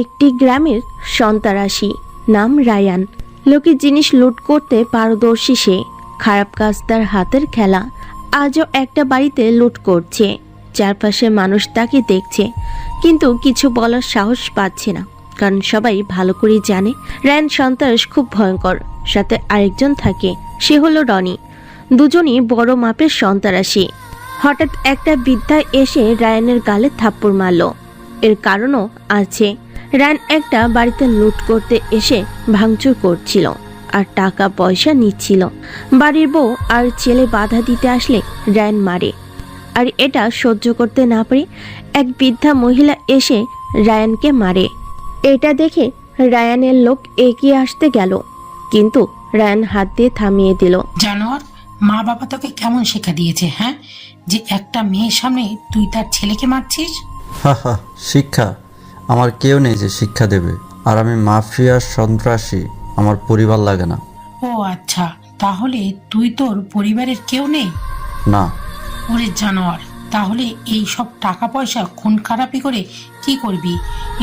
একটি গ্রামের সন্ত্রাসী, নাম রায়ান। লোকের জিনিস লুট করতে পারদর্শী সে। খারাপ কাজ তার হাতের খেলা। আজও একটা বাড়িতে লুট করছে। চারপাশে মানুষ তাকে দেখছে, কিন্তু কিছু বলার সাহস পাচ্ছে না, কারণ সবাই ভালো করে জানে রায়ান সন্ত্রাস খুব ভয়ঙ্কর। সাথে আরেকজন থাকে, সে হলো রনি। দুজনই বড় মাপের সন্ত্রাসী। হঠাৎ একটা বৃদ্ধা এসে রায়ানের গালে থাপ্পড় মারল। এর কারণও আছে। রায়ান একটা বাড়িতে লুট করতে এসে ভাঙচুর করছিল আর টাকা পয়সা নিচ্ছিল। বাড়ির বউ আর ছেলে বাধা দিতে আসলে রায়ান মারে। আর এটা সহ্য করতে না পারে এক বৃদ্ধা মহিলা এসে রায়ানকে মারে। এটা দেখে রায়ানের লোক এগিয়ে আসতে গেল, কিন্তু রায়ান হাত দিয়ে থামিয়ে দিল। জানোয়ার, মা বাবা তোকে কেমন শিক্ষা দিয়েছে, হ্যাঁ, যে একটা মেয়ের সামনে তুই তার ছেলেকে মারছিস? হা হা, শিক্ষা? আমার কেউ নেই যে শিক্ষা দেবে। আর আমি মাফিয়ার সন্ত্রাসী, আমার পরিবার লাগে না। ও আচ্ছা, তাহলে তুই তোর পরিবারের কেউ নেই? না। ওরে জানোয়ার, তাহলে এই সব টাকা পয়সা খুন খারাপি করে কি করবি?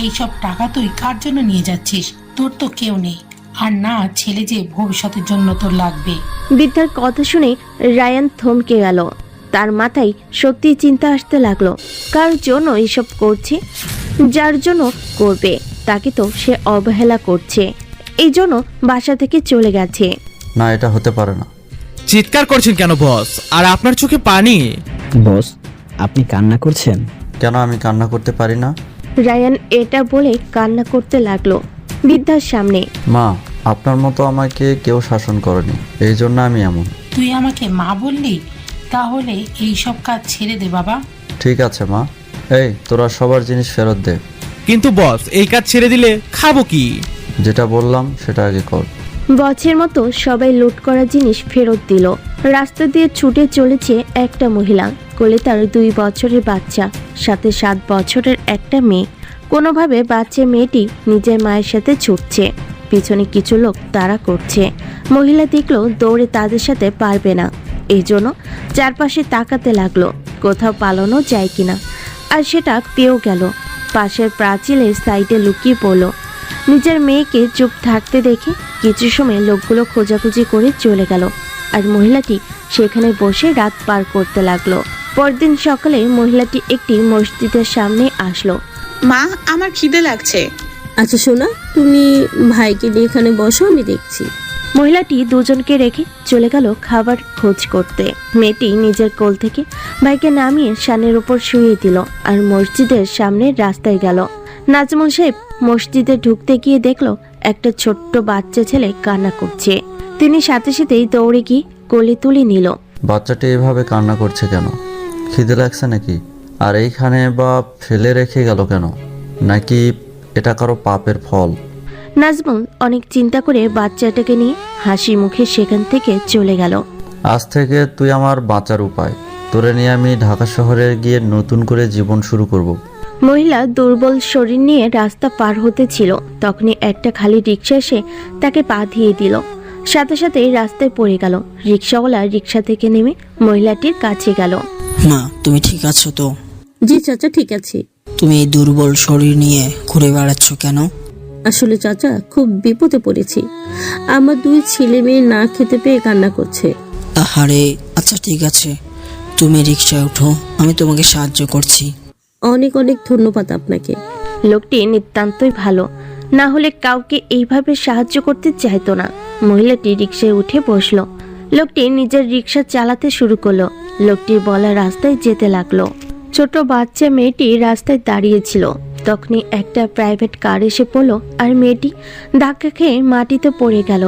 এই সব টাকা তুই কার জন্য নিয়ে যাচ্ছিস? তোর তো কেউ নেই, আর না ছেলে যে ভবিষ্যতের জন্য তোর লাগবে। বৃদ্ধার কথা শুনে রায়ান থমকে গেল। তার মাথায় সত্যি চিন্তা আসতে লাগলো, কার জন্য এসব করছে? যার জন্য করবে তাকে তো সে অবহেলা করছে, এই জন্য বাসা থেকে চলে গেছে। না, এটা হতে পারে না। চিৎকার করছেন কেন বস? আর আপনার চোখে পানি? বস, আপনি কান্না করছেন কেন? আমি কান্না করতে পারি না। রায়ান এটা বলে কান্না করতে লাগলো বৃদ্ধার সামনে। মা, আপনার মতো আমাকে কেউ শাসন করেনি, এই জন্য আমি এমন। তুই আমাকে মা বললি? তাহলে এই সব কাজ ছেড়ে দে বাবা। ঠিক আছে মা। এই, তোরা সবার জিনিস ফেরত দে। কিন্তু বস, এই কাজ ছেড়ে দিলে খাবো কি? যেটা বললাম সেটা আগে কর। বছের মতো সবাই লুট করা জিনিস ফেরত দিল। রাস্তা দিয়ে ছুটে চলেছে একটা মহিলা, কোলে তার 2 বছরের বাচ্চা, সাথে 7 বছরের একটা মেয়ে। কোনোভাবে বাচ্চা মেয়েটি নিজের মায়ের সাথে ছুটছে। পিছনে কিছু লোক তাড়া করছে। মহিলা দেখলো দৌড়ে তাদের সাথে পারবে না, এই জন্য চারপাশে তাকাতে লাগলো কোথাও পালানো যায় কিনা। আর সেটা পেয়েও গেল। পাশের প্রাচীরের সাইডে লুকিয়ে পড়ল। নিজের মেয়েকে চুপ থাকতে দেখে কিছু সময় লোকগুলো খোঁজাখুঁজি করে চলে গেল, আর মহিলাটি সেখানে বসে রাত পার করতে লাগলো। পরদিন সকালে মহিলাটি একটি মসজিদের সামনে আসলো। মা, আমার খিদে লাগছে। আচ্ছা সোনা, তুমি ভাইকে নিয়ে এখানে বসো, আমি দেখছি। মহিলাটি দুজনকে রেখে চলে গেল খাবার খোঁজ করতে। মেয়েটি নিজের কোল থেকে ভাইকে নামিয়ে শানের উপর শুইয়ে দিল আর মসজিদের সামনে রাস্তায় গেল। নাজমুল সাহেব মসজিদে ঢুকতে গিয়ে দেখলো একটা ছোট্ট বাচ্চা ছেলে কান্না করছে। তিনি সাথে সাথেই দৌড়ে গিয়ে কোলে তুলে নিল। বাচ্চাটি এভাবে কান্না করছে কেন? খিদে লাগছে নাকি? আর এইখানে বা ফেলে রেখে গেল কেন? নাকি এটা কারো পাপের ফল? নাজমুল অনেক চিন্তা করে বাচ্চাটাকে নিয়ে হাসি মুখে সেখান থেকে চলে গেল। আজ থেকে তুই আমার বাঁচার উপায়। তোরে নিয়ে আমি ঢাকা শহরে গিয়ে নতুন করে জীবন শুরু করব। মহিলা দুর্বল শরীর নিয়ে রাস্তা পার হতে ছিল, তখনই একটা খালি রিক্সা এসে তাকে পা দিয়ে দিল। সাথে সাথে রাস্তায় পড়ে গেল। রিক্সাওয়ালা রিক্সা থেকে নেমে মহিলাটির কাছে গেল। মা, তুমি ঠিক আছো তো? জি চাচা, ঠিক আছে। তুমি এই দুর্বল শরীর নিয়ে ঘুরে বেড়াচ্ছ কেন? আসলে চাচা, খুব বিপদে পড়েছি। আমার 2 ছেলে মেয়ে না খেতে পেয়ে কান্না করছে। আহারে, আচ্ছা ঠিক আছে, তুমি রিকশায় ওঠো, আমি তোমাকে সাহায্য করছি। অনেক অনেক ধন্যবাদ আপনাকে। লোকটি নিতান্তই ভালো, না হলে কাউকে এইভাবে সাহায্য করতে চাইতো না। মহিলাটি রিক্সায় উঠে বসলো। লোকটি নিজের রিক্সা চালাতে শুরু করলো। লোকটির বলা রাস্তায় যেতে লাগলো। ছোট বাচ্চা মেয়েটি রাস্তায় দাঁড়িয়েছিল। তখনই একটা প্রাইভেট কার এসে পড়লো আর মেয়েটি ধাক্কা খেয়ে মাটিতে পড়ে গেল।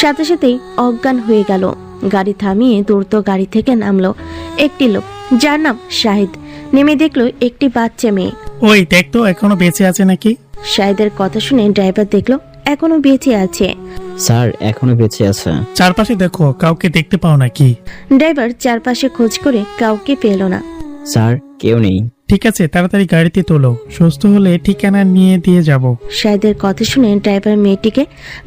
সাথে সাথেই অজ্ঞান হয়ে গেল। গাড়ি থামিয়ে দ্রুত গাড়ি থেকে নামলো একটি লোক, যার নাম শাহিদ। নেমে দেখলো একটি বাচ্চা মেয়ে। ওই দেখতো এখনো বেঁচে আছে নাকি? শাহিদের কথা শুনে ড্রাইভার দেখলো এখনো বেঁচে আছে। স্যার, এখনো বেঁচে আছে। চারপাশে দেখো, কাউকে দেখতে পাও নাকি? ড্রাইভার চারপাশে খোঁজ করে কাউকে পেল না। স্যার, কেউ নেই। ঠিক আছে, তাড়াতাড়ি গাড়িতে তোলো, সুস্থ হলে ঠিকানা নিয়ে দিয়ে যাব। শাহিদের কথা শুনে ড্রাইভার মেয়েটিকে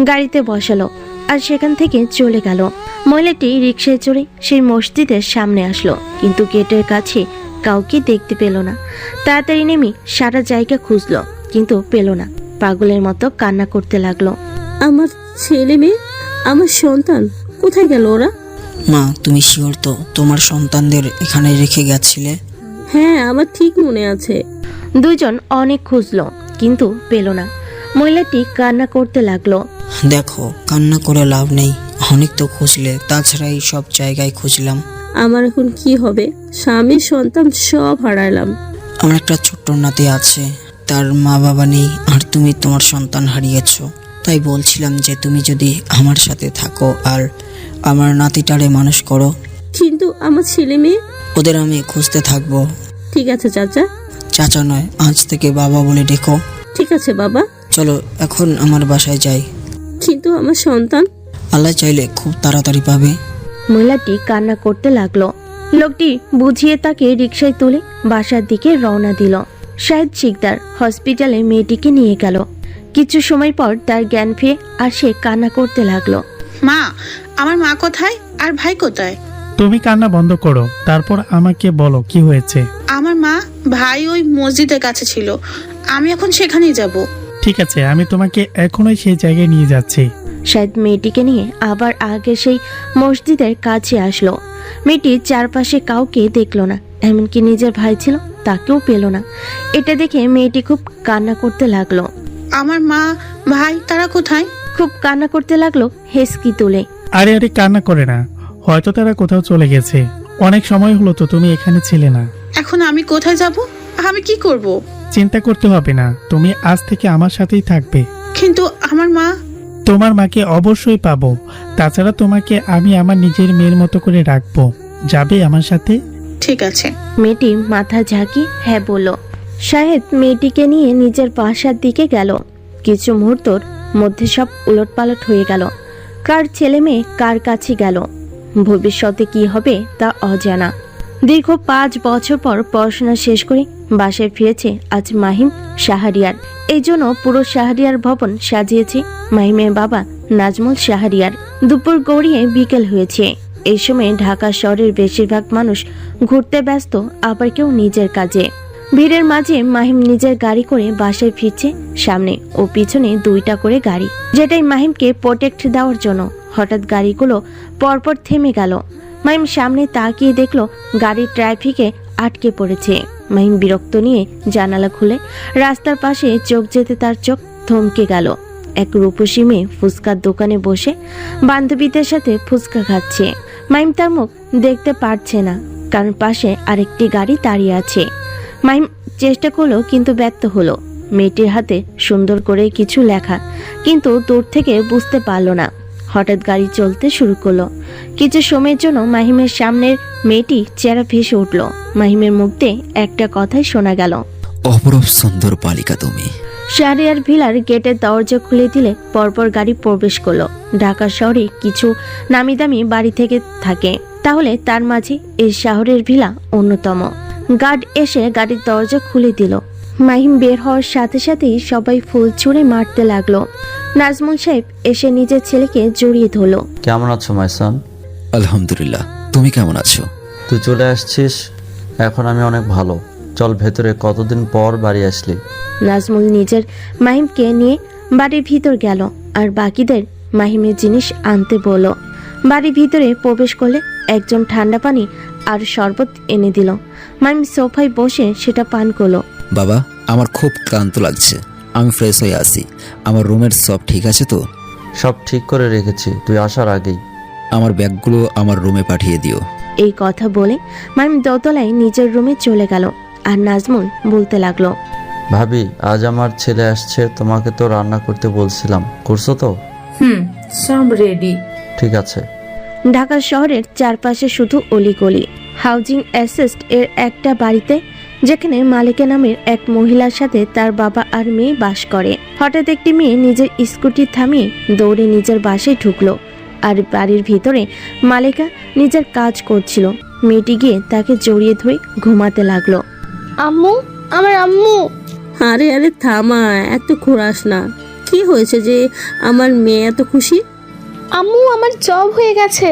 গাড়িতে বসালো আর সেখান থেকে চলে গেল। মহিলাটি রিক্সায় চড়ে সেই মসজিদের সামনে আসলো, কিন্তু গেটের কাছে কাউকে দেখতে পেল না। তাড়াতাড়ি নেমে সারা জায়গা খুঁজলো, কিন্তু পেল না। পাগলের মতো কান্না করতে লাগলো। আমার ছেলে মেয়ে, আমার সন্তান কোথায় গেল ওরা? মা, তুমি শিওর তো তোমার সন্তানদের এখানে রেখে গেছিলে? হ্যাঁ, আমার ঠিক মনে আছে। দুজন অনেক খুঁজলো, কিন্তু পেল না। মহিলাটি কান্না করতে লাগলো। দেখো, কান্না করে লাভ নেই, অনেক তো খুঁজলে, তাছাড়া এই সব জায়গায় খুঁজলাম। আমার এখন কি হবে? স্বামী সন্তান সব হারালাম। আমার একটা ছোট্ট নাতি আছে, তার মা বাবা নেই, আর তুমি তোমার সন্তান হারিয়েছো। তাই বলছিলাম যে তুমি যদি আমার সাথে থাকো আর আমার নাতিটারে মানুষ করো। কিন্তু আমার ছেলে মেয়ে? ওদের আমি খুঁজতে থাকবো। ঠিক আছে চাচা। চাচা নয়, আজ থেকে বাবা বলে ডেকো। ঠিক আছে বাবা। চলো এখন আমার বাসায় যাই। কিন্তু আমার সন্তান? আল্লাহ চাইলে খুব তাড়াতাড়ি পাবে। মহিলাটি কান্না করতে লাগলো। লোকটি বুঝিয়ে তাকে রিকশায় তুলে বাসার দিকে রওনা দিল। শাহেদ শিকদার হসপিটালে মেয়েটিকে নিয়ে গেল। কিছু সময় পর তার জ্ঞান ফিরে আর সে কান্না করতে লাগলো। মা, আমার মা কোথায় আর ভাই কোথায়? তুমি কান্না বন্ধ করো, তারপর আমাকে বলো কি হয়েছে। আমার মা ভাই ওই মসজিদের কাছে ছিল, আমি এখন সেখানেই যাব। ঠিক আছে, আমি তোমাকে এখনই সেই জায়গায় নিয়ে যাচ্ছি। শাহেদ মেয়েটিকে নিয়ে আবার আগে সেই মসজিদের কাছে আসলো। মেয়েটি চারপাশে কাউকে দেখলো না, এমনকি নিজের ভাই ছিল তাকেও পেল না। এটা দেখে মেয়েটি খুব কান্না করতে লাগলো। আমার মা ভাই তারা কোথায়? খুব কান্না করতে লাগলো হেসকি তুলে। আরে আরে কান্না করে না, হয়তো তারা কোথাও চলে গেছে। অনেক সময় হলো তো তুমি এখানে ছিলে না। এখন আমি কোথায় যাব? আমি কি করব? চিন্তা করতে হবে না, তুমি আজ থেকে আমার সাথেই থাকবে। কিন্তু আমার মা? তোমার মাকে অবশ্যই পাবো, তাছাড়া তোমাকে আমি আমার নিজের মেয়ের মতো করে রাখবো। যাবে আমার সাথে? ঠিক আছে। মেয়েটি মাথা ঝাঁকিয়ে হ্যাঁ বলল। শাহেদ মেয়েটিকে নিয়ে নিজের বাসার দিকে গেল। কিছু মুহূর্তর মধ্যে সব উলটপালট হয়ে গেল। কার ছেলে মেয়ে কার কাছে গেল, ভবিষ্যতে কি হবে তা অজানা। দীর্ঘ 5 বছর পর পড়াশোনা শেষ করে বাসায় ফিরেছে আজ মাহিম শাহরিয়ার। এই জন্য পুরো শাহরিয়ার ভবন সাজিয়েছে মাহিমের বাবা নাজমুল শাহরিয়ার। দুপুর গড়িয়ে বিকেল হয়েছে। এই সময় ঢাকা শহরের বেশিরভাগ মানুষ ঘুরতে ব্যস্ত, আবার কেউ নিজের কাজে। ভিড়ের মাঝে মাহিম নিজের গাড়ি করে বাসায় ফিরছে। সামনে ও পিছনে 2টা করে গাড়ি, যেটাই মাহিমকে প্রোটেক্ট দেওয়ার জন্য। হঠাৎ গাড়িগুলো পরপর থেমে গেল। মাহিম সামনে তাকিয়ে দেখলো গাড়ির ট্রাফিকে আটকে পড়েছে। মাহিম বিরক্ত নিয়ে জানালা খুলে রাস্তার পাশে চোখ যেতে তার চোখ থমকে গেল। এক রূপসী মেয়ে ফুচকার দোকানে বসে বান্ধবীদের সাথে ফুচকা খাচ্ছে। মাহিম তার মুখ দেখতে পারছে না, কারণ পাশে আরেকটি গাড়ি দাঁড়িয়ে আছে। মাহিম চেষ্টা করলো কিন্তু ব্যর্থ হলো। মেয়েটির হাতে সুন্দর করে কিছু লেখা, কিন্তু দূর থেকে বুঝতে পারল না। হঠাৎ গাড়ি চলতে শুরু করলো। কিছু সময়ের জন্য মাহিমের সামনের মেয়েটি চেহারা ভেসে উঠল। মাহিমের মুখ দিয়ে একটা কথাই শোনা গেল, অপরূপ সুন্দর বালিকা তুমি। শাহরিয়ার ভিলার গেটের দরজা খুলে দিলে পরপর গাড়ি প্রবেশ করলো। ঢাকা শহরে কিছু নামি দামি বাড়ি থেকে থাকে, তাহলে তার মাঝে এই শহরের ভিলা অন্যতম। গার্ড এসে গাড়ির দরজা খুলে দিল। মাহিম বের হওয়ার সাথে সাথেই সবাই ফুল ছুঁড়ে মারতে লাগলো। নাজমুল সাহেব এসে নিজের ছেলেকে জড়িয়ে ধরলো। কেমন আছো মাইসান? আলহামদুলিল্লাহ, তুমি কেমন আছো? তুই চলে আসছিস, এখন আমি অনেক ভালো। চল ভেতরে, কতদিন পর বাড়ি আসলি। নাজমুল নিজের মাহিমকে নিয়ে বাড়ির ভিতর গেল আর বাকিদের মাহিমের জিনিস আনতে বলল। বাড়ির ভিতরে প্রবেশ করলে একজন ঠান্ডা পানি আর শরবত এনে দিল। মাহিম সোফায় বসে সেটা পান করলো। বাবা, আমার খুব ক্লান্ত লাগছে, আমি ফ্রেশ হয়ে আসি। আমার রুমের সব ঠিক আছে তো? সব ঠিক করে রেখেছি, তুই আসার আগেই। আমার ব্যাগগুলো আমার রুমে পাঠিয়ে দিও। এই কথা বলে মাহিম দোতলায় নিজের রুমে চলে গেল। আর নাজমুল বলতে লাগলো, ভাবি, আজ আমার ছেলে আসছে, তোমাকে তো রান্না করতে বলছিলাম, করছো তো? সব রেডি। ঠিক আছে। ঢাকা শহরের চারপাশে শুধু অলিগলি। হাউজিং অ্যাসেস্ট এর একটা বাড়িতে, যেখানে মালিকা নামের এক মহিলার সাথে তার বাবা আর মেয়ে বাস করে। হঠাৎ একটি মেয়ে নিজের স্কুটি থামিয়ে দৌড়ে নিজের বাসায় ঢুকলো। আর বাড়ির ভিতরে মালিকা নিজের কাজ করছিল। মেয়েটি গিয়ে তাকে জড়িয়ে ধরে ঘুমাতে লাগলো। আম্মু, আমার আম্মু। আরে আরে থামা, এত ঘোরাস না। কি হয়েছে যে আমার মেয়ে এত খুশি? আম্মু, আমার জব হয়ে গেছে।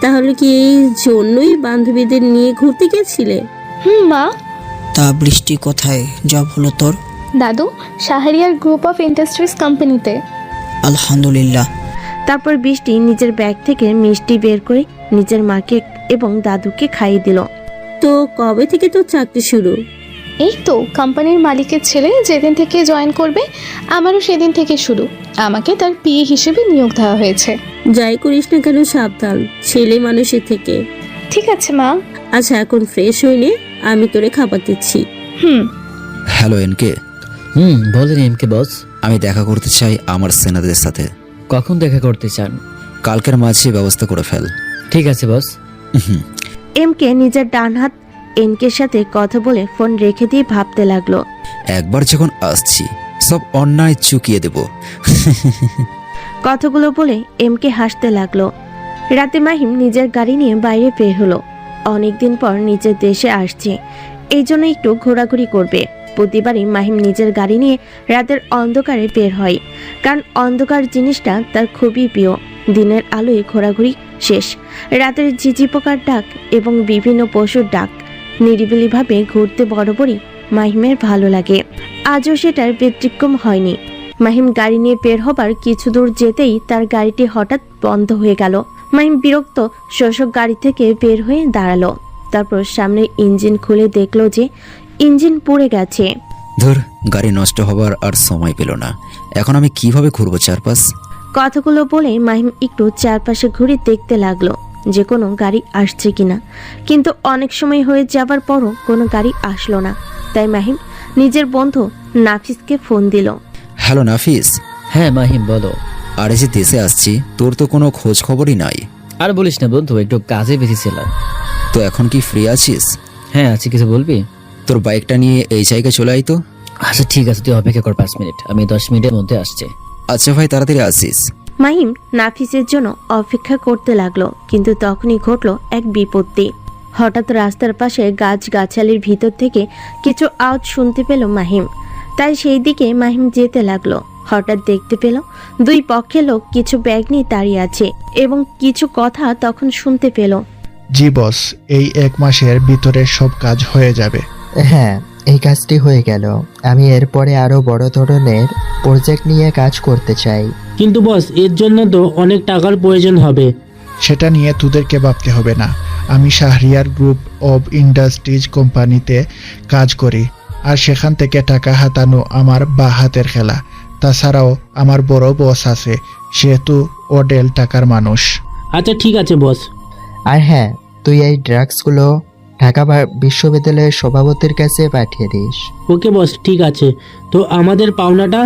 তাহলে কি এই জন্যই বান্ধবীদের নিয়ে ঘুরতে গেছিলে? মা। তা বৃষ্টি কোথায় জব হলো তোর? দাদু, শাহরিয়ার গ্রুপ অফ ইন্ডাস্ট্রিজ কোম্পানিতে। আলহামদুলিল্লাহ। তারপর বৃষ্টি নিজের ব্যাগ থেকে মিষ্টি বের করে নিজের মাকে এবং দাদুকে খাইয়ে দিল। তো কবে থেকে তোর চাকরি শুরু? এই তো কোম্পানির মালিকের ছেলে যেদিন থেকে জয়েন করবে আমারও সেদিন থেকে শুরু। আমাকে তার পিএ হিসেবে নিয়োগ দেওয়া হয়েছে। যাই করিস না কেন সাবধান, ছেলে মানুষের থেকে। ঠিক আছে মা। আচ্ছা এখন ফ্রেশ হয়ে নে, আমি তোরে খাবার দিচ্ছি। Hello NK. বলেন এমকে বস। আমি দেখা করতে চাই আমার সেনাদের সাথে। কখন দেখা করতে চান? কালকের মাঝে ব্যবস্থা করে ফেল। ঠিক আছে বস। এমকে নিজের ডান হাত এনকের সাথে কথা বলে ফোন রেখে দিয়ে ভাবতে লাগলো। একবার যখন আসছি সব অন্যায় চুকিয়ে দেব। কথাগুলো বলে এমকে হাসতে লাগলো। রাতে মাহিম নিজের গাড়ি নিয়ে বাইরে বের হলো। অনেকদিন পর নিজের দেশে আসছে, এই জন্য একটু ঘোরাঘুরি করবে। প্রতিবারই মাহিম নিজের গাড়ি নিয়ে রাতের অন্ধকারে বের হয়, কারণ অন্ধকার জিনিসটা তার খুবই প্রিয়। দিনের আলোয় ঘোরাঘুরি শেষ, রাতের ঝিঝি পোকার ডাক এবং বিভিন্ন পশুর ডাক নিরিবিলিভাবে ঘুরতে বরাবরই মাহিমের ভালো লাগে। আজও সেটার ব্যতিক্রম হয়নি। মাহিম গাড়ি নিয়ে বের হবার কিছু দূর যেতেই তার গাড়িটি হঠাৎ বন্ধ হয়ে গেল। মাহিম বিরক্ত শোষক গাড়ি থেকে বের হয়ে দাঁড়ালো। তারপর সামনের ইঞ্জিন খুলে দেখলো যে ইঞ্জিন পুড়ে গেছে। ধুর, গাড়ি নষ্ট হবার আর সময় পেল না। এখন আমি কিভাবে ঘুরবো চারপাশ? কথাগুলো বলে মাহিম একটু চারপাশে ঘুরে দেখতে লাগলো যে কোনো গাড়ি আসছে কিনা, কিন্তু অনেক সময় হয়ে যাবার পরও কোনো গাড়ি আসলো না। তাই মাহিম নিজের বন্ধু নাফিসকে ফোন দিল। হ্যালো নাফিস। হ্যাঁ মাহিম বলো। আরে যে দেশে আসছি তোর তো কোনো খোঁজ খবরই নাই। আর বলিস না বন্ধু, একটু কাজে বেরিয়েছিলাম। তো এখন কি ফ্রি আছিস? হ্যাঁ আছি, কিছু বলবি? তোর বাইকটা নিয়ে এই জায়গায় চলে আই তো। আচ্ছা ঠিক আছে, তুই অপেক্ষা কর 5 মিনিট, আমি 10 মিনিটের মধ্যে আসছি। আচ্ছা ভাই, তাড়াতাড়ি আসিস। মাহিম নাফিসের জন্য অপেক্ষা করতে লাগলো, কিন্তু তখনই ঘটলো এক বিপত্তি। হঠাৎ রাস্তার পাশে গাছগাছালির ভিতর থেকে কিছু আওয়াজ শুনতে পেল মাহিম। তাই সেই দিকে মাহিম যেতে লাগলো। হঠাৎ দেখতে পেল দুই পক্ষের লোক কিছু ব্যাগ নিয়ে দাঁড়িয়ে আছে এবং কিছু কথা তখন শুনতে পেল। জি বস, এই 1 মাসের ভিতরে সব কাজ হয়ে যাবে। হ্যাঁ, এই কাজটি হয়ে গেল। আমি এরপরে আরো বড় ধরনের প্রজেক্ট নিয়ে কাজ করতে চাই। কিন্তু বস, এর জন্য তো অনেক টাকার প্রয়োজন হবে। সেটা নিয়ে তোদেরকে ভাবতে হবে না। আমি শাহরিয়ার গ্রুপ অফ ইন্ডাস্ট্রিজ কোম্পানিতে কাজ করি, আর সেখান থেকে টাকা হাতানো আমার বা হাতের খেলা। তাছাড়াও আমার বড় বস আছে, সেহেতু ওডেল টাকার মানুষ। আচ্ছা ঠিক আছে বস। আর হ্যাঁ, তুই এই ড্রাগসগুলো ঢাকা বিশ্ববিদ্যালয়ের সভাপতির কাছে পাঠিয়ে দিস। ওকে বস, ঠিক আছে। তো আমাদের পাওনাটা?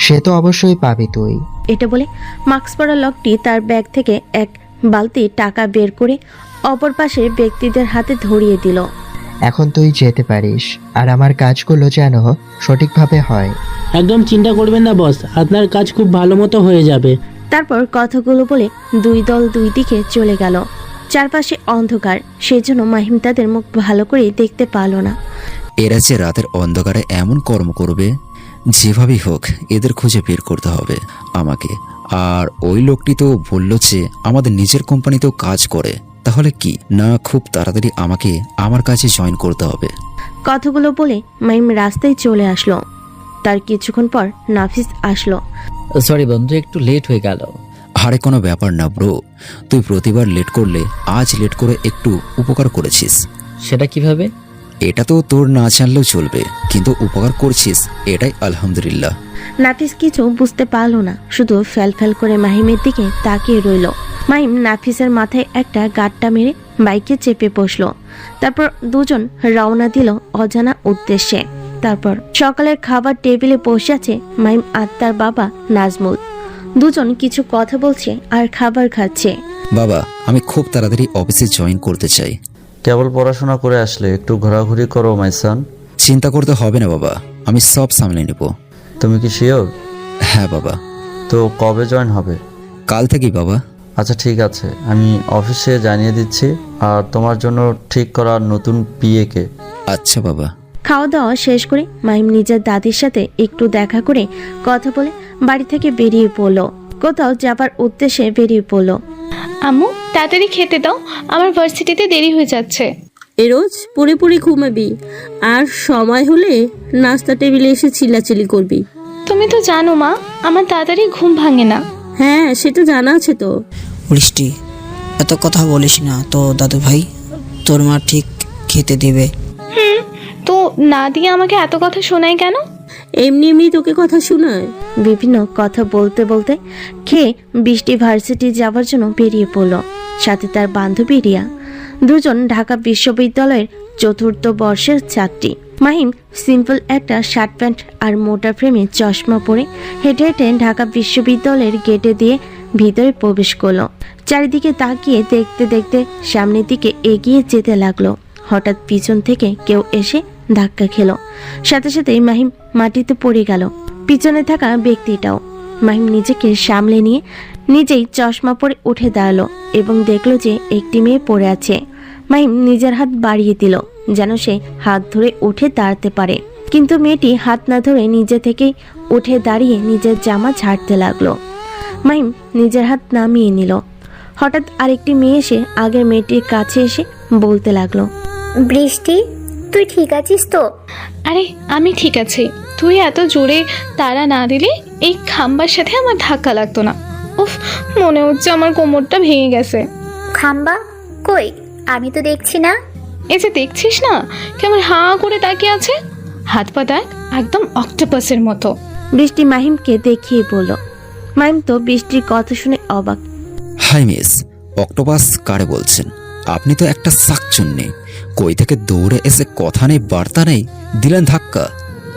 সে তো অবশ্যই পাবি তুই। এটা বলে মাস্ক পরা লোকটি তার ব্যাগ থেকে এক বালতি টাকা বের করে অপর পাশের ব্যক্তিদের হাতে ধরিয়ে দিল। এখন তুই যেতে পারিস, আর আমার কাজগুলো যেন সঠিকভাবে হয়। একদম চিন্তা করবেন না বস, আপনার কাজ খুব ভালো মতো হয়ে যাবে। তারপর কথাগুলো বলে দুই দল দুই দিকে চলে গেল। চারপাশে অন্ধকার, সেজন্য মাহিম তাদের মুখ ভালো করে দেখতে পারল না। এরা যে রাতের অন্ধকারে এমন কর্ম করবে, যেভাবেই হোক এদের খুঁজে বের করতে হবে আমাকে। আর ওই লোকটি তো বলল যে আমাদের নিজের কোম্পানিতেও কাজ করে, তাহলে কি না খুব তাড়াতাড়ি আমাকে আমার কাছে জয়েন করতে হবে। কথাগুলো বলে মাহিম রাস্তায় চলে আসলো। তার কিছুক্ষণ পর নাফিস আসলো। সরি বন্ধু, একটু লেট হয়ে গেল। আরে কোনো ব্যাপার না ব্রো, তুই প্রতিবার লেট করলে আজ লেট করে একটু উপকার করেছিস। সেটা কিভাবে? এটা তো তোর না জানলেও চলবে, কিন্তু উপকার করছিস, এটাই আলহামদুলিল্লাহ। নাফিস কিছু বুঝতে পারলো না, শুধু ফ্যাল করে মাহিমের দিকে তাকিয়ে রইল। মাহিম নাফিসের মাথায় একটা গাঁটটা মেরে বাইকে চেপে বসলো। তারপর দুজন রওনা দিল অজানা উদ্দেশ্যে। তারপর সকালের খাবার টেবিলে বসে আছে মাহিম আর তার বাবা নাজমুল। দুজন কিছু কথা বলছে আর খাবার খাচ্ছে। বাবা, আমি খুব তাড়াতাড়ি অফিসে জয়েন করতে চাই। কেবল পড়াশোনা করে আসলে একটু ঘোরাঘুরি করো মাইসান। চিন্তা করতে হবে না বাবা, আমি সব সামলে নেব। তুমি কি শিওর? হ্যাঁ বাবা। তো কবে জয়েন হবে? কাল থেকেই বাবা। আচ্ছা ঠিক আছে, আমি অফিসে জানিয়ে দিচ্ছি। আর তোমার জন্য ঠিক করা নতুন পিএ কে। আচ্ছা বাবা। খাওয়া দাওয়া শেষ করে মাহিম নিজের দাদির সাথে একটু দেখা করে কথা বলে বাড়ি থেকে বেরিয়ে পড়লো। কোথাও যাবার উদ্দেশ্যে বেরিয়ে পড়লো। আম্মু তাড়াতাড়ি খেতে দাও, আমার ভার্সিটিতে দেরি হয়ে যাচ্ছে। এ রোজ পড়ে পড়ে ঘুমাবি আর সময় হলে নাস্তা টেবিলে এসে চিল্লাচিল্লি করবি। তুমি তো জানো মা, আমার তাড়াতাড়ি ঘুম ভাঙে না। হ্যাঁ, সেটা জানা আছে তো। বৃষ্টি, এত কথা বলিস না তো দাদু ভাই, তোর মা ঠিক খেতে দেবে। তো না দিয়ে আমাকে এত কথা শোনায় কেন? এমনি এমনি তোকে কথা শোনায়? বিভিন্ন কথা বলতে বলতে খেয়ে বৃষ্টি ভার্সিটি যাওয়ার জন্য বেরিয়ে পড়ল, সাথে তার বান্ধবী রিয়া। দুজন ঢাকা বিশ্ববিদ্যালয়ের চতুর্থ বর্ষের ছাত্রী। মাহিম সিম্পল একটা শার্ট প্যান্ট আর মোটা ফ্রেমে চশমা পরে হেঁটে হেঁটে ঢাকা বিশ্ববিদ্যালয়ের গেটে দিয়ে ভিতরে প্রবেশ করলো। চারিদিকে তাকিয়ে দেখতে দেখতে সামনের দিকে এগিয়ে যেতে লাগলো। হঠাৎ পিছন থেকে কেউ এসে ধাক্কা খেলো, সাথে সাথেই মাহিম মাটিতে পড়ে গেল, পিছনে থাকা ব্যক্তিটাও। মাহিম নিজেকে সামলে নিয়ে নিজেই চশমা পরে উঠে দাঁড়ালো এবং দেখলো যে একটি মেয়ে পড়ে আছে। মাহিম নিজের হাত বাড়িয়ে দিল যেন সে হাত ধরে উঠে দাঁড়াতে পারে, কিন্তু মেয়েটি হাত না ধরে নিজে থেকেই উঠে দাঁড়িয়ে নিজের জামা ঝাড়তে লাগলো। মাহিম নিজের হাত নামিয়ে নিল। হঠাৎ আরেকটি মেয়ে এসে আগের মেয়েটির কাছে এসে বলতে লাগলো, বৃষ্টি, তুই ঠিক আছিস তো? আরে আমি ঠিক আছি, তুই এত জোরে তাড়া না দিলে এই খাম্বার সাথে আমার ধাক্কা লাগতো না। উফ, মনে হচ্ছে আমার কোমরটা ভেঙে গেছে। খাম্বা কই? আমি তো দেখছি না। এই যে দেখছিস না, কেমন হাঁ করে তাকিয়ে আছে, হাত পা দেখ একদম অক্টোপাসের মতো। বৃষ্টি মাহিমকে দেখিয়ে বলল। মাহিম তো বৃষ্টির কথা শুনে অবাক। হাই মিস, অক্টোপাস কারে বলছেন? আপনি তো একটা শাকচুন্নি, কই থেকে দৌড়ে এসে কথা নেই বার্তা নেই, দিলেন ধাক্কা।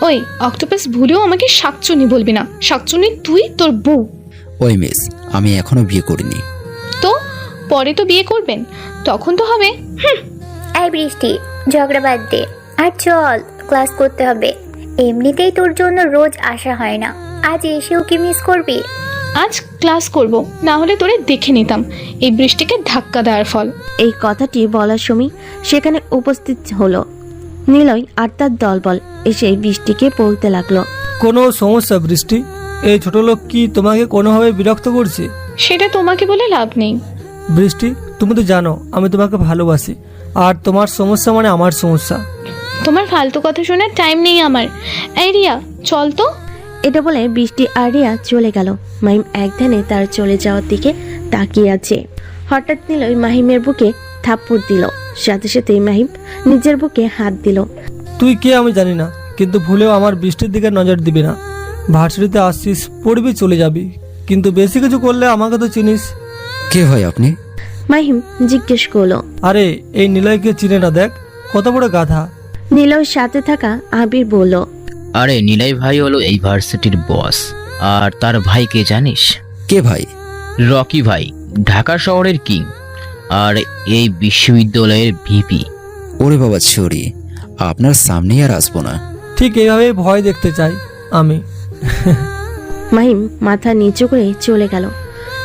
ওই অক্টোপাস ভুলেও আমাকে শাকচুন্নি বলবি না। শাকচুন্নি তুই, তোর বউ। ওই মিস, আমি এখনো বিয়ে করিনি। তো পরে তো বিয়ে করবেন, তখন তো হবে। এই বৃষ্টি, ঝগড়া বাদ দে আর চল, ক্লাস করতে হবে। এমনিতেই তোর জন্য রোজ আসা হয় না, আজ এসেও কি মিস করবি? আজ ক্লাস করব, না হলে তোরে দেখে নিতাম এই বৃষ্টিকে ধাক্কা দেওয়ার ফল। এই কথাটি বলার সময় সেখানে উপস্থিত হলো নিলয় আর তার দলবল। এসে বৃষ্টিকে বলতে লাগলো, কোনো সমস্যা বৃষ্টি? এই ছোট লোক কি তোমাকে কোনোভাবে বিরক্ত করছে? সেটা তোমাকে বলে লাভ নেই। বৃষ্টি, তুমি তো জানো আমি তোমাকে ভালোবাসি, আর তোমার সমস্যা মানে আমার সমস্যা। তোমার ফালতু কথা শোনার টাইম নেই আমার। এই রিয়া, চল তো। এটা বলে বৃষ্টি আর রিয়া চলে গেল। মাহিম একধানে তার চলে যাওয়ার দিকে তাকিয়ে আছে। হঠাৎ নিলয় মাহিমের বুকে থাপ্পড় দিল, সাথে সাথেই মাহিম নিজের বুকে হাত দিল। তুই কে আমি জানি না, কিন্তু ভুলেও আমার বৃষ্টির দিকে নজর দিবি না। ভার্সিটিতে আসছিস, পড়বি, চলে যাবি, কিন্তু বেশি কিছু করলে আমাকে তো চিনিস। কে হয় আপনি? মাহিম জিজ্ঞেস করলো। আরে এই নিলয়কে চিনে না, দেখ কত বড় গাধা। নিলয়ের সাথে থাকা আবির বলল, আরে নিলয় ভাই হলো এই ভার্সিটির বস, আর তার ভাইকে জানিস? কে ভাই? রকি ভাই, ঢাকা শহরের কিং, আর এই বিশ্ববিদ্যালয়ের ভিপি। ওরে বাবা ছড়ি, আপনার সামনেই আর আসবো না। ঠিক এইভাবে ভয় দেখতে চাই আমি। মাহিম মাথা নিচু করে চলে গেল।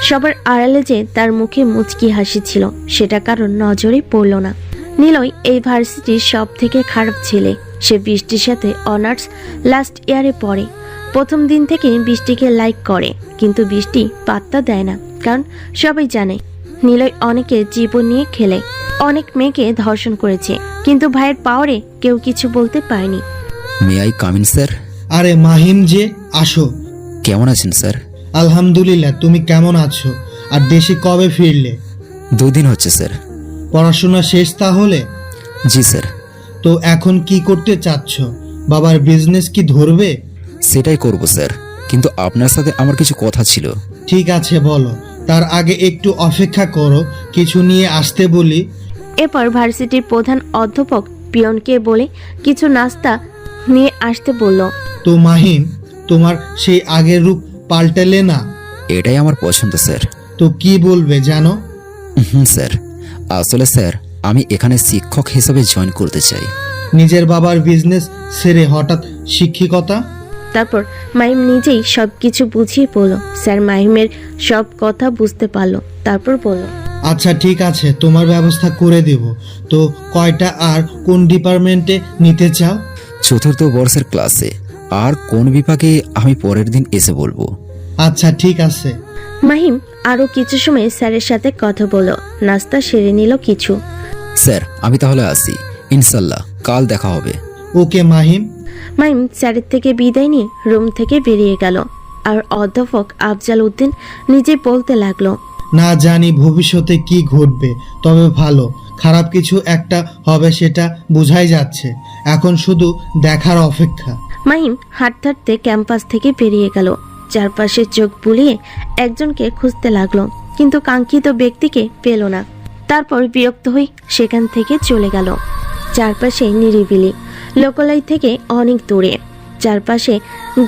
সবার আড়ালে যে তার মুখে মুচকি হাসি ছিল সেটা কারোর নজরে পড়ল না। নিলয় এই ভার্সিটির সব থেকে খারাপ ছেলে। সে বৃষ্টির সাথে অনার্স লাস্ট ইয়ারে পড়ে। প্রথম দিন থেকে বৃষ্টিকে লাইক করে, কিন্তু বৃষ্টি পাত্তা দেয় না, কারণ সবাই জানে নিলয় অনেকের জীবন নিয়ে খেলে, অনেক মেয়েকে ধর্ষণ করেছে, কিন্তু ভাইয়ের পাওয়ারে কেউ কিছু বলতে পারেনি। May I come in sir? আরে মাহিম যে, আসো। কেমন আছেন স্যার? আলহামদুলিল্লাহ, তুমি কেমন আছো? আর দেশে কবে ফিরলে? 2 দিন হচ্ছে স্যার। পড়াশোনা শেষ তাহলে? জি স্যার। তো এখন কি করতে চাচ্ছ? বাবার বিজনেস কি ধরবে? সেটাই করব স্যার, কিন্তু আপনার সাথে আমার কিছু কথা ছিল। ঠিক আছে, বলো। তার আগে একটু অপেক্ষা করো, কিছু নিয়ে আসতে বলি। এরপর ভার্সিটির প্রধান অধ্যাপক পিয়নকে বলে কিছু নাস্তা নিয়ে আসতে বলল। তো মাহিম, তোমার সেই আগের রূপ পাল্টালে না? এটাই আমার পছন্দ স্যার। তো কি বলবে জানো? স্যার, আসলে স্যার আমি এখানে শিক্ষক হিসেবে জয়েন করতে চাই। নিজের বাবার বিজনেস ছেড়ে হঠাৎ শিক্ষিকতা? তারপর মাহিম নিজেই সবকিছু বুঝিয়ে বলল। স্যার মাহিমের সব কথা বুঝতে পারলো, তারপর বলল, আচ্ছা ঠিক আছে, তোমার ব্যবস্থা করে দেব। তো কয়টা আর কোন ডিপার্টমেন্টে নিতে চাও? 4th বর্ষের ক্লাসে। আর কোন বিভাগে আমি পরের দিন এসে বলবো। আচ্ছা ঠিক আছে। মাহিম আরো কিছু সময় স্যারের সাথে কথা বলল। নাস্তা সেরে নিল কিছু। স্যার আমি তাহলে আসি, ইনশাল্লাহ কাল দেখা হবে। ওকে মাহিম। মাহিম স্যারের থেকে বিদায় নিয়ে রুম থেকে বেরিয়ে গেল। আর অধ্যাপক আফজাল উদ্দিন নিজে বলতে লাগলো, না জানি ভবিষ্যতে কি ঘটবে, তবে ভালো খারাপ কিছু একটা হবে সেটা বোঝাই যাচ্ছে। এখন শুধু দেখার অপেক্ষা। মাহিম হাঁটতে হাঁটতে ক্যাম্পাস থেকে বেরিয়ে গেল। চারপাশে চোখ বুলিয়ে একজনকে খুঁজতে লাগলো, কিন্তু কাঙ্ক্ষিত ব্যক্তিকে পেল না। তারপর বিরক্ত হয়ে সেখান থেকে চলে গেল। চারপাশে নিরিবিলি, লোকালয় থেকে অনেক দূরে, চারপাশে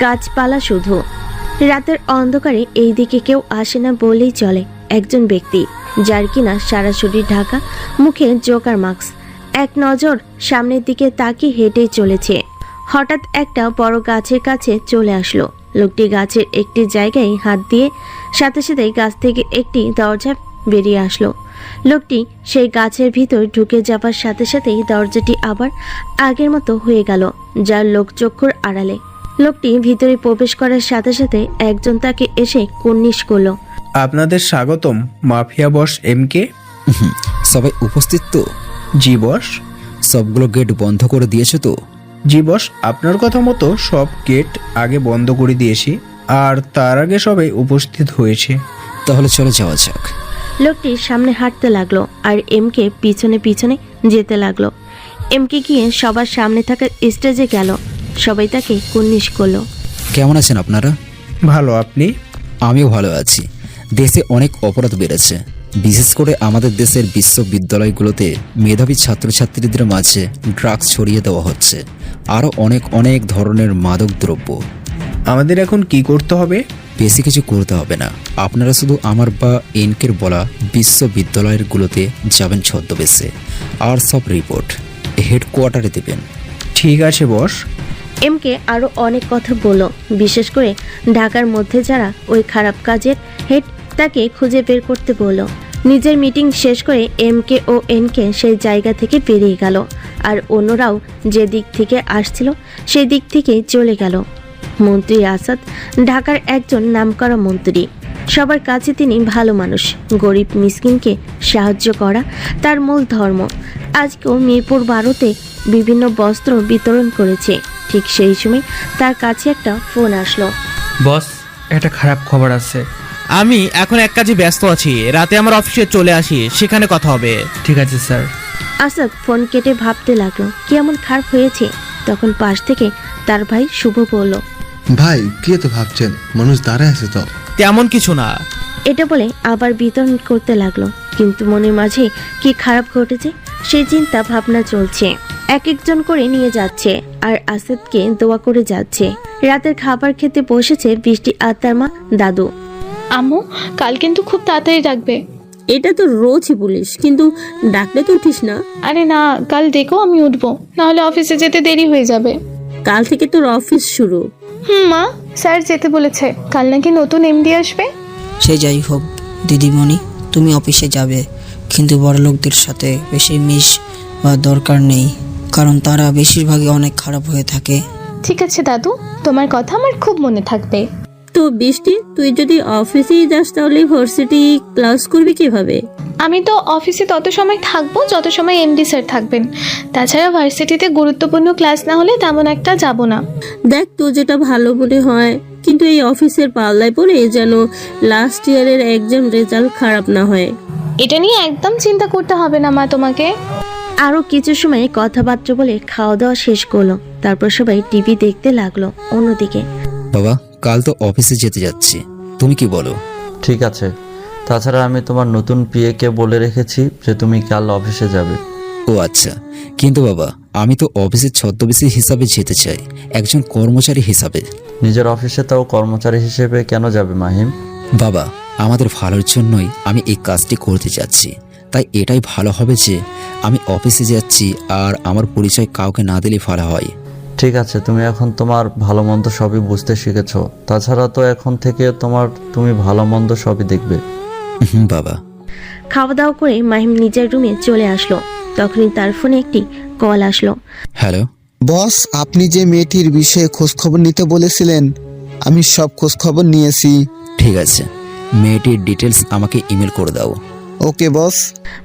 গাছপালা শুধু। রাতের অন্ধকারে এই দিকে কেউ আসে না বললেই চলে। একজন ব্যক্তি যার কিনা সারা শরীর ঢাকা, মুখে জোকার মাস্ক, এক নজর সামনের দিকে তাকিয়ে হেঁটেই চলেছে। হঠাৎ একটা বড় গাছের কাছে চলে আসলো। লোকটি গাছের একটি জায়গায় হাত দিয়ে সাথে সাথে গাছ থেকে একটি দরজা বেরিয়ে আসলো। লোকটি সেই গাছের ভিতর ঢুকে যাবার সাথে সাথেই দরজাটি আবার আগের মতো হয়ে গেল, যার লোকচক্ষুর আড়ালে। লোকটি ভিতরে প্রবেশ করার সাথে সাথে একজন তাকে এসে কুর্নিশ করলো। আপনাদের স্বাগতম মাফিয়া বস MK। সবাই উপস্থিত তো? জি বস। সবগুলো গেট বন্ধ করে দিয়েছো তো? জি বস, আপনার কথা মতো সব গেট আগে বন্ধ করে দিয়েছি, আর তার আগে সবাই উপস্থিত হয়েছে। তাহলে চলে যাওয়া যাক। লোকটি সামনে হাঁটতে লাগলো আর MK পিছনে পিছনে যেতে লাগলো। MK গিয়ে সবার সামনে থাকা স্টেজে গেল। সবাই তাকে কুর্নিশ করলো। কেমন আছেন আপনারা? ভালো, আপনি? আমিও ভালো আছি। দেশে অনেক অপরাধ বেড়েছে, বিশেষ করে আমাদের দেশের বিশ্ববিদ্যালয়গুলোতে মেধাবী ছাত্রছাত্রীদের মাঝে ড্রাগস ছড়িয়ে দেওয়া হচ্ছে, আরও অনেক অনেক ধরনের মাদক দ্রব্য। আমাদের এখন কি করতে হবে? বেশি কিছু করতে হবে না, আপনারা শুধু আমার বা এনকের বলা বিশ্ববিদ্যালয়গুলোতে যাবেন ছদ্মবেশে, আর সব রিপোর্ট হেডকোয়ার্টারে দেবেন। ঠিক আছে বস। MK আরও অনেক কথা বলল, বিশেষ করে ঢাকার মধ্যে যারা ওই খারাপ কাজের হেড তাকে খুঁজে বের করতে বলল। নিজের মিটিং শেষ করে MK ও NK সেই জায়গা থেকে বেরিয়ে গেল, আর অন্যরাও যে দিক থেকে আসছিল সেই দিক থেকে চলে গেল। মন্ত্রী আসাদ ঢাকার একজন নামকরা মন্ত্রী। সবার কাছে তিনি ভালো মানুষ। গরিব মিসকিনকে সাহায্য করা তার মূল ধর্ম। আজকেও মিরপুর 12-তে বিভিন্ন বস্ত্র বিতরণ করেছে। ঠিক সেই সময় তার কাছে একটা ফোন আসলো। বস, একটা খারাপ খবর আছে। আমি এখন এক কাজে ব্যস্ত আছি, রাতে আমার অফিসে চলে আসি, সেখানে কথা হবে। ঠিক আছে স্যার। আসাদ ফোন কেটে ভাবতে লাগলো কি এমন খারাপ হয়েছে। তখন পাশ থেকে তার ভাই শুভ বলল, ভাই কি তো ভাবছেন, মানুষ দাঁড়ায় আছে তো। তেমন কিছু না। এটা বলে আবার বিতরণ করতে লাগলো, কিন্তু মনের মাঝে কি খারাপ ঘটেছে সেই চিন্তা ভাবনা চলছে। এক একজন করে নিয়ে যাচ্ছে আর আসাদকে দোয়া করে যাচ্ছে। রাতের খাবার খেতে বসেছে বৃষ্টি আর তার মা দাদু। আম্মু, কাল কিন্তু খুব তাড়াতাড়ি ডাকবে। এটা তো রোজই বলিস, কিন্তু ডাকলে তো উঠিস না। আরে না, কাল দেখো আমি উঠবো, নাহলে অফিসে যেতে দেরি হয়ে যাবে। কাল থেকে তোর অফিস শুরু। মা, স্যার যেতে বলেছে, কাল নাকি নতুন MD আসবে। সে যাই হোক দিদিমণি, তুমি অফিসে যাবে, কিন্তু বড়লোকদের সাথে বেশি মিশ বা দরকার নেই, কারণ তারা বেশিরভাগই অনেক খারাপ হয়ে থাকে। ঠিক আছে দাদু, তোমার কথা আমার খুব মনে থাকবে। তো বৃষ্টি, তুই যদি অফিসেই যাস তাহলে ভার্সিটি ক্লাস করবি কিভাবে? আমি তো অফিসে তত সময় থাকবো যত সময় MD স্যার থাকবেন। তাছাড়া ভার্সিটিতে গুরুত্বপূর্ণ ক্লাস না হলে তেমন একটা যাব না। দেখ, তো যেটা ভালো মনে হয়, কিন্তু এই অফিসের পাল্লায় পড়ে যেন লাস্ট ইয়ারের এক্সাম রেজাল্ট খারাপ না হয়। এটা নিয়ে একদম চিন্তা করতে হবে না মা তোমাকে। আরও কিছু সময় কথাবার্তা বলে খাওয়া দাওয়া শেষ করলো। তারপর সবাই টিভি দেখতে লাগলো। অন্যদিকে, বাবা কাল তো অফিসে যেতে যাচ্ছি, তুমি কি বলো? ঠিক আছে, তাছাড়া আমি তোমার নতুন PA-কে বলে রেখেছি যে তুমি কাল অফিসে যাবে। ও আচ্ছা, কিন্তু বাবা আমি তো অফিসের ছদ্মবেশী হিসাবে যেতে চাই, একজন কর্মচারী হিসাবে। নিজের অফিসে তাও কর্মচারী হিসেবে কেন যাবে মাহিম? বাবা আমাদের ভালোর জন্যই আমি এই কাজটি করতে যাচ্ছি, তাই এটাই ভালো হবে যে আমি অফিসে যাচ্ছি আর আমার পরিচয় কাউকে না দিলে ভালো হয়। ঠিক আছে, তুমি এখন তোমার ভালো মন্দ সবই বুঝতে শিখেছো, তাছাড়া তো এখন থেকে তুমি ভালো মন্দ সবই দেখবে। বাবা। খাওয়া দাওয়া করে মাহিম নিজের রুমে চলে আসলো। তখনই তার ফোনে একটি কল আসলো। হ্যালো বস, আপনি যে মেয়েটির বিষয়ে খোঁজখবর নিতে বলেছিলেন, আমি সব খোঁজখবর নিয়েছি। ঠিক আছে, মেয়েটির ডিটেলস আমাকে ইমেল করে দাও। ওকে বস।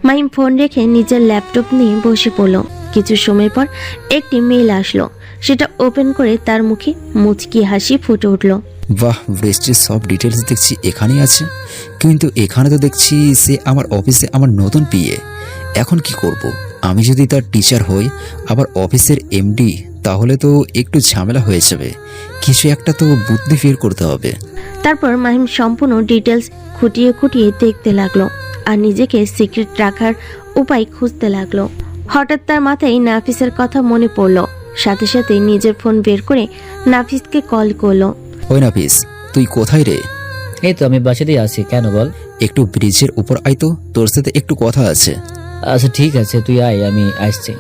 মাহিম ফোন রেখে নিজের ল্যাপটপ নিয়ে বসে পড়ল। কিছু সময় পর একটি মেইল আসলো। সেটা ওপেন করে তার মুখে মুচকি হাসি ফুটে উঠল। বাহ, বৃষ্টির সব ডিটেলস দেখছি এখানেই আছে, কিন্তু এখানে তো দেখছি সে আমার অফিসে আমার নতুন পিএ। এখন কি করব? আমি যদি তার টিচার হই, আবার অফিসের এমডি, তাহলে তো একটু ঝামেলা হয়ে যাবে। কিছু একটা তো বুদ্ধি বের করতে হবে। তারপর মাহিম সম্পূর্ণ ডিটেলস খুঁটিয়ে খুঁটিয়ে দেখতে লাগলো আর নিজেকে সিক্রেট রাখার উপায় খুঁজতে লাগলো। হঠাৎ তার মাথায় নাফিসের কথা মনে পড়লো। সাথে সাথে নিজের ফোন বের করে নাফিসকে কল করলো। ওই নাফিস, তুই কোথায় রে? এই তো আমি বাসাতেই আছি, কেন বল? একটু ব্রিজের উপর আয় তো, তোর সাথে একটু কথা আছে। আচ্ছা ঠিক আছে, তুই আয়, আমি আসছি।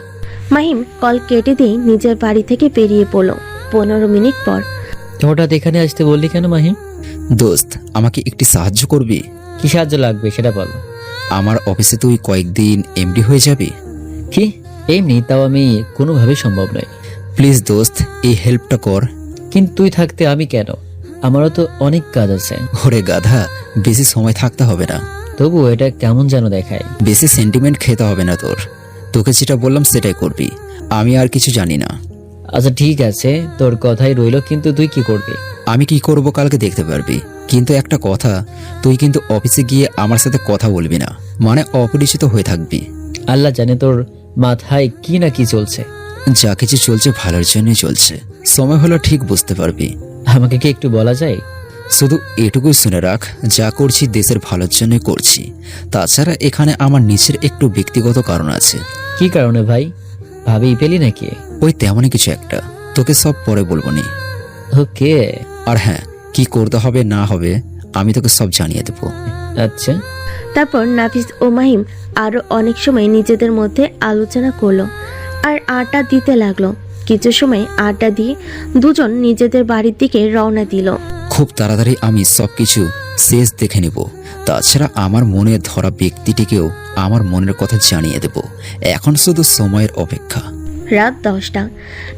মাহিম কল কেটে দিয়ে নিজের বাড়ি থেকে বেরিয়ে পড়লো। 15 মিনিট পর। হঠাৎ এখানে আসতে বললি কেন মাহিম? দোস্ত, আমাকে একটি সাহায্য করবি? কি সাহায্য লাগবে সেটা বল। আমার অফিসে তুই কয়েকদিন এমডি হয়ে যাবি। কি এমনি? তাও আমি কোনোভাবেই সম্ভব নয়। প্লিজ দোস্ত, এই হেল্পটা কর। কিন্তু তুই থাকতে আমি কেন? আমারও তো অনেক কাজ আছে। ওরে গাধা, বেশি সময় থাকতে হবে না। তবু এটা কেমন যেন দেখায়। বেশি সেন্টিমেন্ট খেতে হবে না তোর। তোকে যেটা বললাম সেটাই করবি, আমি আর কিছু জানি না। আচ্ছা ঠিক আছে, তোর কথাই রইলো, কিন্তু তুই কি করবি? আমি কি করব কালকে দেখতে পারবি। কিন্তু একটা কথা, তুই কিন্তু অফিসে গিয়ে আমার সাথে কথা বলবি না, মানে অপরিচিত হয়ে থাকবি। আল্লাহ জানে তোর মাথায় কি না কি চলছে। যা কিছু চলছে ভালোর জন্যই চলছে, সময় হলো ঠিক বুঝতে পারবি। আমাকে কি একটু বলা যায়? শুধু এটুকুই শুনে রাখ, যা করছি দেশের ভালোর জন্যই করছি। তাছাড়া এখানে আমার নিজের একটু ব্যক্তিগত কারণ আছে। কি কারণে ভাই? ভাবি পেলি নাকি? ওই তেমনই কিছু একটা, তোকে সব পরে বলবো নি। ওকে। আর হ্যাঁ, কি করতে হবে না হবে আমি তোকে সব জানিয়ে দেবো। আচ্ছা। তারপর নাফিস ও মাহিম আরো অনেক সময় নিজেদের মধ্যে আলোচনা করলো আর আড্ডা দিতে লাগলো। কিছু সময় আড্ডা দিয়ে দুজন নিজেদের বাড়ির দিকে রওনা দিল। খুব তাড়াতাড়ি আমি সবকিছু শেষ দেখে নিব। তাছাড়া আমার মনে ধরা ব্যক্তিটিকেও আমার মনের কথা জানিয়ে দেব। এখন শুধু সময়ের অপেক্ষা। রাত 10টা।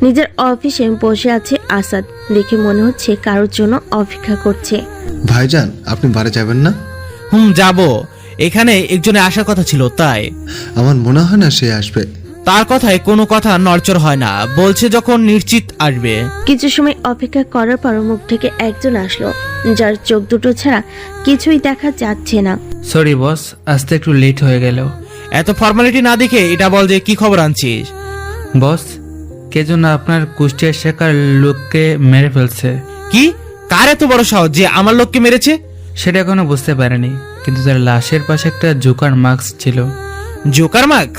নিজের অফিসে বসে আছে আসাদ। দেখে মনে হচ্ছে কারোর জন্য অপেক্ষা করছে। ভাইজান, আপনি বাড়ি যাবেন না? যাব। এখানে একজনে আসার কথা ছিল, তাই। আমার মনে হয় না সে আসবে। তার কথায় কোনো কথা নড়চড় হয় না, বলছে যখন নিশ্চিত আসবে। কিছু সময় অপেক্ষা করার পর মুখ থেকে একজন আসলো, যার চোখ দুটো ছাড়া কিছুই দেখা যাচ্ছে না। সরি বস, আসতে একটু লেট হয়ে গেল। এত ফর্মালিটি না দেখে এটা বল যে কি খবর আনছিস। বস, কে যেন আপনার কুষ্টিয়া শেখার লোককে মেরে ফেলছে। কি? কার এত বড় সাহস যে আমার লোককে মেরেছে? সেটা এখনো বুঝতে পারেনি, কিন্তু তার লাশের পাশে একটা জোকার মাস্ক ছিল। Joker mask?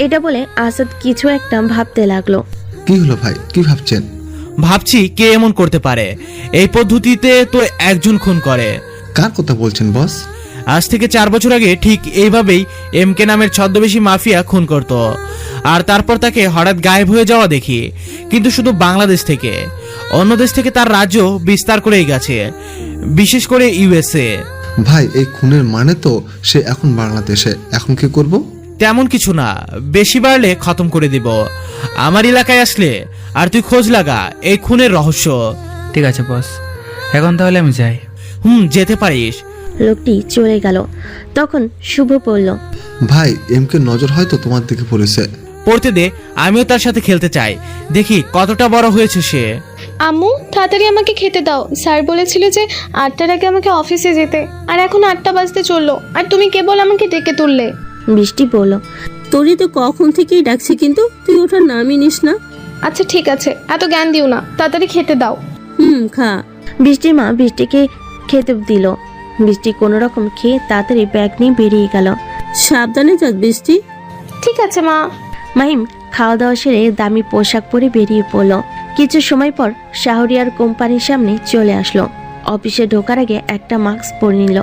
এটা বলে আসাদ কিছু একটা ভাবতে লাগলো। কি হলো ভাই, কি ভাবছেন? ভাবছি কে এমন করতে পারে। এই পদ্ধতিতে তো একজন খুন করে। কার কথা বলছেন বস? আজ থেকে 4 বছর আগে ঠিক এইভাবেই এমকে নামের ছদ্মবেশী মাফিয়া খুন করত, আর তারপর তাকে হঠাৎ গায়েব হয়ে যাওয়া দেখি। কিন্তু শুধু বাংলাদেশ থেকে, অন্য দেশ থেকে তার রাজ্য বিস্তার করেই গেছে, বিশেষ করে ইউএসএ। ভাই, এই খুনের মানে তো সে এখন বাংলাদেশে। এখন কি করব? তেমন কিছু না, বেশি বাড়লে খতম করে দিব। আমার এলাকায় আসলে আর তুই খোঁজ লাগা এই খুনের রহস্য। ঠিক আছে বস, এখন তাহলে আমি যাই। যেতে পারিস। লোকটি চলে গেল। তখন শুভ বলল, ভাই, এমকে নজর হয়তো তোমার দিকে পড়েছে। পড়তে দে, আমিও তার সাথে খেলতে চাই, দেখি কতটা বড় হয়েছে সে। আম্মু তাড়াতাড়ি আমাকে খেতে দাও, স্যার বলেছিল যে 8টার আগে আমাকে অফিসে যেতে, আর এখন 8টা বাজতে চললো, আর তুমি কেবল আমাকে ডেকে তুললে। বৃষ্টি বলল, তোরই তো কখন থেকেই ডাকছি, কিন্তু তুই ওঠার নামই নিস না। আচ্ছা ঠিক আছে, এত জ্ঞান দিও না, তাড়াতাড়ি খেতে দাও। খা। বৃষ্টির মা বৃষ্টিকে খেতে দিল। বৃষ্টি কোনো রকম খেয়ে তাড়াতাড়ি ব্যাগ নিয়ে বেরিয়ে গেল। সাবধানে যাস বৃষ্টি। ঠিক আছে মা। মাহিম খাওয়া দাওয়া সেরে দামি পোশাক পরে বেরিয়ে পড়ল। কিছু সময় পর শাহরিয়ার কোম্পানির সামনে চলে আসলো। অফিসে ঢোকার আগে একটা মাস্ক পরে নিল,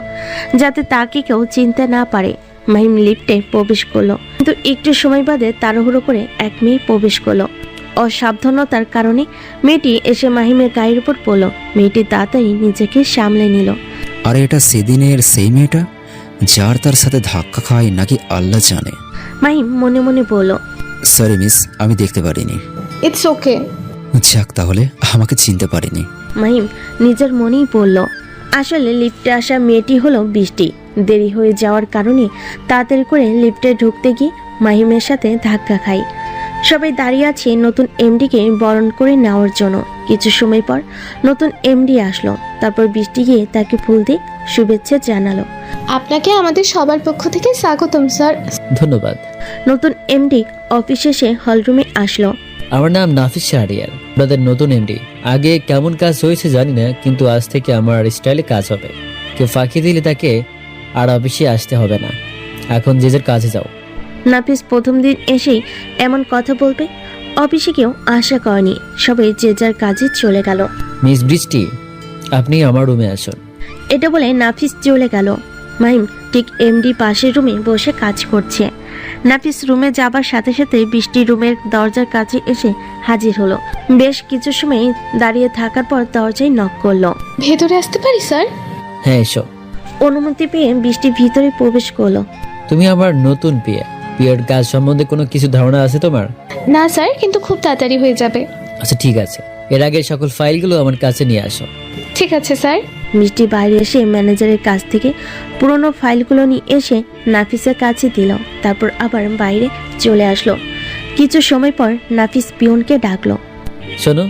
যাতে তাকে কেউ চিনতে না পারে। মাহিম লিফটে প্রবেশ করলো, কিন্তু একটু সময় বাদে তাড়াহুড়ো করে এক মেয়ে প্রবেশ করলো। অসাবধানতার কারণে মেয়েটি এসে মাহিমের গায়ের উপর পড়লো। মেয়েটি তাড়াতাড়ি নিজেকে সামলে নিল। আর এটা সেদিনের সেই মেয়েটা যার তার সাথে ধাক্কা খায় নাকি আল্লাহ জানে। মাহিম মনে মনে বলল, সরি মিস, আমি দেখতে পারিনি। It's okay. যাক, তাহলে আমাকে চিনতে পারিনি। মাহিম নিজের মনেই বলল, আসলে লিফটে আসা মেয়েটি হলো বৃষ্টি। দেরি হয়ে যাওয়ার কারণে তাড়াতাড়ি করে লিফটে ঢুকতে গিয়ে মাহিমের সাথে ধাক্কা খায়। সবাই দাঁড়িয়ে আছে নতুন এমডিকে বরণ করে নেওয়ার জন্য। কিছু সময় পর নতুন এমডি আসলো। তারপর বৃষ্টি গিয়ে তাকে ফুল দিয়ে শুভেচ্ছা জানালো। আপনাকে আমাদের সবার পক্ষ থেকে স্বাগতম স্যার। ধন্যবাদ। নতুন এমডি অফিসে এসে হলরুমে আসলো। আমার নাম নাফিস শাহরিয়ার, আপনাদের নতুন এমডি। আগে কেমন কাজ হয়েছে জানি না, কিন্তু আজ থেকে আমার স্টাইলে কাজ হবে। কেউ ফাঁকি দিলে তাকে আর অফিসে আসতে হবে না। এখন যে যার কাজে যাও। নাফিস প্রথম দিন এসেই এমন কথা বলবে অফিসে কেউ আশা করেনি। সবাই যে যার কাজে চলে গেল। মিস বৃষ্টি, আপনি আমার রুমে আসুন। এটা বলে নাফিস চলে গেল। মাহিম ঠিক এমডি পাশের রুমে বসে কাজ করছে। নাফিস রুমে যাবার সাথে সাথে বৃষ্টি রুমের দরজার কাছে এসে হাজির হলো। বেশ কিছু সময় দাঁড়িয়ে থাকার পর দরজায় নক করলো। ভেতরে আসতে পারি স্যার? হ্যাঁ এসো। অনুমতি পেয়ে বৃষ্টি ভিতরে প্রবেশ করলো। তুমি আমার নতুন পিয়ার কাজ সম্বন্ধে কোনো কিছু ধারণা আছে তোমার? না স্যার, কিন্তু খুব তাড়াতাড়ি হয়ে যাবে। আচ্ছা ঠিক আছে, এর আগে সকল ফাইলগুলো আমার কাছে নিয়ে আসো। ঠিক আছে স্যার। মিষ্টি বাইরে এসে ম্যানেজারের কাছ থেকে পুরনো ফাইলগুলো নিয়ে এসে নাফিসের কাছে দিল। তারপর আবার বাইরে চলে আসলো। কিছু সময় পর নাফিস পিয়নকে ডাকলো। শোনো,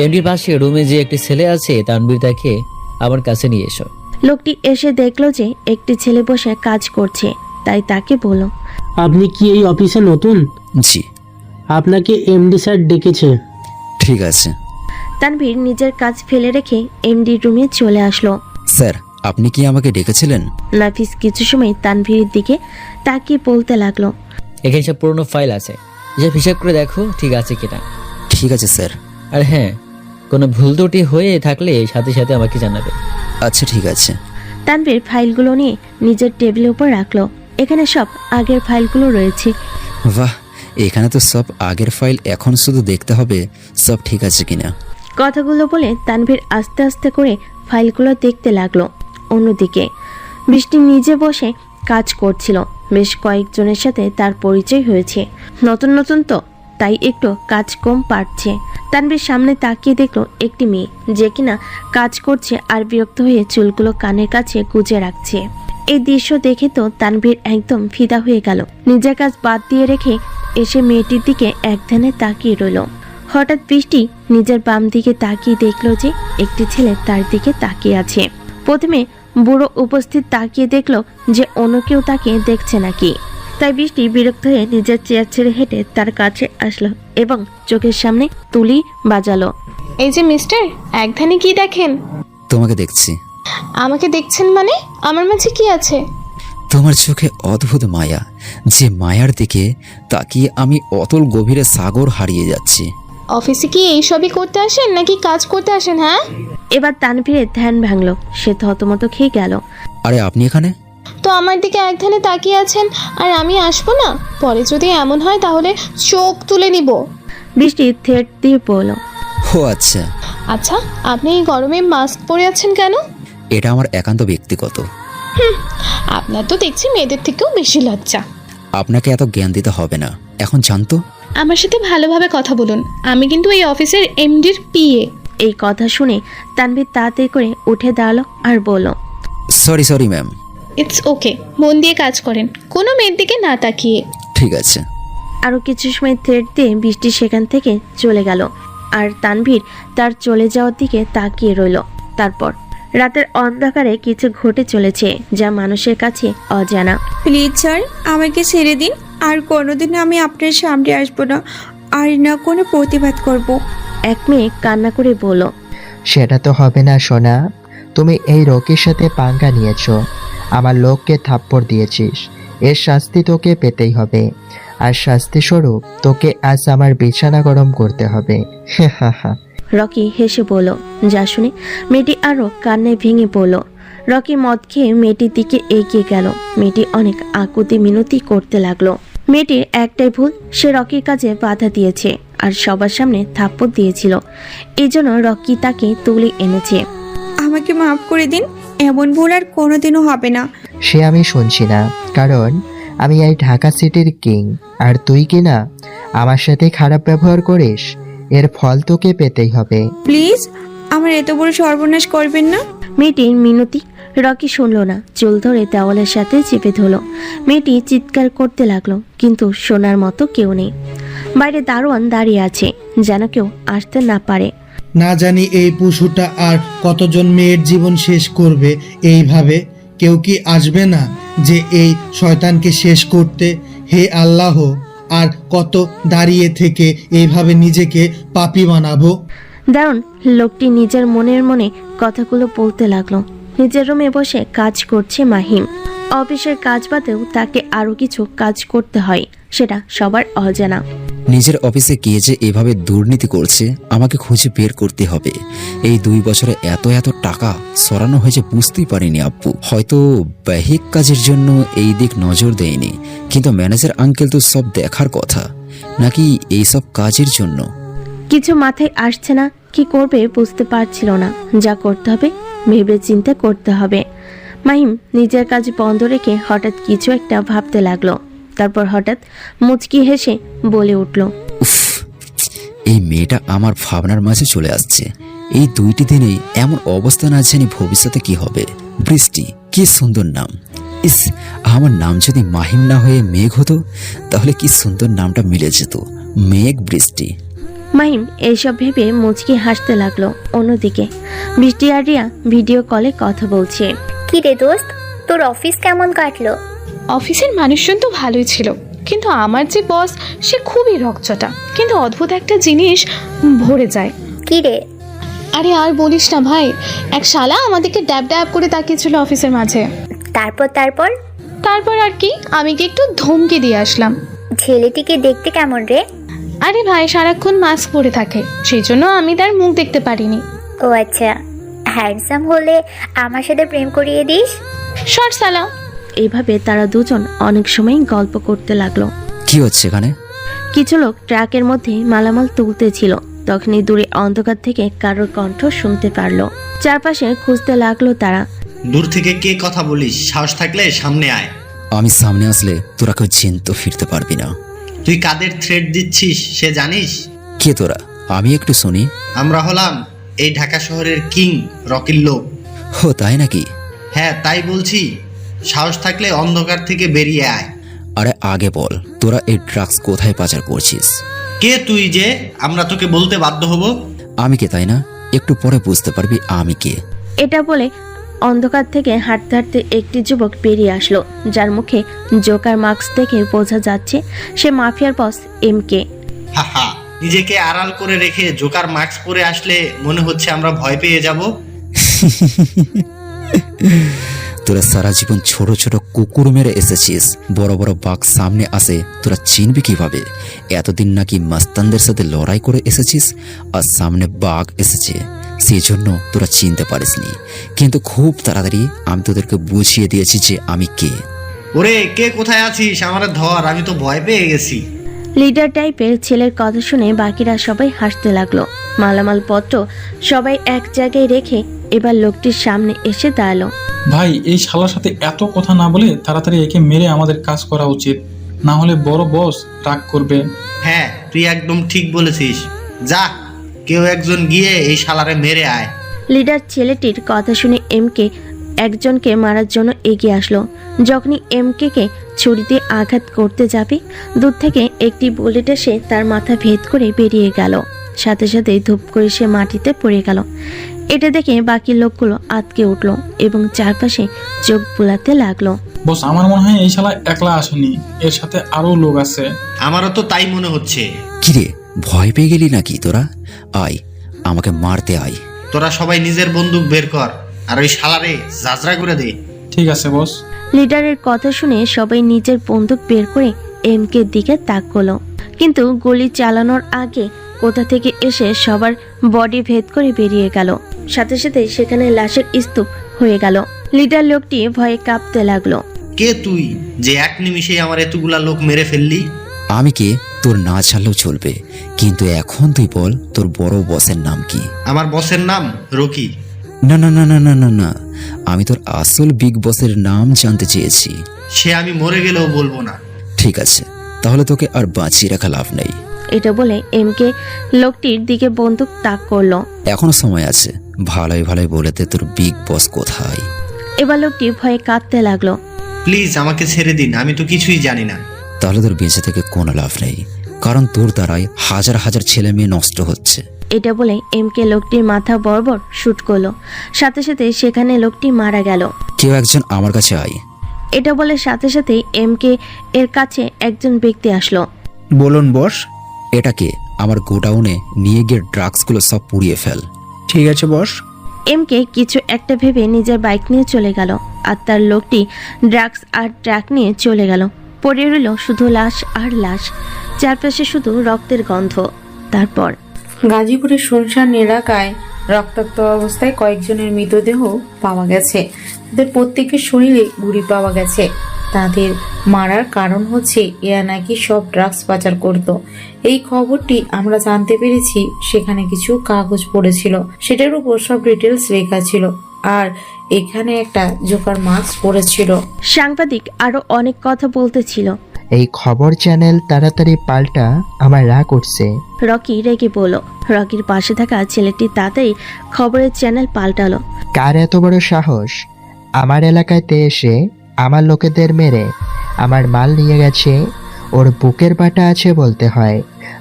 এমডির পাশে রুমে যে একটি ছেলে আছে তানবীর, তাকে আমার কাছে নিয়ে এসো। লোকটি এসে দেখলো যে একটি ছেলে বসে কাজ করছে, তাই তাকে বলল। আপনি কি এই অফিসে নতুন? জি। আপনাকে এমডি স্যার ডেকেছে। ঠিক আছে। তানভীর নিজের কাজ ফেলে রেখে এমডি রুমে চলে আসলো। স্যার, আপনি কি আমাকে ডেকেছিলেন? নাফিস কিছু সময় তানভীরের দিকে তাকিয়ে বলতে লাগলো। এখানে সব পুরনো ফাইল আছে, যে হিসাব করে দেখো ঠিক আছে কিনা। ঠিক আছে স্যার। আর হ্যাঁ, কোনো ভুল ত্রুটি হয়ে থাকলে সাথে সাথে আমাকে জানাবে। আচ্ছা ঠিক আছে। তানভীর ফাইলগুলো নিয়ে নিজের টেবিলের উপর রাখলো। এখানে সব আগের ফাইলগুলো রয়েছে। বাহ, এখানে তো সব আগের ফাইল, এখন শুধু দেখতে হবে সব ঠিক আছে কিনা। কথাগুলো বলে তানভীর আস্তে আস্তে করে ফাইলগুলো দেখতে লাগলো। অন্যদিকে বৃষ্টি নিজে বসে কাজ করছিল। বেশ কয়েকজনের সাথে তার পরিচয় হয়েছে। নতুন নতুন তো, তাই একটু কাজ কম পারছে। তানভীর সামনে তাকিয়ে দেখলো একটি মেয়ে, যে কিনা কাজ করছে আর বিরক্ত হয়ে চুলগুলো কানের কাছে গুজে রাখছে। এই দৃশ্য দেখে তো তানভীর একদম ফিদা হয়ে গেল। নিজের কাজ বাদ দিয়ে রেখে এসে মেয়েটির দিকে একধানে তাকিয়ে রইল। হঠাৎ বৃষ্টি নিজের বাম দিকে তাকিয়ে দেখলো যে একটি ছেলে তার দিকে তাকিয়ে আছে। প্রথমে বুড়ো উপস্থিত তাকিয়ে দেখলো যে অন্য কেউ তাকে দেখছে নাকি। তাই বৃষ্টি বিরক্ত হয়ে নিজের চেয়ার ছেড়ে হেঁটে তার কাছে আসলো এবং চোখের সামনে তুলি বাজালো। এই যে মিস্টার, একধানে কি দেখেন? তোমাকে দেখছি। আমাকে দেখছেন মানে? আমার মাঝে কি আছে? তোমার চোখে অদ্ভুত মায়া, যে মায়ার দিকে তাকিয়ে আমি অতল গভীরে সাগর হারিয়ে যাচ্ছি। অফিসে কি এই সবই করতে আসেন নাকি কাজ করতে আসেন? হ্যাঁ। এবার তানভীরের ধ্যান ভাঙলো। সে থতমত খেয়ে গেল। আরে আপনি এখানে? তো আমার দিকে একধানে তাকিয়ে আছেন আর আমি আসবো না? পরে যদি এমন হয় তাহলে চোখ তুলে নিব। বৃষ্টি থেট দিয়ে বলল। ও আচ্ছা। আচ্ছা, আপনি এই গরমে মাস্ক পরে আছেন কেন? এটা আমার একান্ত ব্যক্তিগত। আপনার তো দেখছি মেয়েদের থেকেও বেশি লজ্জা। আপনাকে এত জ্ঞান দিতে হবে না, এখন জানতো। আমার সাথে ভালোভাবে কথা বলুন, আমি কিন্তু এই অফিসের এমডির পিএ। এই কথা শুনে তানভীর তাড়াতাড়ি করে উঠে দাঁড়ালো আর বলল, সরি ম্যাম। ইটস ওকে, মন দিয়ে কাজ করেন, কোনো মেয়ের দিকে না তাকিয়ে। ঠিক আছে। আরো কিছু সময় থ্রেড দিয়ে বৃষ্টি সেখান থেকে চলে গেল আর তানভীর তার চলে যাওয়ার দিকে তাকিয়ে রইল। তারপর রাতের অন্ধকারে কিছু ঘটে চলেছে যা মানুষের কাছে অজানা। প্লিজ স্যার, আমাকে ছেড়ে দিন। আর কোনোদিন আমি আপনার সামনে আসবো না, আর না কোনো প্রতিবাদ করব। এক মেয়ে কান্না করে বলল, সেটা তো হবে না সোনা। তুমি এই রকির সাথে পাঙ্গা নিয়েছো, আমার লোককে থাপ্পড় দিয়েছিস, এর শাস্তি তোকে পেতেই হবে। আর শাস্তি স্বরূপ তোকে আজ আমার বিছানা গরম করতে হবে। রকি হেসে বলল। যা শুনে মেয়েটি আরো কান্নায় ভেঙে পড়ল। রকি মদ খেয়ে মেয়েটির দিকে এগিয়ে গেল। মেয়েটি অনেক আকুতি মিনতি করতে লাগলো। মেয়েটির একটাই ভুল, সে রকির কাজে বাধা দিয়েছে আর সবার সামনে থাপ্পড় দিয়েছিল। এই জন্য রকি তাকে তুলে এনেছে। আমাকে মাফ করে দিন, এমন ভুল আর কোনোদিনও হবে না। সে আমি শুনছি না, কারণ আমি এই ঢাকা সিটির কিং, আর তুই কি না আমার সাথে খারাপ ব্যবহার করিস, এর ফল তোকে পেতেই হবে। প্লিজ আমার এত বড় সর্বনাশ করবেন না। মেয়েটির মিনতি রকি শুনল না, চুল ধরে দেওয়ালের সাথে চেপে ধরল। মেয়েটি চিৎকার করতে লাগলো, কিন্তু শোনার মতো কেউ নেই। বাইরে দারোয়ান দাঁড়িয়ে আছে, যেন কেউ আসতে না পারে। না জানি এই পশুটা আর কতজন মেয়ের জীবন শেষ করবে এইভাবে। কেউ কি আসবে না যে এই শয়তানকে শেষ করতে? হে আল্লাহ, আর কত দাঁড়িয়ে থেকে এইভাবে নিজেকে পাপী বানাবো? দারুণ লোকটি নিজের মনের মনে কথাগুলো বলতে লাগলো। নিজের রুমে বসে কাজ করছে মাহিম। অফিসের কাজ বাদেও তাকে আরো কিছু কাজ করতে হয়, সেটা সবার অজানা। নিজের অফিসে গিয়ে যে এভাবে দুর্নীতি করছে আমাকে খুঁজে বের করতে হবে। এই 2 বছরে এত এত টাকা সরানো হয়েছে বুঝতেই পারিনি আব্বু। হয়তো বাহিক কাজের জন্য এই দিক নজর দেয়নি, কিন্তু ম্যানেজার আঙ্কেল তো সব দেখার কথা, নাকি এইসব কাজের জন্য? কিছু মাথায় আসছে না, কি করবে বুঝতে পারছিল না। যা করতে হবে ভেবে চিন্তে করতে হবে। মাহিম নিজের কাজ বন্ধ রেখে হঠাৎ কিছু একটা ভাবতে লাগলো। তারপর হঠাৎ মুচকি হেসে বলে উঠল, উফ, এই মেয়েটা আমার ভাবনার মাঝে চলে আসছে। এই 2টি দিনেই এমন অবস্থা, না জানি ভবিষ্যতে কি হবে। বৃষ্টি, কি সুন্দর নাম। ইস, আমার নাম যদি মাহিম না হয়ে মেঘ হতো, তাহলে কি সুন্দর নামটা মিলে যেত, মেঘ বৃষ্টি। মাহিম এইসব ভেবে মুচকি হাসতে লাগলো। অন্যদিকে বৃষ্টি আর রিয়া ভিডিও কলে কথা বলছে। কি রে দোস্ত, তোর অফিস কেমন কাটলো? অফিসের মানুষজন তো ভালোই ছিল, কিন্তু আমার যে বস সে খুবই রকচটা, কিন্তু অদ্ভুত একটা জিনিস ভরে যায়। কি রে? আরে আর বলিস না ভাই, এক শালা আমাদেরকে ড্যাব ড্যাব করে তাকিয়েছিল অফিসের মাঝে। তারপর তারপর তারপর আর কি, আমি কি একটু ধমকে দিয়ে আসলাম। ছেলেটিকে দেখতে কেমন রে? আরে ভাই সারাক্ষণ মাস্ক পরে থাকে, সেই জন্য আমি তার মুখ দেখতে পারিনি। ও আচ্ছা, হ্যান্ডসাম হলে আমার সাথে প্রেম করিয়ে দিস। শর্ট সালা। এইভাবে তারা দুজন অনেক সময় গল্প করতে লাগলো। কি হচ্ছে এখানে? কিছু লোক ট্রাকের মধ্যে মালামাল তুলতেছিল। তখনই দূরে অন্ধকার থেকে কারোর কণ্ঠ শুনতে পারলো। চারপাশে খুঁজতে লাগলো তারা। দূর থেকে কে কথা বলিস? সাহস থাকলে সামনে আয়। আমি সামনে আসলে তোরা কেউ চিনতে ফিরতে পারবি না। তুই কাদের থ্রেট দিচ্ছিস সে জানিস? কে তোরা? আমি একটু শুনি। আমরা হলাম এই ঢাকা শহরের কিং রকির লোক। হো, তাই নাকি? হ্যাঁ তাই বলছি, সাহস থাকলে অন্ধকার থেকে বেরিয়ে আয়। আরে আগে বল, তোরা এই ড্রাগস কোথায় পাচার করছিস? কে তুই যে আমরা তোকে বলতে বাধ্য হব? আমি কে তাই না? একটু পরে বুঝতে পারবি আমি কে। এটা বলে অন্ধকার থেকে হাঁটতে হাঁটতে একটি যুবক বেরিয়ে আসলো, যার মুখে জোকার মাস্ক দেখে বোঝা যাচ্ছে সে মাফিয়ার বস MK। হাহা, নিজেকে আড়াল করে রেখে জোকার মাস্ক পরে আসলে মনে হচ্ছে আমরা ভয় পেয়ে যাব। তোরা সারা জীবন ছোট ছোট কুকুর মেরে এসেছিস, বড় বড় বাঘ সামনে আসে তোরা চিনবি কিভাবে? এতদিন নাকি মাস্তানদের সাথে লড়াই করে এসেছিস, আর সামনে বাঘ এসেছে, সেই জন্য তোরা চিনতে পারিসনি। কিন্তু খুব তাড়াতাড়ি আমি তোদেরকে বুঝিয়ে দিয়েছি যে আমি কে। ওরে কে কোথায় আছিস? আমারে ধর, আমি তো ভয় পেয়ে গেছি। লিডার টাইপের ছেলের কথা শুনে বাকিরা সবাই হাসতে লাগলো। মালামাল পত্র সবাই এক জায়গায় রেখে এবার লোকটির সামনে এসে দাঁড়ালো। ভাই, এই শালার সাথে এত কথা না বলে তাড়াতাড়ি একে মেরে আমাদের কাজ করা উচিত, না হলে বড় বস রাগ করবে। হ্যাঁ তুই একদম ঠিক বলেছিস, যা কেউ একজন গিয়ে এই শালারে মেরে আয়। লিডার ছেলেটির কথা শুনে MK একজনকে মারার জন্য এগিয়ে আসলো। যখনই MK কে ছুরি দিয়ে আঘাত করতে যাবে, দূর থেকে একটি বুলেট এসে তার মাথা ভেদ করে বেরিয়ে গেল। সাথে সাথে ধূপ করে সে মাটিতে পড়ে গেল। এটা দেখে বাকি লোকগুলো আটকে উঠলো এবং চারপাশে চোখ বুলাতে লাগলো। বস, আমার মনে হয় এই শালা একলা আসেনি, এর সাথে আরো লোক আছে। আমারও তো তাই মনে হচ্ছে। কিরে, ভয় পেয়ে গেলি নাকি তোরা? আয়, আমাকে মারতে আয়। তোরা সবাই নিজের বন্দুক বের কর আর ওই শালারে জাজরা করে দে। ঠিক আছে বস। লিডারের কথা শুনে সবাই নিজের বন্দুক বের করে MK এর দিকে তাকালো, কিন্তু গুলি চালানোর আগে কোথা থেকে এসে সবার বডি ভেদ করে বেরিয়ে গেল। সাথে সাথে সেখানে লাশের স্তূপ হয়ে গেল। লিডার লোকটি ভয়ে কাঁপতে লাগলো। কে তুই যে এক নিমিষেই আমার এতগুলা লোক মেরে ফেললি? আমি কে তোর না ছাড়লেও চলবে, কিন্তু এখন তুই বল তোর বড় বসের নাম কি? আমার বসের নাম রকি। না না না না না না না, আমি তোর আসল বিগ বসের নাম জানতে চেয়েছি। সে আমি মরে গেলেও বলবো না। ঠিক আছে, তাহলে তোকে আর বাঁচিয়ে রাখা লাভ নেই। এটা বলে MK লোকটির দিকে বন্দুক তাক করলো। এখনো সময় আছে, ভালোই ভালোই বলে দে তোর বিগ বস কোথায়। এবার লোকটি ভয়ে কাঁদতে লাগলো। প্লিজ আমাকে ছেড়ে দিন, আমি তো কিছুই জানি না। তাহলে তোর বেঁচে থেকে কোনো লাভ নেই, কারণ তোর দ্বারাই হাজার হাজার ছেলে মেয়ে নষ্ট হচ্ছে। এটা বলে এমকে লোকটির মাথা বরাবর শুট করলো, সাথে সাথে সেখানে লোকটি মারা গেল। কেউ একজন আমার কাছে আয়। এটা বলে সাথে সাথে এমকে এর কাছে একজন ব্যক্তি আসলো। বলুন বস। এটাকে আমার গোডাউনে নিয়ে গিয়ে ড্রাগসগুলো সব পুড়িয়ে ফেল। ঠিক আছে বস। এমকে কিছু একটা ভেবে নিজের বাইক নিয়ে চলে গেল, আর তার লোকটি ড্রাগস আর ট্রাক নিয়ে চলে গেল। পড়ে রইল শুধু লাশ আর লাশ, চারপাশে শুধু রক্তের গন্ধ। তারপর গাজীপুরের শুনশান এলাকায় রক্তাক্ত অবস্থায় কয়েকজনের মৃতদেহ পাওয়া গেছে। তাদের প্রত্যেকের শরীরে গুলি পাওয়া গেছে। তাদের মারার কারণ হচ্ছে এরা নাকি সব ড্রাগস পাচার করত। এই খবরটি আমরা জানতে পেরেছি। সেখানে কিছু কাগজ পড়েছিল, সেটার উপর সব ডিটেলস লেখা ছিল, আর এখানে একটা জোকার মাস্ক পড়েছিল। সাংবাদিক আরো অনেক কথা বলতেছিল। এই খবর চ্যানেল তাড়াতাড়ি পাল্টা, আমার রাগ উঠছে। রকি রেগে বলল। রকির পাশে থাকা ছেলেটি তাড়াতাড়ি খবরের চ্যানেল পাল্টালো। কার এত বড় সাহস আমার এলাকাতে এসে আমার লোকেদের মেরে আমার মাল নিয়ে গেছে? ওর বুকের বাটা আছে বলতে হয়,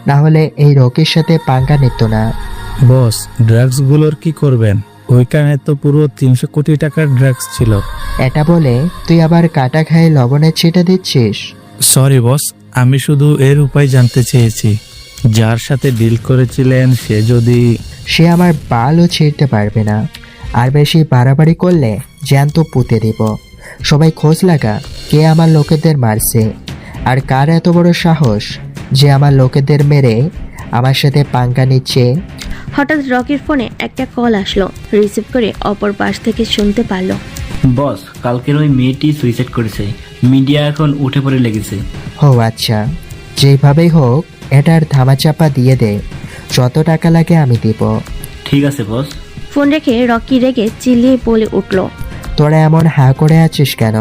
না হলে এই রকির সাথে পাঙ্গা নিত না। বস, ড্রাগসগুলোর কি করবেন? ওইখানে তো পুরো 300 কোটি টাকার ড্রাগস ছিল। এটা বলে তুই আবার কাটা খায় লবণের ছিটা দিচ্ছিস? সরি বস, আমি শুধু এর উপায় জানতে চেয়েছি। যার সাথে ডিল করেছিলেন সে আমার বালও ছিঁড়তে পারবে না, আর বেশি বাড়াবাড়ি করলে জ্যান্ত পুঁতে দিব। সবাই খোঁজ লাগা কে আমার লোকেদের মারছে, আর কার এত বড় সাহস যে আমার লোকেদের মেরে আমার সাথে পাঙ্গা নিচ্ছে। হঠাৎ রকির ফোনে একটা কল আসলো। রিসিভ করে অপর পাশ থেকে শুনতে পারলো। বস, কালকের ওই মেয়েটি সুইসাইড করেছে। মিডিয়া এখন উঠে পড়ে লেগেছে। ও আচ্ছা, যেভাবেই হোক এটার ধামাচাপা দিয়ে দে, যত টাকা লাগে আমি দিব। ঠিক আছে বস। ফোন রেখে রকি রেগে চিল্লিয়ে বলে উঠল। তোরা এমন হা করে আছিস কেন?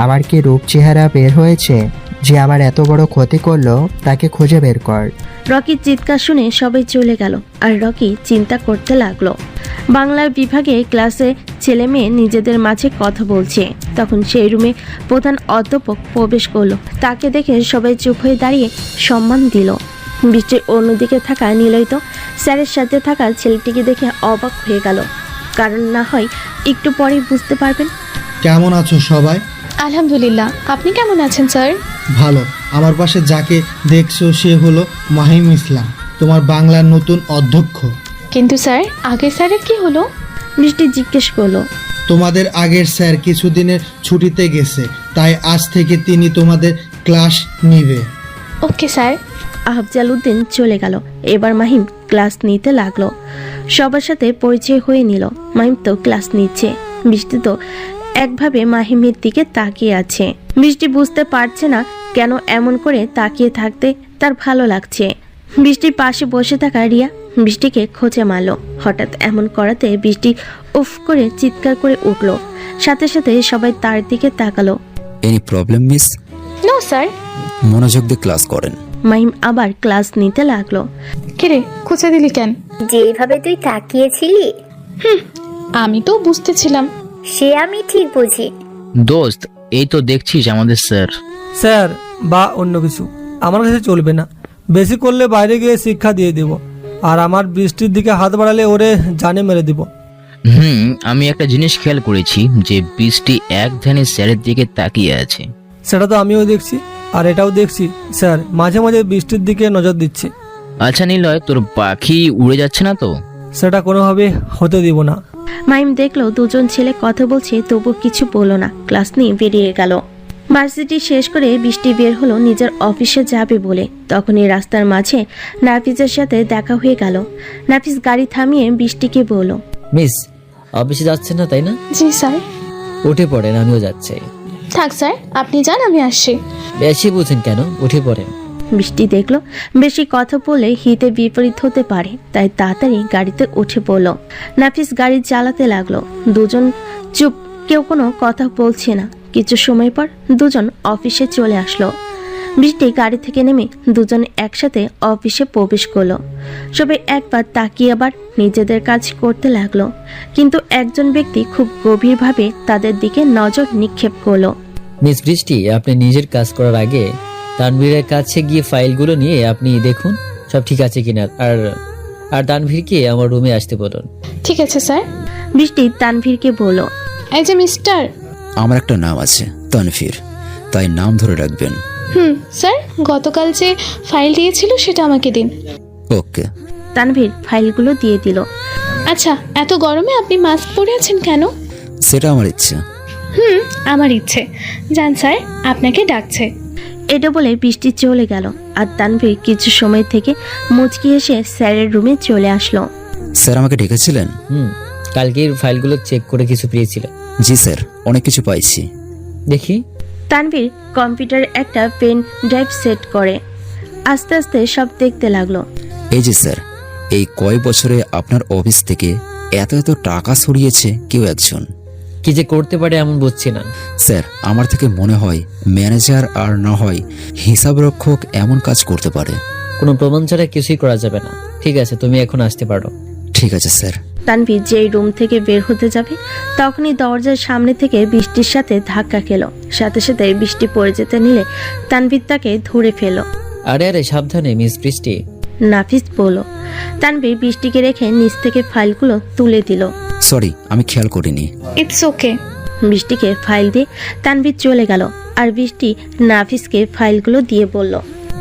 আমার কি রূপ চেহারা বের হয়েছে যে আমার এত বড় ক্ষতি করলো? তাকে খুঁজে বের কর। রকির চিৎকার শুনে সবাই চলে গেল, আর রকি চিন্তা করতে লাগলো। বাংলা বিভাগে ক্লাসে ছেলে মেয়ে নিজেদের মাঝে কথা বলছে। তখন সেই রুমে প্রধান অধ্যাপক প্রবেশ করলো। তাকে দেখে সবাই চুপ হয়ে দাঁড়িয়ে সম্মান দিল। বৃষ্টির অন্যদিকে থাকা নিলয় তো স্যারের সাথে থাকা ছেলেটিকে দেখে অবাক হয়ে গেল, কারণ না হয় একটু পরেই বুঝতে পারবেন। কেমন আছো সবাই? আলহামদুলিল্লাহ, আপনি কেমন আছেন স্যার? ভালো। আমার পাশে যাকে দেখছো সে হলো মাহিম ইসলাম, তোমার বাংলার নতুন অধ্যক্ষ। কিন্তু স্যার, আগের স্যারের কি হলো? বৃষ্টি জিজ্ঞেস করলো। তোমাদের আগের স্যার কিছুদিনের ছুটিতে গেছে, তাই আজ থেকে তিনি তোমাদের ক্লাস নিবে। Okay sir. আফজাল উদ্দিন চলে গেল। এবার মাহিম ক্লাস নিতে লাগলো। সবার সাথে পরিচয় হয়ে নিল। মাহিম তো ক্লাস নিচ্ছে, বৃষ্টি তো একভাবে মাহিমের দিকে তাকিয়ে আছে। বৃষ্টি বুঝতে পারছে না কেন এমন করে তাকিয়ে থাকতে তার ভালো লাগছে। বৃষ্টির পাশে বসে থাকা রিয়া বৃষ্টিকে খোঁচে মারল। হঠাৎ এমন করাতে বৃষ্টি উফ করে চিৎকার করে উঠল। সাথে সাথে সবাই তার দিকে তাকালো। Any problem miss? No sir. মনোযোগ দিয়ে ক্লাস করেন। মাহিম আবার ক্লাস নিতে লাগলো। কিরে, খোঁচা দিলি কেন? যেভাবে তুই তাকিয়েছিলি। আমি তো বুঝতেছিলাম। সে আমি ঠিক বুঝি। দোস্ত, এই তো দেখছিস আমাদের স্যার। স্যার বা অন্য কিছু আমার কাছে চলবে না। বেশি করলে বাইরে গিয়ে শিক্ষা দিয়ে দেব, আর আমার বৃষ্টির দিকে হাত বাড়ালে ওরে জানে মেরে দিব। আমি একটা জিনিস খেয়াল করেছি যে বৃষ্টি এক ধ্যানে স্যারের দিকে তাকিয়ে আছে। সেটা তো আমিও দেখছি, আর এটাও দেখছি স্যার মাঝে মাঝে বৃষ্টির দিকে নজর দিচ্ছে। আচ্ছা নিলয়, তোর পাখি উড়ে যাচ্ছে না তো? সেটা কোনোভাবে হতে দিব না। মাহিম দেখলো দুজন ছেলে কথা বলছে, তবু কিছু বললো না। ক্লাস নিয়ে বেরিয়ে গেল। ভার্সিটি শেষ করে বৃষ্টি বের হলো নিজের অফিসে যাবে বলে। তখনই রাস্তার মাঝে নাফিসের সাথে দেখা হয়ে গেল। নাফিস গাড়ি থামিয়ে বৃষ্টিকে বলল, মিস, অফিসে যাচ্ছেন না তাই না? জি স্যার। উঠে পড়েন, আমিও যাচ্ছি। থাক স্যার, আপনি যান, আমি আসছি। বেশি বুঝেন কেন, উঠে পড়েন। বৃষ্টি দেখলো বেশি কথা বলে হিতে বিপরীত হতে পারে, তাই তাড়াতাড়ি গাড়িতে উঠে পড়ল। নাফিস গাড়ি চালাতে লাগলো। দুজন চুপ, কেউ কোনো কথা বলছে না। কিছু সময় পর দুজন অফিসে চলে আসলো। বৃষ্টি গাড়ি থেকে নেমে দুজনে একসাথে অফিসে প্রবেশ করলো। সবাই একবার তাকিয়ে আবার নিজেদের কাজ করতে লাগলো, কিন্তু একজন ব্যক্তি খুব গভীরভাবে তাদের দিকে নজর নিক্ষেপ করলো। মিস বৃষ্টি, আপনি নিজের কাজ করার আগে তানভীরের কাছে গিয়ে ফাইলগুলো নিয়ে আপনি দেখুন সব ঠিক আছে কিনা, আর তানভীরকে আমার রুমে আসতে বলুন। ঠিক আছে স্যার। বৃষ্টি তানভীরকে বলল, এই যে মিস্টার। আমার একটা নাম আছে তানভীর, তাই নাম ধরে রাখবেন। স্যার, গতকাল যে ফাইল দিয়েছিল সেটা আমাকে দিন। ওকে। তানভীর ফাইলগুলো দিয়ে দিল। আচ্ছা, এত গরমে আপনি মাস্ক পরে আছেন কেন? সেটা আমার ইচ্ছা। আমার ইচ্ছে। যান স্যার, আপনাকে ডাকছে। এটা বলে বৃষ্টি চলে গেল, আর তানভীর কিছু সময় থেকে মুচকি এসে স্যারের রুমে চলে আসলো। স্যার আমাকে ডেকেছিলেন? কালকের ফাইলগুলো চেক করে কিছু পেয়েছিল? জি স্যার, অনেক কিছু পাইছি। দেখি। তানভীর কম্পিউটারে একটা পেন ড্রাইভ সেট করে আস্তে আস্তে সব দেখতে লাগলো। এই যে স্যার, এই কয় বছরে আপনার অফিস থেকে এত এত টাকা সরিয়েছে কেউ একজন। কি যে করতে পারে এমন বুঝছি না স্যার। আমার থেকে মনে হয় ম্যানেজার আর না হয় হিসাব রক্ষক এমন কাজ করতে পারে। কোনো প্রমাণ ছাড়া কিছুই করা যাবে না। ঠিক আছে, তুমি এখন আসতে পারো। ঠিক আছে স্যার। তানভীর যেই রুম থেকে বের হতে যাবে তখনই দরজার সামনে থেকে বৃষ্টির সাথে ধাক্কা খেলো। সাথে সাথে বৃষ্টি পড়ে যেতে নিলে তানভীর তাকে ধরে ফেলো। আরে আরে, সাবধানে মিস বৃষ্টি। নাফিস বলল। তানভীর বৃষ্টিকে রেখে নিচ থেকে ফাইলগুলো তুলে দিল। সরি, আমি খেয়াল করিনি। It's okay. বৃষ্টিকে ফাইল দিয়ে তানভীর চলে গেল, আর বৃষ্টি নাফিসকে ফাইলগুলো দিয়ে বলল,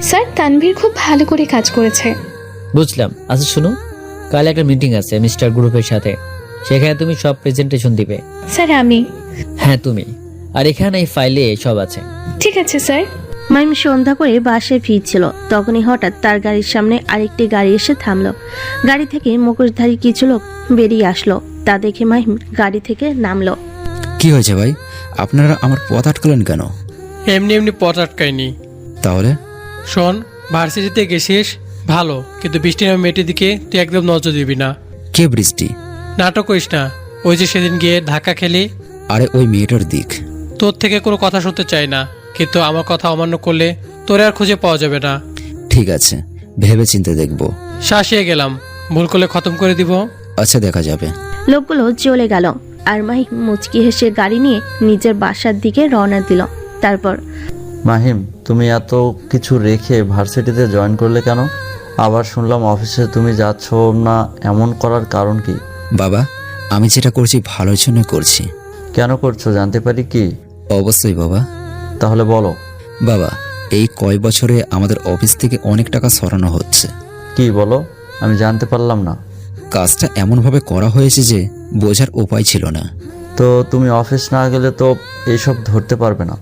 স্যার, তানভীর খুব ভালো করে কাজ করেছে। বুঝলাম। আচ্ছা শুনো, কাল একটা মিটিং আছে মিস্টার গ্রুপের সাথে, সেখানে তুমি সব প্রেজেন্টেশন দিবে। স্যার, আমি? হ্যাঁ তুমি। আর এখানে এই ফাইলে সব আছে। ঠিক আছে স্যার। মাইম সন্ধ্যা করে বাসায় ফিরছিল, তখনই হঠাৎ তার গাড়ির সামনে আরেকটি গাড়ি এসে থামলো। গাড়ি থেকে মুখোশধারী কিছু লোক বেরিয়ে আসলো। তা দেখে মাহিম গাড়ি থেকে নামলো। কি হয়েছে ভাই, আপনারা আমার পথ আটকালেন কেন? এমনি এমনি পথ আটকায়নি। তাহলে? শোন, ভার্সিটিতে গেছিস ভালো, কিন্তু বৃষ্টি নামে মেয়েটির দিকে তুই একদম নজর দিবি না। কে বৃষ্টি? নাটক করিস না। ওই যে সেদিন গিয়ে ধাক্কা খেলি। আরে ওই মেয়েটার দিক। তোর থেকে কোনো কথা শুনতে চাই না, কিন্তু আমার কথা অমান্য করলে তোর আর খুঁজে পাওয়া যাবে না। ঠিক আছে, ভেবে চিন্তে দেখবো। শাসিয়ে গেলাম, ভুল করলে খতম করে দিব। আচ্ছা, দেখা যাবে। লোকগুলো চলে গেল, আর মাহিম মুচকি হেসে গাড়ি নিয়ে নিজের বাসার দিকে রওনা দিল। তারপর, মাহিম, তুমি এত কিছু রেখে ভার্সিটিতে জয়েন করলে কেন? আবার শুনলাম অফিসে তুমি যাচ্ছ না, এমন করার কারণ কি? বাবা, আমি যেটা করছি ভালোর জন্য করছি। কেন করছো জানতে পারি কি? অবশ্যই বাবা। তাহলে বলো। বাবা, এই কয় বছরে আমাদের অফিস থেকে অনেক টাকা সরানো হচ্ছে। কি বলো? আমি জানতে পারলাম না। কাজটা এমনভাবে করা হয়েছে যে বোঝার উপায় ছিল না। তো তুমি অফিস না গেলে তো এইসব ধরতে পারবে না।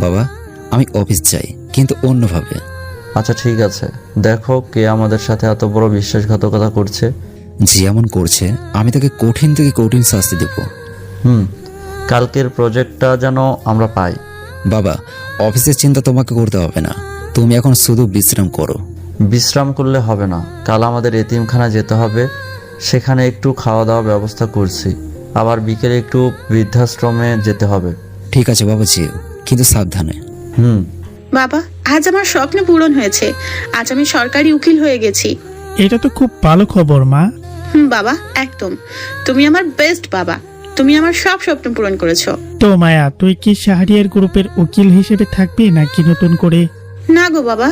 বাবা, আমি অফিস যাই, কিন্তু অন্যভাবে। আচ্ছা ঠিক আছে, দেখো কে আমাদের সাথে এত বড় বিশ্বাসঘাতকতা করছে। যে এমন করছে আমি তাকে কঠিন থেকে কঠিন শাস্তি দেব। কালকের প্রজেক্টটা যেন আমরা পাই। বাবা, অফিসের চিন্তা তোমাকে করতে হবে না, তুমি এখন শুধু বিশ্রাম করো। বিশ্রাম করলে হবে না, কাল আমাদের এতিমখানা যেতে হবে, সেখানে একটু খাওয়া দাওয়ার ব্যবস্থা করছি। আবার বিকেলে একটু বৃদ্ধাশ্রমে যেতে হবে। ঠিক আছে বাবা, যেও, কিন্তু সাবধানে। বাবা, আজ আমার স্বপ্ন পূরণ হয়েছে। আজ আমি সরকারি উকিল হয়ে গেছি। এটা তো খুব ভালো খবর মা। বাবা, একদম। তুমি আমার বেস্ট বাবা। তুমি আমার সব স্বপ্ন পূরণ করেছো। তো মায়া, তুই কি শাহরিয়ার গ্রুপের উকিল হিসেবে থাকবি নাকি নতুন করে? না গো বাবা,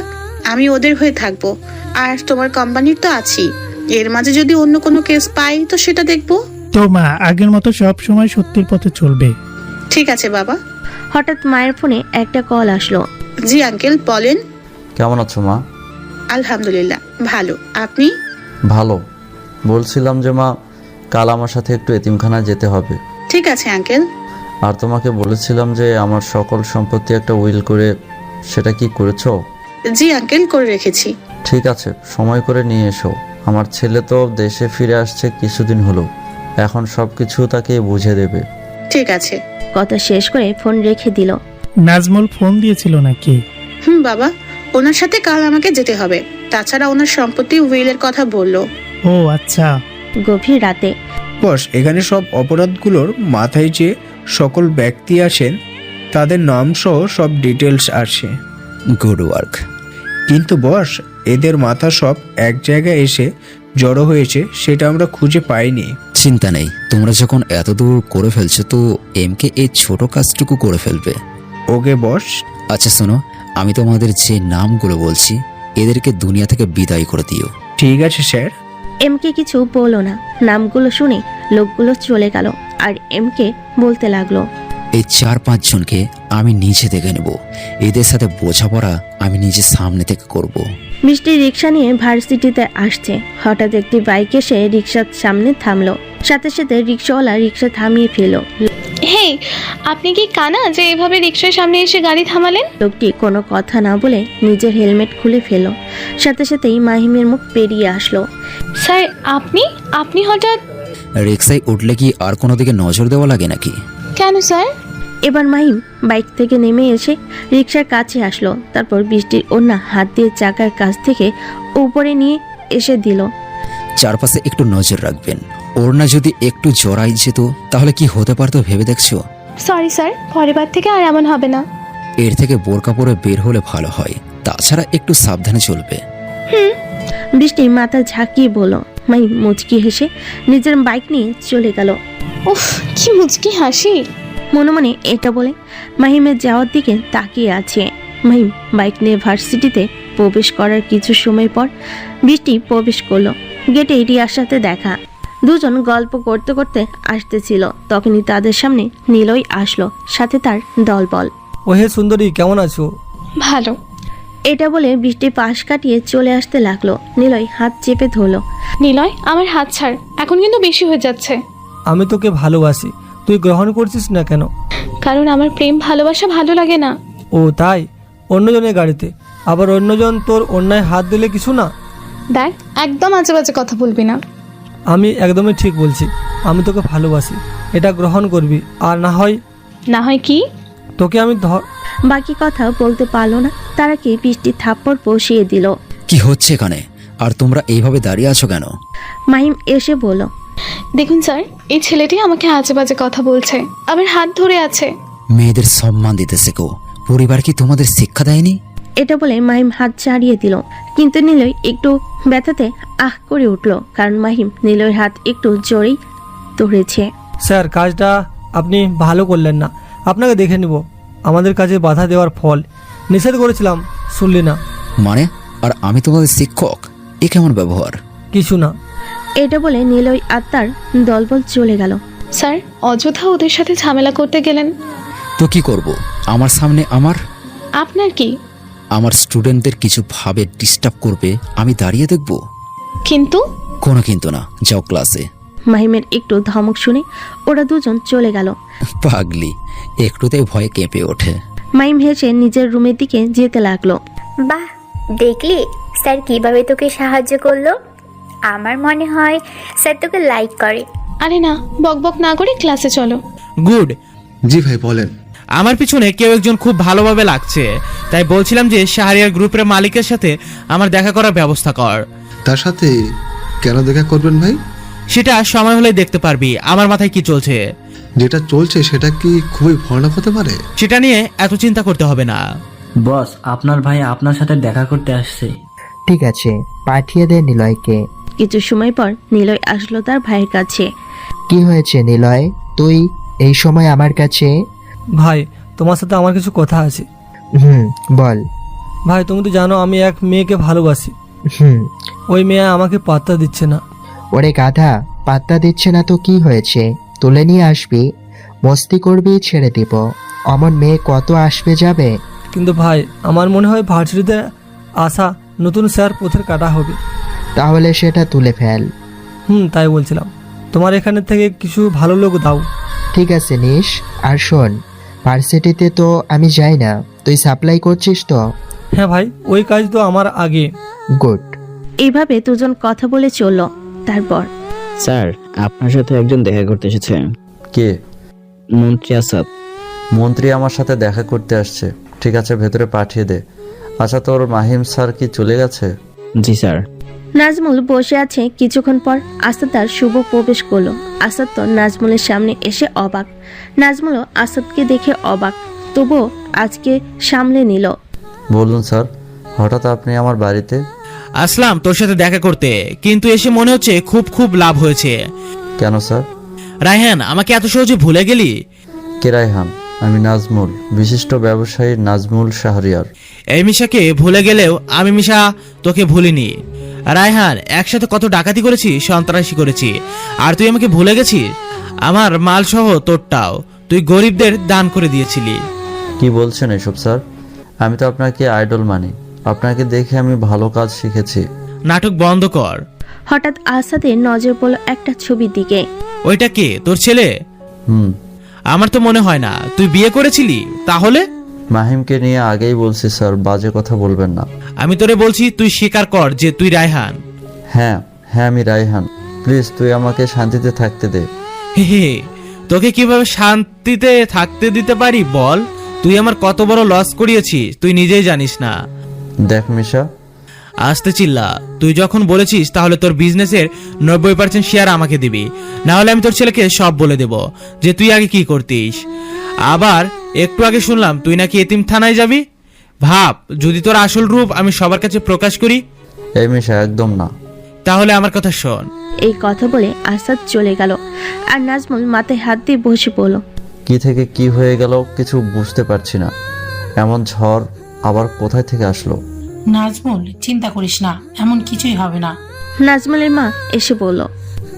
আমি ওদের হয়ে থাকবো। আর তোমার কোম্পানির তো আছি, এর মাঝে যদি অন্য কোনো কেস পাই তো সেটা দেখবো। তো মা, আগের মতো সব সময় সত্যির পথে চলবে। ঠিক আছে বাবা। হঠাৎ মায়ের ফোনে একটা কল আসলো। জি আঙ্কেল, বলেন। কেমন আছো মা? আলহামদুলিল্লাহ ভালো, আপনি? ভালো। বলছিলাম যে মা, কাল আমার সাথে একটু এতিমখানা যেতে হবে। ঠিক আছে আঙ্কেল। আর তোমাকে বলেছিলাম যে আমার সকল সম্পত্তি একটা উইল করে, সেটা কি করেছো? জি আঙ্কেল, করে রেখেছি। ঠিক আছে, সময় করে নিয়ে এসো। আমার ছেলে তো দেশে ফিরে আসছে কিছুদিন হলো, এখন সবকিছু তাকে বুঝে দেবে। ঠিক আছে। কথা শেষ করে ফোন রেখে দিল। নাজমুল ফোন দিয়েছিল নাকি? বাবা, ওনার সাথে কাল আমাকে যেতে হবে। তাছাড়া ওনার সম্পত্তি উইলের কথা বললো। ও আচ্ছা। গভীর রাতে বস, এখানে সব অপরাধগুলোর মাথায় যে সকল ব্যক্তি আসেন তাদের নাম সহ সব ডিটেলস আসে। Good work. কিন্তু বস, এদের মাথা সব এক জায়গায় এসে জড়ো হয়েছে, সেটা আমরা খুঁজে পাইনি। চিন্তা নেই, তোমরা যখন এত দূর করে ফেলছো তো এমকে এই ছোট কাজটুকু করে ফেলবে। ওকে বস। আচ্ছা শোনো, আমি তোমাদের যে নামগুলো বলছি এদেরকে দুনিয়া থেকে বিদায় করে দিও। ঠিক আছে স্যার। এমকে কিছু বললো না। নামগুলো শুনে লোকগুলো চলে গেল আর এমকে বলতে লাগলো, এই 4-5 জনকে আমি নিজে দেখে নেব, এদের সাথে বোঝাপড়া আমি নিজে সামনে থেকে করব। বৃষ্টি রিক্সা নিয়ে ভার্সিটিতে আসছে। হঠাৎ একটি বাইক এসে রিক্সার সামনে থামলো। সাথে সাথে রিক্সাওয়ালা রিক্সা থামিয়ে ফেললো। হেই, আপনি কি কানা যে এভাবে রিক্সার সামনে এসে গাড়ি থামালেন? লোকটি কোনো কথা না বলে নিজের হেলমেট খুলে ফেললো। সাথে সাথেই মাহিমের মুখ পেরিয়ে আসলো। স্যার, আপনি হঠাৎ? রিক্সায় উঠলে কি আর কোনো দিকে নজর দেওয়া লাগে নাকি? কেন স্যার? এবার মাহিম বাইক থেকে নেমে এসে রিক্সার কাছে আসলো। তারপর বৃষ্টির ওড়না হাত দিয়ে চাকার কাছ থেকে উপরে নিয়ে এসে দিল। চারপাশে একটু নজর রাখবেন, ওড়না যদি একটু জড়াই যেত তাহলে কি হতে পারতো ভেবে দেখছো? সরি স্যার, পরের বার থেকে আর এমন হবে না। এর থেকে বোরকা পরে বের হলে ভালো হয়, তাছাড়া একটু সাবধানে চলবে। বৃষ্টি মাথা ঝাঁকিয়ে বলল। মাহিম মুচকি হেসে নিজের বাইক নিয়ে চলে গেল। উফ, কি মুচকি হাসি। মনে মনে এটা বলে মাহিমের যাওয়ার দিকে তাকিয়ে আছে। মাহিম বাইক নিয়ে ভার্সিটিতে প্রবেশ করার কিছু সময় পর বৃষ্টি প্রবেশ করলো। গেটে রিয়ার সাথে দেখা। দুজন গল্প করতে করতে আসতেছিল। তখনই তাদের সামনে নীলই আসলো, সাথে তার দলবল। ওহে সুন্দরী, কেমন আছো? ভালো। এটা বলে বৃষ্টি পাশ কাটিয়ে চলে আসতে লাগলো। নীলয় হাত চেপে ধরলো। নিলয়, আমার হাত ছাড়, এখন কিন্তু বেশি হয়ে যাচ্ছে। আমি তোকে ভালোবাসি, তুই গ্রহণ করছিস না কেন? কারণ আমার প্রেম ভালোবাসা ভালো লাগে না। ও তাই? অন্যজনের গাড়িতে আবার অন্যজন তোর অন্যায় হাত দিলে কিছু না? দেখ, একদম আজে বাজে কথা বলবি না। আমি একদমই ঠিক বলছি, আমি তোকে ভালোবাসি, এটা গ্রহণ করবি। আর না হয় কি? তোকে আমি বাকি কথা বলতে পারলো না। তারা কি বৃষ্টি থাপ্পড় বসিয়ে দিল। কি হচ্ছে এখানে? আর তোমরা এইভাবে দাঁড়িয়ে আছো কেন? মাহিম এসে বলল, দেখুন স্যার, এই ছেলেটি আমাকে আজে বাজে কথা বলছে, আবার হাত ধরে আছে। মেয়েদের সম্মান দিতে শেখো, পরিবার কি তোমাদের শিক্ষা দেয়নি? এটা বলে মাহিম হাত ছাড়িয়ে দিল। কিন্তু নীলয় একটু ব্যথাতে আহ করে উঠল, কারণ মাহিম নীলয়ের হাত একটু জোরেই ধরেছে। স্যার, কাজটা আপনি ভালো করলেন না, আপনাকে দেখে নিব। আমাদের কাজে বাধা দেওয়ার ফল। নিষেধ করেছিলাম, শুনলি না। মানে? আর আমি তোমাদের শিক্ষক? এ কেমন ব্যবহার? কিছু না। এটা বলে নীলয় আর তার দলবল চলে গেল। স্যার, অযথা ওদের সাথে ঝামেলা করতে গেলেন। তো কি করব? আমার সামনে আপনার কি? আমার স্টুডেন্টদের কিছু ভাবে ডিস্টার্ব করবে, আমি দাঁড়িয়ে দেখব? কিন্তু? কোনো কিন্তু না, যাও ক্লাসে। মাহিমের একটু ধমক শুনে ওরা দুজন চলে গেল। পাগলি, একটুতেই ভয়ে কেঁপে ওঠে। মাহিম হেসে নিজের রুমের দিকে যেতে লাগলো। বাহ, দেখলি স্যার কিভাবে তোকে সাহায্য করলো? আমার মনে হয় স্যার তোকে লাইক করে। আরে না, বকবক না করে ক্লাসে চলো। গুড। জি ভাই বলেন। আমার পিছনে কেউ একজন খুব ভালোভাবে লাগছে, তাই বলছিলাম যে শাহরিয়ার গ্রুপের মালিকের সাথে আমার দেখা করার ব্যবস্থা কর। তার সাথে কেন দেখা করবেন ভাই? সেটা সময় হলে দেখতে পারবি আমার মাথায় কি চলছে। যেটা চলছে সেটা কি খুবই ভয়ানক হতে পারে? সেটা নিয়ে এত চিন্তা করতে হবে না। বস, আপনার ভাই আপনার সাথে দেখা করতে আসছে। ঠিক আছে, পাঠিয়ে দে নিলয়কে। কিছু সময় পর নীলয় আসলো তার ভাইয়ের কাছে। কি হয়েছে নিলয়, তুই এই সময় আমার কাছে? ভাই, তোমার সাথে আমার কিছু কথা আছে। বল। ভাই, তুমি তো জানো আমি এক মেয়েকে ভালোবাসি। ওই মেয়ে আমাকে পাত্তা দিচ্ছে না। ওরে গাধা, পাত্তা দিচ্ছে না তো কি হয়েছে? তুলে নিয়ে আসবি, মস্তি করবি, ছেড়ে দিব। অমন মেয়ে কত আসবে যাবে। কিন্তু ভাই, আমার মনে হয় ভার্সিটিতে আসা নতুন স্যার পথের কাটা হবে। তাহলে সেটা তুলে ফেল। তাই বলছিলাম, তোমার এখানে থেকে কিছু ভালো লোক দাও। ঠিক আছে নিস। আর শোন, ভার্সিটিতে তো আমি যাই না, তুই সাপ্লাই করছিস তো? হ্যাঁ ভাই, ওই কাজ তো আমার আগে। গুড। এইভাবে দুজন কথা বলে চলল। তারপর, স্যার, আপনার সাথে একজন দেখা করতে এসেছে। কে? মন্ত্রী আসাদ। মন্ত্রী আমার সাথে দেখা করতে আসছে? ঠিক আছে, ভেতরে পাঠিয়ে দে। আচ্ছা, তোর মাহিম স্যার কি চলে গেছে? জি স্যার। নাজমুল বসে আছে। কিছুক্ষণ পর আসাদ তার শুভ প্রবেশ করলো। আসাদ তো নাজমুলের সামনে এসে অবাক। নাজমুলও আসাদকে দেখে অবাক, তবুও আজকে সামলে নিল। বলুন স্যার, হঠাৎ আপনি আমার বাড়িতে? আসলাম তোর সাথে দেখা করতে, কিন্তু এসে মনে হচ্ছে খুব খুব লাভ হয়েছে। কেন স্যার? রায়হান, আমাকে এত সহজে ভুলে গেলি? কে রায়হান? আমি নাজমুল, বিশিষ্ট ব্যবসায়ী নাজমুল শাহরিয়ার। এই মিশাকে ভুলে গেলেও আমি মিশা তোকে ভুলিনি। রায়হান, একসাথে কত ডাকাতি করেছি, সন্ত্রাসী করেছি, আর তুই আমাকে ভুলে গেছিস? আমার মাল সহ তোরটাও তুই গরিবদের দান করে দিয়েছিলি। কি বলছেন এসব স্যার? আমি তো আপনাকে আইডল মানি, আপনাকে দেখে আমি ভালো কাজ শিখেছি। নাটক বন্ধ কর। হঠাৎ আসাদের নজর পড়ল একটা ছবির দিকে। ওইটা কে, তোর ছেলে? আমার তো মনে হয় না। তুই বিয়ে করেছিলি তাহলে? মাহিমকে নিয়ে আগেই বলছি স্যার, বাজে কথা বলবেন না। আমি তোরে বলছি, তুই স্বীকার কর যে তুই রায়হান। হ্যাঁ হ্যাঁ, আমি রায়হান। প্লিজ তুই আমাকে শান্তিতে থাকতে দে। হে হে, তোকে কিভাবে শান্তিতে থাকতে দিতে পারি বল? তুই আমার কত বড় লস করিয়েছিস তুই নিজেই জানিস না। দেখ মিশা, আসতে চিল্লা। তুই যখন বলেছিস তাহলে তোর বিজনেসের 90% শেয়ার আমাকে দিবি, না হলে আমি তোর ছেলেকে সব বলে দেব যে তুই আগে কি করতিস। আবার একটু আগে শুনলাম তুই নাকি এতিমখানায় যাবি। ভাব যদি তোর আসল রূপ আমি সবার কাছে প্রকাশ করি। এই মিশা, একদম না। তাহলে আমার কথা শোন। এই কথা বলে আসাদ চলে গেল, আর নাজমুল মাথায় হাত দিয়ে বসে পড়ল। কি থেকে কি হয়ে গেল কিছু বুঝতে পারছি না। এমন ঝড় আবার কোথায় থেকে আসলো? নাজমুল, চিন্তা করিস না, এমন কিছুই হবে না। নাজমুলের মা এসে বলল।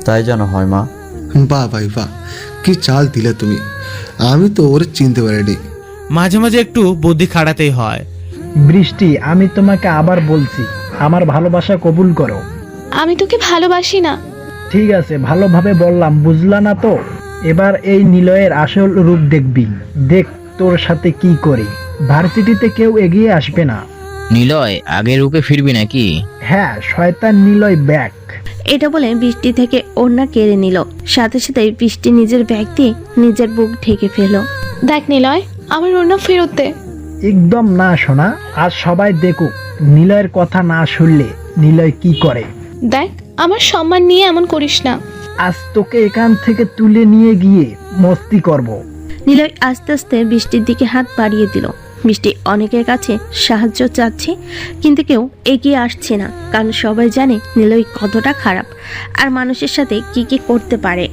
তাই যেন হয় মা। বাহ ভাই বাহ, কি চাল দিলে তুমি, আমি তো ওরে চিনতে পারিনি। মাঝে মাঝে একটু বুদ্ধি খাটাতেই হয়। বৃষ্টি, আমি তোমাকে আবার বলছি, আমার ভালোবাসা কবুল করো। আমি তোকে ভালোবাসি না। ঠিক আছে, ভালোভাবে বললাম, বুঝলা না তো? এবার এই নিলয়ের আসল রূপ দেখবি। দেখ তোর সাথে কি করি। ভার্সিটিতে কেউ এগিয়ে আসবে না। নিলয়, আগের রূপে ফিরবি নাকি? হ্যাঁ, শয়তান নিলয় ব্যাক। এটা বলে বৃষ্টি থেকে ওড়না কেড়ে নিল, সাথে সাথে বৃষ্টি নিজের ব্যাগ দিয়ে নিজের বুক ঢেকে ফেল। দেখ নিলয়, আমার ওড়না ফেরত দে। একদম না সোনা, আজ সবাই দেখুক নিলয়ের কথা না শুনলে নিলয় কি করে। দেখ, আমার সম্মান নিয়ে এমন করিস না। আজ তোকে এখান থেকে তুলে নিয়ে গিয়ে মস্তি করব। নিলয় আস্তে আস্তে বৃষ্টির দিকে হাত বাড়িয়ে দিল। বৃষ্টি অনেকের কাছে সাহায্য চাচ্ছে, কিন্তু কেউ এগিয়ে আসছে না, কারণ সবাই জানে নিলয় কতটা খারাপ আর মানুষের সাথে কি কি করতে পারে।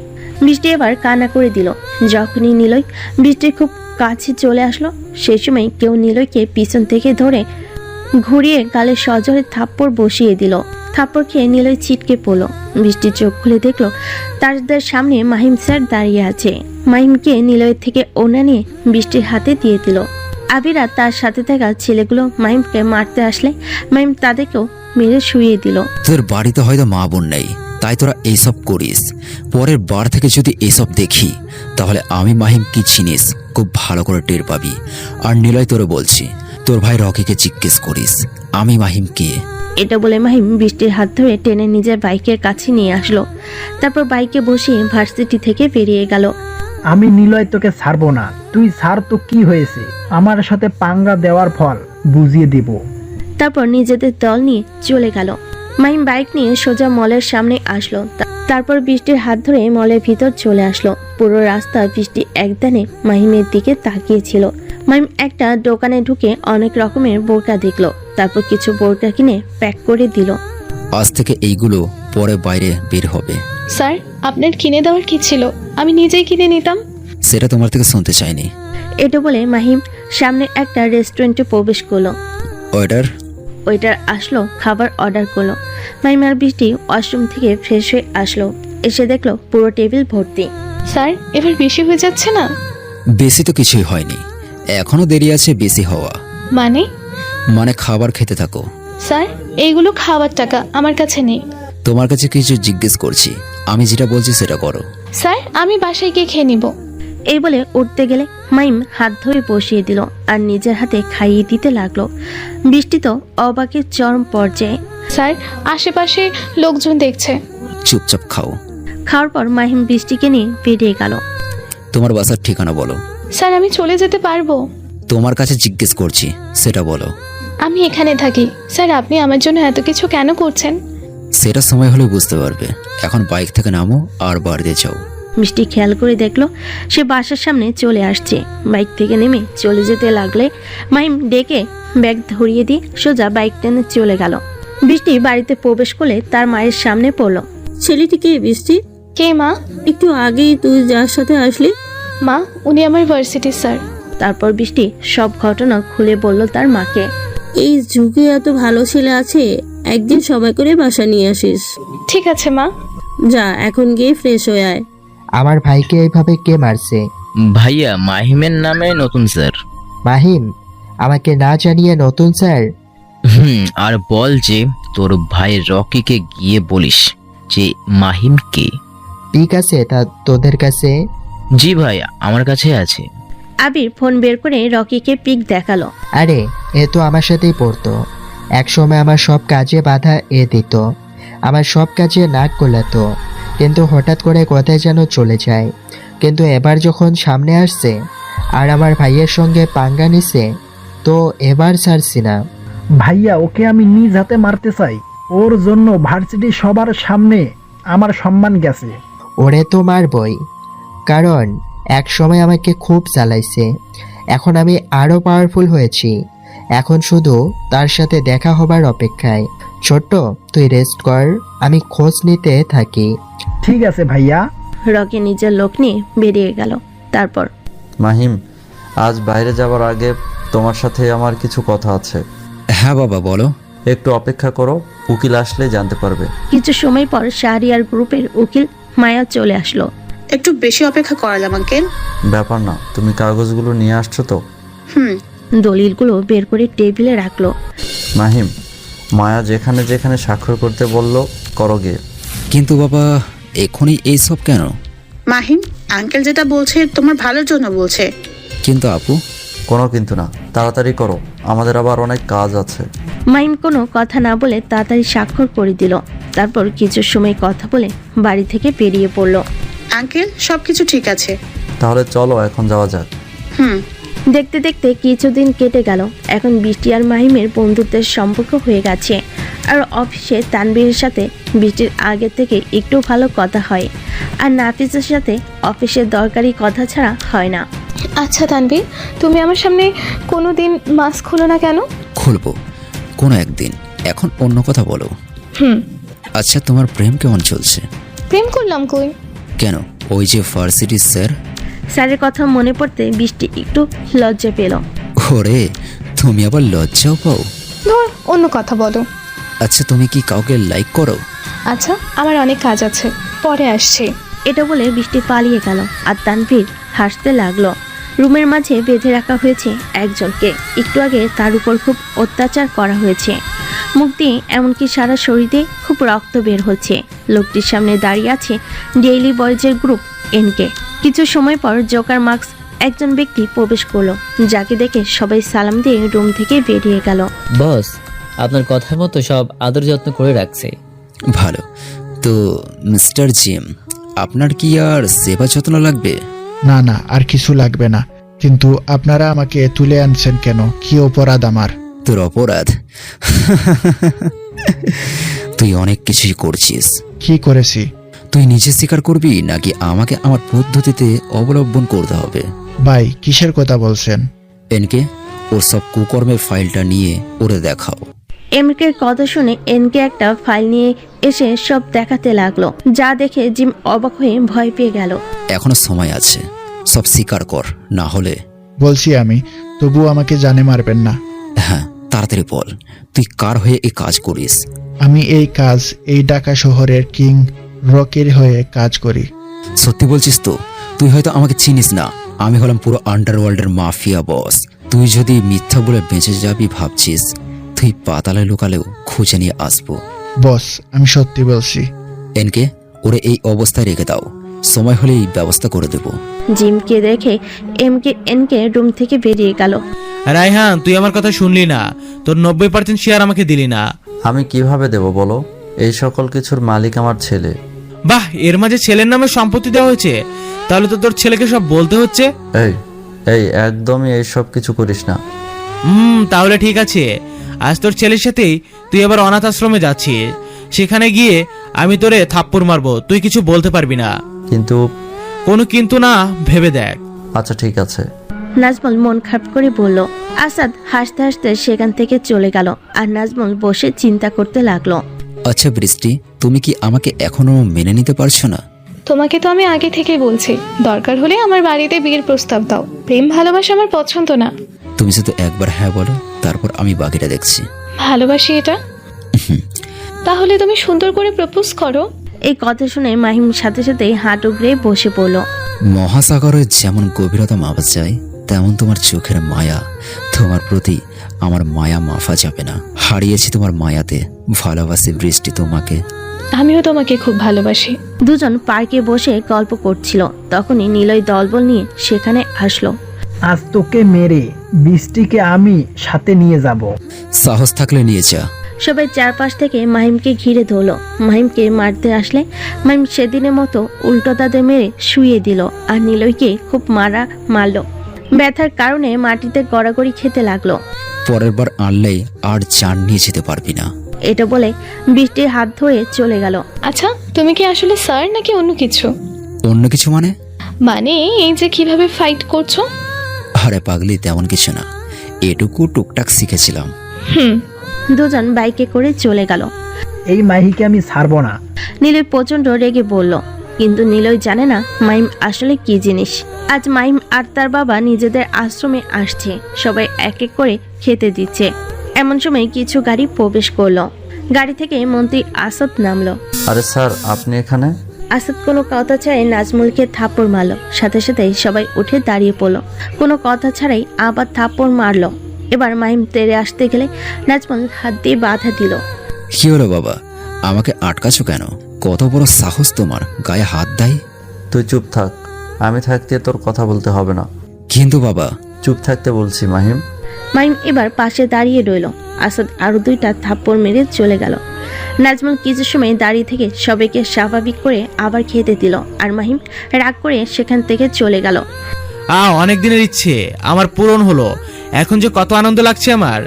বৃষ্টি এবার কান্না করে দিল। যখনই নিলয় বৃষ্টির খুব কাছে চলে আসলো, সেই সময় কেউ নিলয়কে পিছন থেকে ধরে ঘুরিয়ে গালে সজোরে থাপ্পড় বসিয়ে দিল। থাপ্পড় খেয়ে নিলয় ছিটকে পড়ল। বৃষ্টি চোখ খুলে দেখলো তাদের সামনে মাহিম স্যার দাঁড়িয়ে আছে। মাহিমকে নিলয়ের থেকে ওড়না নিয়ে বৃষ্টির হাতে দিয়ে দিল। আবিরা তার সাথে থাকা ছেলেগুলো মাহিমকে মারতে আসলে মাহিম তাদেরকেও মেরে শুইয়ে দিল। তোর বাড়িতে হয়তো মা বোন নেই, তাই তোরা এইসব করিস। পরের বার থেকে যদি এইসব দেখি তাহলে আমি মাহিম কি চিনিস খুব ভালো করে টের পাবি। আর নিলয় তোরে বলছি, তোর ভাই রকিকে জিজ্ঞেস করিস আমি মাহিম কে। এটা বলে মাহিম বৃষ্টির হাত ধরে টেনে নিজের বাইকের কাছে নিয়ে আসলো। তারপর বাইকে বসিয়ে ভার্সিটি থেকে বেরিয়ে গেল। আমি নিলয় তোকে ছাড়বো না। তুই ছাড় তো কি হয়েছে, আমার সাথে পাঙ্গা দেওয়ার ফল বুঝিয়ে দেব। তারপর নিজেদের দল নিয়ে চলে গেল। মাহিম বাইক নিয়ে সোজা মলের সামনে আসলো। তারপর বৃষ্টির হাত ধরে মলের ভিতর চলে আসলো। পুরো রাস্তা বৃষ্টি একদানে মাহিমের দিকে তাকিয়েছিল। মাহিম একটা দোকানে ঢুকে অনেক রকমের বোরকা দেখলো। তারপর কিছু বোরকা কিনে প্যাক করে দিল। আজ থেকে এইগুলো পরে বাইরে বের হবে। স্যার, আপনার কিনে দেওয়ার কি ছিল? আমি নিজেই কিনে নিতাম। সেটা তোমার থেকে শুনতে চাইনি। এটা বলে মাহিম সামনে একটা রেস্টুরেন্টে প্রবেশ করলো। ওয়েটার আসলো, খাবার অর্ডার করলো। মাহিম আর বৃষ্টি ওয়াশরুম থেকে ফ্রেশ হয়ে আসলো। এসে দেখলো পুরো টেবিল ভর্তি। স্যার, এবার বেশি হয়ে যাচ্ছে না? বেশি তো কিছুই হয়নি, এখনো দেরি আছে বেশি হওয়া। মানে খাবার খেতে থাকো। স্যার, এইগুলো খাবার টাকা আমার কাছে নেই। তোমার কাছে কিছু জিজ্ঞেস করছি, আমি যেটা বলছি সেটা করো। স্যার, আমি বাসায় গিয়ে খেয়ে নিব। এই বলে উঠতে গেলে মাহিম হাত ধরে বসিয়ে দিল আর নিজের হাতে খাইয়ে দিতে লাগলো। বৃষ্টি তো অবাকের চরম পর্যায়ে। স্যার, আশেপাশে লোকজন দেখছে। চুপচাপ খাও। খাওয়ার পর মাহিম বৃষ্টিকে নিয়ে বেরিয়ে গেল। তোমার বাসার ঠিকানা বলো। স্যার, আমি চলে যেতে পারবো? তোমার কাছে জিজ্ঞেস করছি, সেটা বলো। আমি এখানে থাকি। স্যার, আপনি আমার জন্য এত কিছু কেন করছেন? সেটা সময় হলে বুঝতে পারবে। এখন বাইক থেকে নামো আর বাড়িতে যাও। বৃষ্টি খেয়াল করে দেখলো সে বাসার সামনে চলে আসছে। বাইক থেকে নেমে চলে যেতে লাগলে মাহিম ডেকে ব্যাগ ধরিয়ে দিয়ে সোজা বাইক টেনে চলে গেল। বৃষ্টি বাড়িতে প্রবেশ করলে তার মায়ের সামনে পড়ল। ছেলেটি কে বৃষ্টি? কে মা? একটু আগেই তুই যার সাথে আসলি। মা, উনি আমার ভার্সিটি স্যার। তারপর বৃষ্টি সব ঘটনা খুলে বলল তার মাকে। এই যুগে এত ভালো ছেলে আছে, একদিন সবাই করে বাসা নিয়ে আসিস। ঠিক আছে মা। যা, এখন গিয়ে ফ্রেশ হয়ে আয়। আমার ভাইকে এইভাবে কে মারছে? ভাইয়া, মাহিমের নামে নতুন স্যার। মাহিম? আমাকে না জানিয়ে নতুন স্যার? আর বল যে তোর ভাই রকিকে গিয়ে বলিস যে মাহিম কে। ঠিক আছে, তা তোদের কাছে? জি ভাইয়া, আমার কাছে আছে। আবির ফোন বের করে রকিকে পিক দেখালো। আরে, এ তো আমার সাথেই পড়তো। একসময় আমার সব কাজে বাধা এ দিত, আমার সব কাজে নাক গলাতো, কিন্তু হঠাৎ করে কোথায় যেন চলে যায়। কিন্তু এবার যখন সামনে আসছে আর আমার ভাইয়ের সঙ্গে পাঙ্গা নিছে, তো এবার ছাড়ছি না। ভাইয়া, ওকে আমি নিজ হাতে মারতে চাই। ওর জন্য ভার্সিটি সবার সামনে আমার সম্মান গেছে। ওরে তো মারবই, কারণ এক সময় আমাকে খুব জ্বালাইছে। এখন আমি আরো পাওয়ারফুল হয়েছি। এখন শুধু তার সাথে দেখা হবার অপেক্ষায়। ছোট্ট, তুই রেস্ট কর, আমি খোঁজ নিতে থাকি। ঠিক আছে ভাইয়া। রকি নিজের লোক নিয়ে বেরিয়ে গেল। তারপর, মাহিম, আজ বাইরে যাওয়ার আগে তোমার সাথে আমার কিছু কথা আছে। হ্যাঁ বাবা, বলো। একটু অপেক্ষা করো, উকিল আসলে জানতে পারবে। কিছু সময় পর শাহরিয়ার গ্রুপের উকিল মায়া চলে আসলো। একটু বেশি অপেক্ষা করালাম আঙ্কেল। ব্যাপার না, তুমি কাগজগুলো নিয়ে আসছো তো? দলিলগুলো বের করে টেবিলে রাখলো। মাহিম, মায়া যেখানে যেখানে স্বাক্ষর করতে বললো করো গে। কিন্তু বাবা, এখনই এইসব কেন? মাহিম, আঙ্কেল যেটা বলছে তোমার ভালোর জন্য বলছে। কিন্তু আপু? কোনো কিন্তু না, তাড়াতাড়ি করো, আমাদের আবার অনেক কাজ আছে। মাহিম কোনো কথা না বলে তাড়াতাড়ি স্বাক্ষর করে দিল। তারপর কিছু সময় কথা বলে বাড়ি থেকে বেরিয়ে পড়লো। আঙ্কেল, সবকিছু ঠিক আছে। তাহলে চলো এখন যাওয়া যাক। দেখতে দেখতে কিছুদিন কেটে গেল। এখন বৃষ্টি আর মাহিমের বন্ধুত্বের সম্পর্ক হয়ে গেছে। আর অফিসে তানবীরের সাথে বৃষ্টির আগে থেকে একটু ভালো কথা হয়। আর নাফিসের সাথে অফিসের দরকারি কথা ছাড়া হয় না। আচ্ছা তানবীর, তুমি আমার সামনে কোনোদিন মাস্ক খুলো না কেন? খুলবো কোনো একদিন, এখন অন্য কথা বলো। আচ্ছা, তোমার প্রেম কেমন চলছে? প্রেম করলাম কই? কেন, ওই যে ভার্সিটির স্যার? স্যারের কথা মনে পড়তে বৃষ্টি একটু লজ্জা পেল। ওরে, তুমি আবার লজ্জাও পাও? ধর, অন্য কথা বলো। আচ্ছা, তুমি কি কাউকে লাইক করো? আচ্ছা, আমার অনেক কাজ আছে, পরে আসছি। এটা বলে বৃষ্টি পালিয়ে গেল। আর তানভীর হাসতে লাগলো। রুমের মাঝে বেঁধে রাখা হয়েছে একজনকে। একটু আগে তার উপর খুব অত্যাচার করা হয়েছে। মুখ দিয়ে এমনকি সারা শরীরে খুব রক্ত বের হচ্ছে। লোকটির সামনে দাঁড়িয়ে আছে ডেইলি বয়েজের গ্রুপ এনকে। কিছু সময় পর জোকার মার্কস একজন ব্যক্তি প্রবেশ করলো, যাকে দেখে সবাই সালাম দিয়ে রুম থেকে বেরিয়ে গেল। বস, আপনার কথা মতো সব আদর যত্ন করে রাখছে। ভালো তো মিস্টার জিম, আপনার কি আর সেবা যত্ন লাগবে? না না, আর কিছু লাগবে না। কিন্তু আপনারা আমাকে তুলে আনছেন কেন? কি অপরাধ আমার? তোর অপরাধ? তুই অনেক কিছুই করছিস। কি করেছি? তুই নিজে স্বীকার করবি নাকি আমাকে আমার পদ্ধতিতে অবলম্বন করতে হবে? ভাই, কিসের কথা বলছেন? এনকে, ওর সব কুকর্মের ফাইলটা নিয়ে ওরে দেখাও। এমকের কথা শুনে এনকে একটা ফাইল নিয়ে এসে সব দেখাতে লাগলো, যা দেখে জিম অবাক হয়ে ভয় পেয়ে গেল। এখনো সময় আছে, সব স্বীকার কর, না হলে। বলছি আমি, তবু আমাকে জানে মারবেন না। হ্যাঁ, তাড়াতাড়ি বল, তুই কার হয়ে এই কাজ করিস? আমি এই ঢাকা শহরের কিং রকির হয়ে কাজ করি। সত্যি বলছিস তো? তুই হয়তো আমাকে চিনিস না, আমি হলাম পুরো আন্ডারওয়ার্ল্ডের মাফিয়া বস। তুই যদি মিথ্যা বলে বেঁচে যাবি ভাবছিস, তুই পাতালে লুকালেও খুঁজে নিয়ে আসবো। বস, আমি সত্যি বলছি। এনকে, ওরে এই অবস্থায় রেখে দাও, সময় হলেই ব্যবস্থা করে দেব। জিমকে দেখে এনকে রুম থেকে বেরিয়ে গেল। রায়হান, তুই আমার কথা শুনলি না, তোর 90% শেয়ার আমাকে দিলি না। আমি কিভাবে দেব বলো? এই সকল কিছুর মালিক আমার ছেলে। বাহ, এর মাঝে ছেলের নামে সম্পত্তি দেওয়া হয়েছে, তাহলে তো তোর ছেলেকে সব বলতে হচ্ছে। এই একদমই এইসব কিছু করিস না। তাহলে ঠিক আছে, আজ তোর ছেলের সাথেই তুই এবার অনাথ আশ্রমে যাচ্ছিস। সেখানে গিয়ে আমি তোরে থাপ্পড় মারবো, তুই কিছু বলতে পারবি না। কিন্তু কোনো কিন্তু না ভেবে দেখ। আচ্ছা ঠিক আছে। নাজমুল মন খারাপ করে বলল। আসাদ হাসতে হাসতে সেখান থেকে চলে গেল আর নাজমুল বসে চিন্তা করতে লাগলো। আচ্ছা বৃষ্টি, তুমি কি আমাকে এখনো মেনে নিতে পারছো না? তোমাকে তো আমি আগে থেকেই বলছি, দরকার হলে আমার বাড়িতে বিয়ের প্রস্তাব দাও। প্রেম ভালোবাসা আমার পছন্দ না। তুমি শুধু একবার হ্যাঁ বলো, তারপর আমি বাকিটা দেখছি। ভালোবাসি এটা? তাহলে তুমি সুন্দর করে প্রপোজ করো। এই কথা শুনে মাহিম সাথে সাথে হাঁটু উগড়ে বসে পড়ল। মহাসাগরে যেমন গভীরতা মাপা যায়, তেমন তোমার চোখের মায়া। তোমার প্রতি আমার মায়া মাফা যাবে না। হারিয়েছি তোমার মায়াতে। ভালোবাসি বৃষ্টি তোমাকে। আমিও তোমাকে খুব ভালোবাসি। দুজন পার্কে বসে গল্প করছিল, তখনই নিলয় দলবল নিয়ে সেখানে আসলো। আজ তোকে মেরে বৃষ্টিকে আমি সাথে নিয়ে যাব। সাহস থাকলে নিয়ে যা। সবাই চারপাশ থেকে মাহিমকে ঘিরে ধরলো। মাহিমকে মারতে আসলে মাহিম সেদিনের মতো উল্টো দাঁতে মেরে শুইয়ে দিল আর নিলয়কে খুব মারলো। ব্যথার কারণে মাটিতে গড়াগড়ি খেতে লাগলো। পরের বার আনলেই আর জান নিয়ে যেতে পারবি না। এটা বলে বৃষ্টির হাত ধরে চলে গেল। আচ্ছা, তুমি কি আসলে স্যার নাকি অন্য কিছু? অন্য কিছু মানে? মানে এই যে কিভাবে ফাইট করছো? আরে পাগলি, তেমন কিছু না, এটুকু টুকটাক শিখেছিলাম। দুজন বাইকে করে চলে গেল। এই মাহিকে আমি ছাড়বো না। নিলয় প্রচন্ড রেগে বলল, কিন্তু নিলয় জানে না মাহিম আসলে কি জিনিস। আজ মাহিম আর তার বাবা নিজেদের আশ্রমে আসছে, সবাই এক এক করে খেতে দিচ্ছে। এমন সময় কিছু গাড়ি প্রবেশ করলো। গাড়ি থেকে মন্ত্রী আসাদ নামলো। আরে স্যার, আপনি এখানে? আসাদ কোনো কথা ছাড়াই নাজমুলকে থাপ্পড় মারলো। সাথে সাথে সবাই উঠে দাঁড়িয়ে পড়লো। কোনো কথা ছাড়াই আবার থাপ্পড় মারলো। এবার মাহিম তেড়ে আসতে গেলে নাজমুল হাত দিয়ে বাধা দিল। কি হলো বাবা, আমাকে আটকাছো কেন? কত বড় সাহস তোমার, গায়ে হাত দেয়? তুই চুপ থাক, আমি থাকতে তোর কথা বলতে হবে না। কিন্তু বাবা। চুপ থাকতে বলছি মাহিম। মাহিম এবার পাশে দাঁড়িয়ে রইল। আসাদ আরো দুইটা থাপ্পড় মেরে চলে গেল। নাজমুল কিছু সময় দাঁড়িয়ে থেকে সবাইকে স্বাভাবিক করে আবার খেতে দিল আর মাহিম রাগ করে সেখান থেকে চলে গেল। অনেক দিনের ইচ্ছে আমার পূরণ হলো, এখন যে কত আনন্দ লাগছে আমার।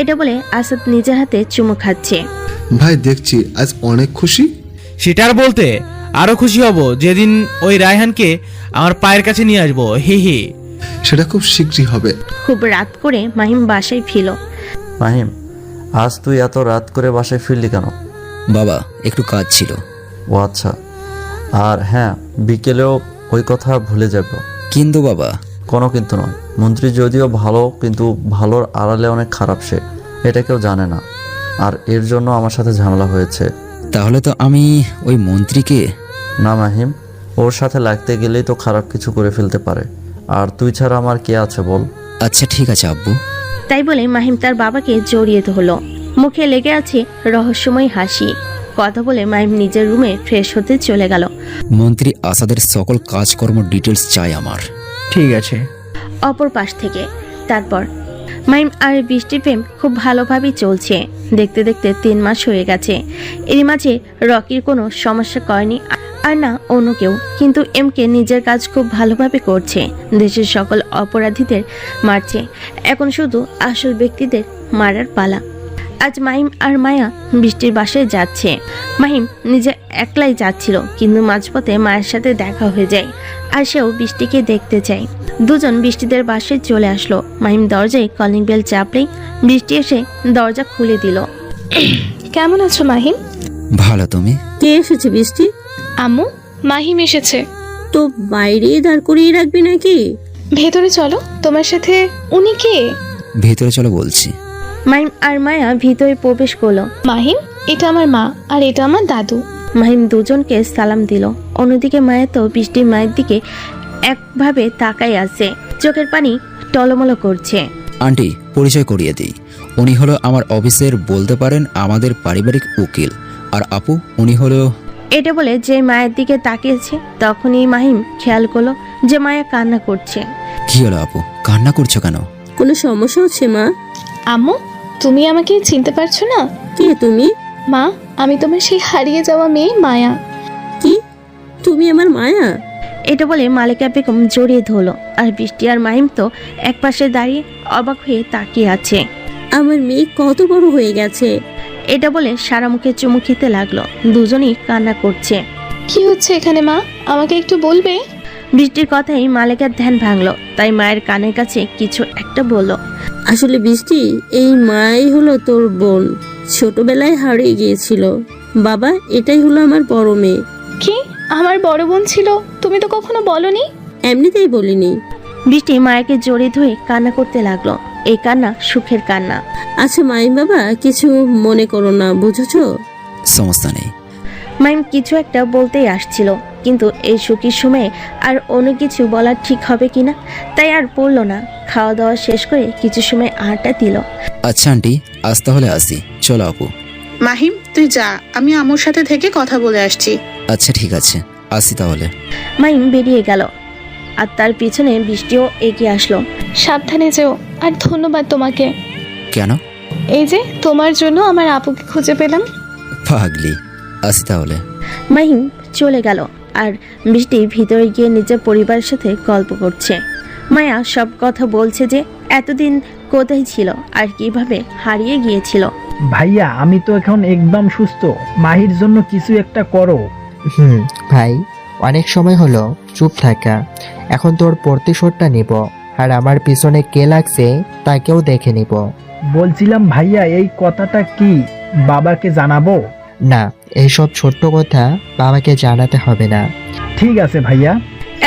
এটা বলে আসাদ নিজের হাতে চুমু খাচ্ছে। ভাই দেখছি আজ অনেক খুশি। সেটা আর বলতে, আরো খুশি হব যেদিন ওই রায়হানকে আমার পায়ের কাছে নিয়ে আসবো। হি হি। সেটা খুব শীঘ্রই হবে। খুব রাত করে মাহিম বাসায় ফিরল। মাহিম, আজ তুই এত রাত করে বাসায় ফিরলি কেন? বাবা, একটু কাজ ছিল। ও আচ্ছা। আর হ্যাঁ, বিকেলেও ওই কথা ভুলে যাব। কিন্তু বাবা। কোনো কিন্তু নয়। মন্ত্রী যদিও ভালো, কিন্তু ভালোর আড়ালে অনেক খারাপ সে, এটা কেউ জানে না। আর এর জন্য আমার সাথে ঝামেলা হয়েছে। তাহলে তো আমি ওই মন্ত্রীকে। না মাহিম, ওর সাথে লাগতে গেলেই তো খারাপ কিছু করে ফেলতে পারে। আর তুই ছাড়া আমার কে আছে বল? আচ্ছা ঠিক আছে আব্বু। তাই বলে মাহিম তার বাবাকে জড়িয়ে ধরলো। মুখে লেগে আছে রহস্যময় হাসি। কথা বলে মাহিম নিজের রুমে ফ্রেশ হতে চলে গেল। মন্ত্রী আসাদের সকল কাজকর্ম ডিটেলস চাই আমার। ঠিক আছে। অপর পাশ থেকে তারপর মাহিম আর বৃষ্টির প্রেম খুব ভালোভাবেই চলছে। দেখতে দেখতে 3 মাস হয়ে গেছে। এর মাঝে রকির কোনো সমস্যা করেনি আর না অন্য কেউ। কিন্তু এমকে নিজের কাজ খুব ভালোভাবে করছে। দেশের সকল অপরাধীদের মারছে। এখন শুধু আসল ব্যক্তিদের মারার পালা। আজ মাহিম আর মায়া বৃষ্টির বাসায় যাচ্ছে। মাহিম নিজে একলাই যাচ্ছিল, কিন্তু মাঝপথে মায়ের সাথে দেখা হয়ে যায় আর সেও বৃষ্টিকে দেখতে চায়। দুজন বৃষ্টিদের বাসায় চলে আসলো। মাহিম দরজায় কলিং বেল চাপলেই বৃষ্টি এসে দরজা খুলে দিল। কেমন আছো মাহিম? ভালো, তুমি? কে এসেছে বৃষ্টি? আম্মু, মাহিম এসেছে। তো বাইরে দাঁড় করিয়ে রাখবি নাকি? ভেতরে চলো, তোমার সাথে। উনি কে? ভেতরে চলো বলছি। মাহিম আর মায়া ভিতরে প্রবেশ করলো। মাহিম, এটা আমার মা আর এটা আমার দাদু। মাহিম দুজনকে সালাম দিল। অন্যদিকে মায়া তো বৃষ্টির মায়ের দিকে একভাবে তাকাই আছে, চোখের পানি টলমল করছে। আন্টি, পরিচয় করিয়ে দিই। উনি হলো আমার অফিসের, বলতে পারেন আমাদের পারিবারিক উকিল। আর আপু, উনি হলো। এটা বলে যে মায়ের দিকে তাকিয়েছে তখনই মাহিম খেয়াল করলো যে মায়া কান্না করছে। কি হলো আপু, কান্না করছো কেন? কোনো সমস্যা হচ্ছে মা? আম্মু, তুমি আমাকে চিনতে পারছো না? কে তুমি? মা, আমি তোমার সেই হারিয়ে যাওয়া মেয়ে মায়া। কি, তুমি আমার মায়া? এটা বলে মালিকা বেগম জড়িয়ে ধরলো। আর বৃষ্টি আর মাহিম তো একপাশে দাঁড়িয়ে অবাক হয়ে তাকিয়ে আছে। আমার মেয়ে কত বড় হয়ে গেছে। এটা বলে সারা মুখে চুমু খেতে লাগলো। দুজনেই কান্না করছে। কি হচ্ছে এখানে মা? আমাকে একটু বলবে? বৃষ্টির কথাই মালেকার ধ্যান ভাঙলো, তাই মায়ের কানের কাছে কিছু একটা বলল। আসলে বৃষ্টি, এই মাই হলো তোর বোন, ছোটবেলায় হারিয়ে গিয়েছিল। বাবা, এটাই হলো আমার বড় মেয়ে। কি, আমার বড় বোন ছিল? তুমি তো কখনো বলনি। এমনিতেই বলিনি। বৃষ্টি মায়াকে জড়িয়ে ধরে কান্না করতে লাগলো। এই কান্না সুখের কান্না। আচ্ছা মাই বাবা, কিছু মনে করো না, বুঝেছো? সমস্যা নেই। মাইম কিছু একটা বলতেই আসছিল, কিন্তু এই সুখীর সময়ে আর অন্য কিছু বলা ঠিক হবে কিনা, তাই আর বলল না। খাওয়া দাওয়া শেষ করে কিছু সময় আড্ডা দিল। আচ্ছা আন্টি, আজ তাহলে আসি। চলো আপু। মাহিম, তুই যা, আমি আম্মুর সাথে থেকে কথা বলে আসছি। আচ্ছা ঠিক আছে, আসি তাহলে। মাইম বেরিয়ে গেল, আর তার পিছনে বৃষ্টিও এগিয়ে আসলো। সাবধানে যেও, আর ধন্যবাদ তোমাকে। কেন? এই যে তোমার জন্য আমার আপুকে খুঁজে পেলাম। পাগলি, আসি তাহলে। মাহিম চলে গেল, আর বৃষ্টি ভিতরে গিয়ে নিজের পরিবারের সাথে গল্প করছে। মায়া সব কথা বলছে যে এতদিন কোথায় ছিল আর কিভাবে হারিয়ে গিয়েছিল। ভাইয়া, আমি তো এখন একদম সুস্থ। মাহির জন্য কিছু একটা করো। ভাই, অনেক সময় হলো চুপ থাকা। এখন তোর প্রতিশোধটা নিব, আর আমার পিছনে কে লাগছে তাকেও দেখে নিব। বলছিলাম ভাইয়া, এই কথাটা কি বাবাকে জানাবো? না, এইসব ছোট্ট কথা বাবাকে জানাতে হবে না। ঠিক আছে ভাইয়া।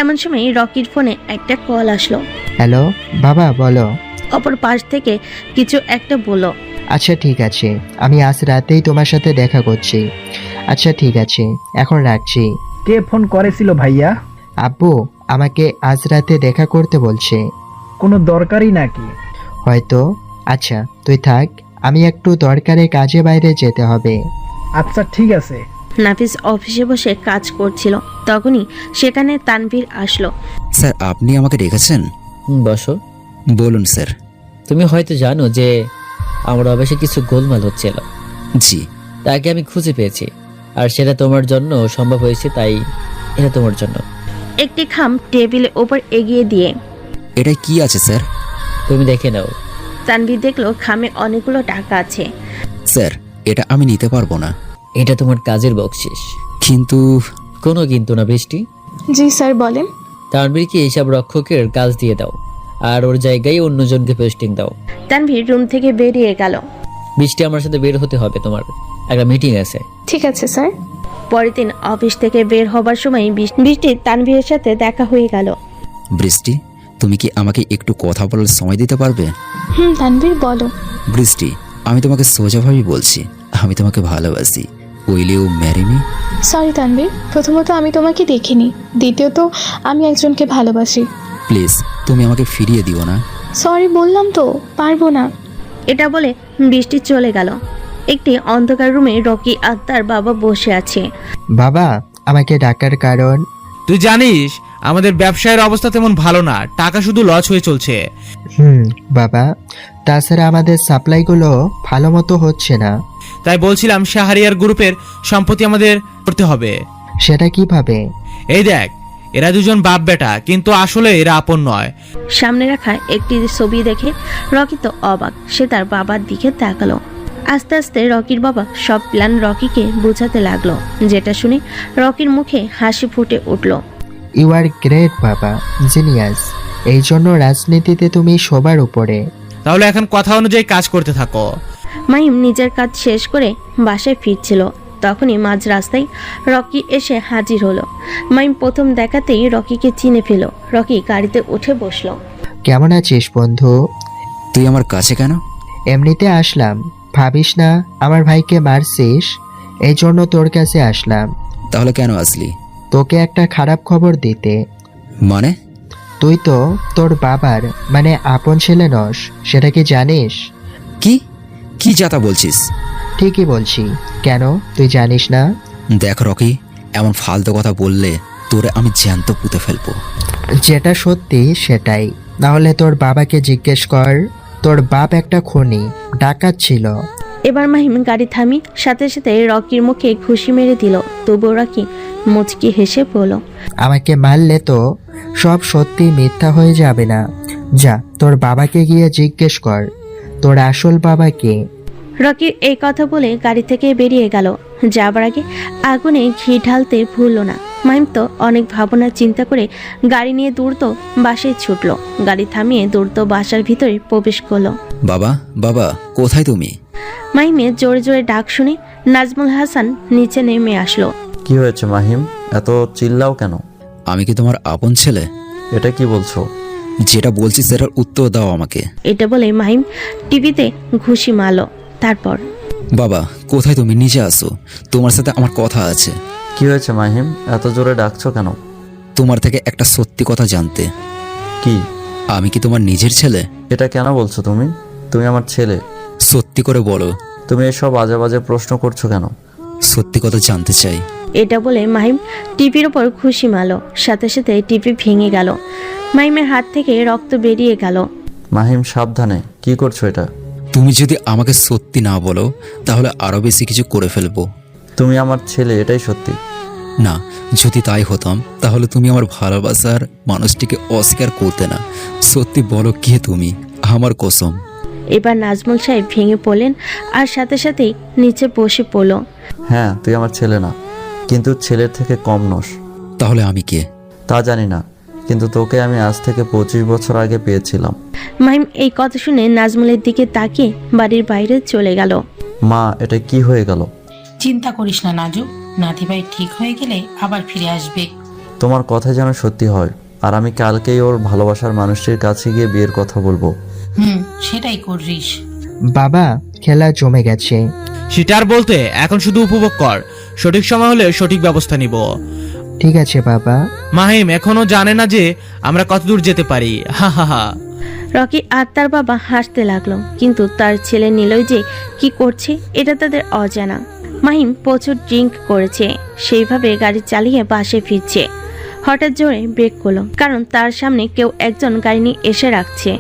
এমন সময় রকির ফোনে একটা কল আসলো। হ্যালো বাবা, বলো। অপর পাশ থেকে কিছু একটা বলল। আচ্ছা ঠিক আছে, আমি আজ রাতেই তোমার সাথে দেখা করছি। আচ্ছা ঠিক আছে, এখন রাখছি। কে ফোন করেছিল ভাইয়া? আব্বু আমাকে আজ রাতে দেখা করতে বলছে। কোনো দরকারই নাকি? হয়তো। আচ্ছা তুই থাক, আমি একটু দরকারে কাজে বাইরে যেতে হবে। আচ্ছা ঠিক আছে। নাফিস অফিসে বসে কাজ করছিল, তখনই সেখানে তানভীর আসলো। স্যার, আপনি আমাকে ডেকেছেন? বসো। বলুন স্যার। তুমি হয়তো জানো যে আমার অফিসে কিছু গোলমাল হচ্ছিল। জি। তাকে আমি খুঁজে পেয়েছি, আর সেটা তোমার জন্য সম্ভব হয়েছে, তাই এটা তোমার জন্য। একটি খাম টেবিলের ওপর এগিয়ে দিয়ে। এটা কি আছে স্যার? তুমি দেখে নাও। তানভীর দেখলো খামে অনেকগুলো টাকা আছে। স্যার, এটা আমি নিতে পারবো না। এটা তোমার কাজের বকশিস। কিন্তু? কোনো কিন্তু না বৃষ্টি। জি স্যার, বলেন। তানভীরকে এইসব রক্ষকের কাজ দিয়ে দাও, আর ওর জায়গায় অন্যজনকে পোস্টিং দাও। তানভীর রুম থেকে বেরিয়ে গেল। বৃষ্টি, আমার সাথে বের হতে হবে, তোমার একটা মিটিং আছে। ঠিক আছে স্যার। পরের দিন অফিস থেকে বের হবার সময় বৃষ্টি তানভীরের সাথে দেখা হয়ে গেল। বৃষ্টি, তুমি কি আমাকে একটু কথা বলার সময় দিতে পারবে? তানভীর, বলো। বৃষ্টি, আমি তোমাকে সোজাভাবেই বলছি, আমি তোমাকে ভালোবাসি। Will you marry me? Sorry Tanvir, প্রথমত আমি তোমাকে দেখিনি, দ্বিতীয়ত আমি একজনকে ভালোবাসি। প্লিজ, তুমি আমাকে ফিরিয়ে দিও না। সরি বললাম তো, পারবো না। এটা বলে বৃষ্টি চলে গেল। একটি অন্ধকার রুমে রকি আর তার বাবা বসে আছে। বাবা, আমাকে ডাকার কারণ? তুই জানিস আমাদের ব্যবসায়ের অবস্থা তেমন ভালো না, টাকা শুধু লস হয়ে চলছে। বাবা, তাছাড়া আমাদের সাপ্লাইগুলো ভালো মতো হচ্ছে না। তাই বলছিলাম শাহরিয়ার গ্রুপের সম্পত্তি আমাদের করতে হবে। সেটা কিভাবে? এই দেখ, এরা দুজন বাপ বেটা, কিন্তু আসলে এরা আপন নয়। সামনে রাখা একটি ছবি দেখে রকি তো অবাক। সে তার বাবার দিকে তাকালো। আস্তে আস্তে রকির বাবা সব প্ল্যান রকিকে বোঝাতে লাগলো, যেটা শুনে রকির মুখে হাসি ফুটে উঠল। ইউ আর গ্রেট বাবা, জিনিয়াস। এই জন্য রাজনীতিতে তুমি সবার উপরে। তাহলে এখন কথা অনুযায়ী কাজ করতে থাকো। মাহিম নিজের কাজ শেষ করে বাসায় ফিরছিল, তখনই মাঝ রাস্তায় রকি এসে হাজির হলো। মাহিম প্রথম দেখাতেই রকিকে চিনে ফেল। রকি গাড়িতে উঠে বসলো। কেমন আছিস বন্ধু? তুই আমার কাছে কেন? এমনিতে আসলাম, ভাবিস না আমার ভাইকে মারছিস, এই জন্য তোর কাছে আসলাম। তাহলে কেন আসলি? তোকে একটা খারাপ খবর দিতে। মানে? তুই তো তোর বাবার মানে আপন ছেলে নস, সেটা কি জানিস? কি কি যাতা বলছিস? ঠিকই বলছি। কেন, তুই জানিস না? দেখ রকি, এমন ফালতু কথা বললে তোরে আমি জ্যান্ত পুঁতে ফেলবো। যেটা সত্যি সেটাই, না হলে তোর বাবাকে জিজ্ঞেস কর। তোর বাপ একটা খুনি, ডাকাত ছিল। এবার মাহিম গাড়ি থামি, সাথে সাথে রকির মুখে খুশি মেরে দিল। তবুও রকি মুচকি হেসে বলল, আমাকে মারলে তো সব সত্যি মিথ্যা হয়ে যাবে না। যা, তোর বাবাকে গিয়ে জিজ্ঞেস কর তোর আসল বাবা কে। রকির এই কথা বলে গাড়ি থেকে বেরিয়ে গেল। যাবার আগে আগুনে ঘি ঢালতে ভুলল না। মাহিম তো অনেক ভাবনা চিন্তা করে গাড়ি নিয়ে দ্রুত বাসায় ছুটলো। গাড়ি থামিয়ে দ্রুত বাসার ভিতরে প্রবেশ করলো। বাবা বাবা কোথায় তুমি? মাহিমের জোরে জোরে ডাক শুনে নাজমুল হাসান নিচে নেমে আসলো। কি হয়েছে মাহিম, এত চিল্লাও কেন? আমি কি তোমার আপন ছেলে? এটা কি বলছো? যেটা বলছি সেটার উত্তর দাও আমাকে। এটা বলে মাহিম টিভিতে ঘুষি মারলো। তারপর, বাবা কোথায় তুমি? নিচে আসো, তোমার সাথে আমার কথা আছে। কি হয়েছে মাহিম, এত জোরে ডাকছো কেন? তোমার থেকে একটা সত্যি কথা জানতে। কি? আমি কি তোমার নিজের ছেলে? এটা কেন বলছো তুমি? তুমি আমার ছেলে। সত্যি করে বলো। তুমি এসব বাজে বাজে প্রশ্ন করছো কেন? সত্যি কথা জানতে চাই। এটা বলে মাহিম টিভির ওপর ঘুষি মারলো। সাথে সাথে টিভি ভেঙে গেল। মাহিমের হাত থেকে রক্ত বেরিয়ে গেল। মাহিম সাবধানে, কি করছো এটা? তুমি যদি আমাকে সত্যি না বলো তাহলে আরো বেশি কিছু করে ফেলবো। তুমি আমার ছেলে, এটাই সত্যি। না, যদি তাই হতাম তাহলে তুমি আমার ভালোবাসার মানুষটিকে অস্বীকার করতে না। সত্যি বলো, কে তুমি? আমার কসম। এবার নাজমুল সাহেব ভেঙে পড়লেন আর সাথে সাথেই নিচে বসে পড়ল। হ্যাঁ, তুই আমার ছেলে না, কিন্তু ছেলের থেকে কম নস। তাহলে আমি কে? তা জানি না, কিন্তু তোকে আমি আজ থেকে 25 বছর আগে পেয়েছিলাম। মাহিম এই কথা শুনে নাজমুলের দিকে তাকিয়ে বাড়ির বাইরে চলে গেল। মা, এটা কি হয়ে গেল? চিন্তা করিস না নাজু, নাতি ভাই ঠিক হয়ে গেলে আবার ফিরে আসবে। তোমার কথা যেন সত্যি হয়, আর আমি কালকেই ওর ভালোবাসার মানুষটির কাছে গিয়ে বিয়ের কথা বলবো। সেটাই করিস। বাবা, খেলা জমে গেছে। সেটা আর বলতে, এখন শুধু উপভোগ কর, সঠিক সময় হলে সঠিক ব্যবস্থা নিব। ঠিক আছে বাবা। মাহিম এখনো জানে না যে আমরা কতদূর যেতে পারি। হা হা হা। রকি আর তার বাবা হাসতে লাগলো, কিন্তু তার ছেলে নিলয় যে কি করছে এটা তাদের অজানা। মাহিম প্রচুর ড্রিঙ্ক করেছে, সেইভাবে গাড়ি চালিয়ে বাসে ফিরছে। হঠাৎ জোরে ব্রেক করলো, কারণ তার সামনে কেউ একজন গাড়ি নিয়ে এসে রাখছে।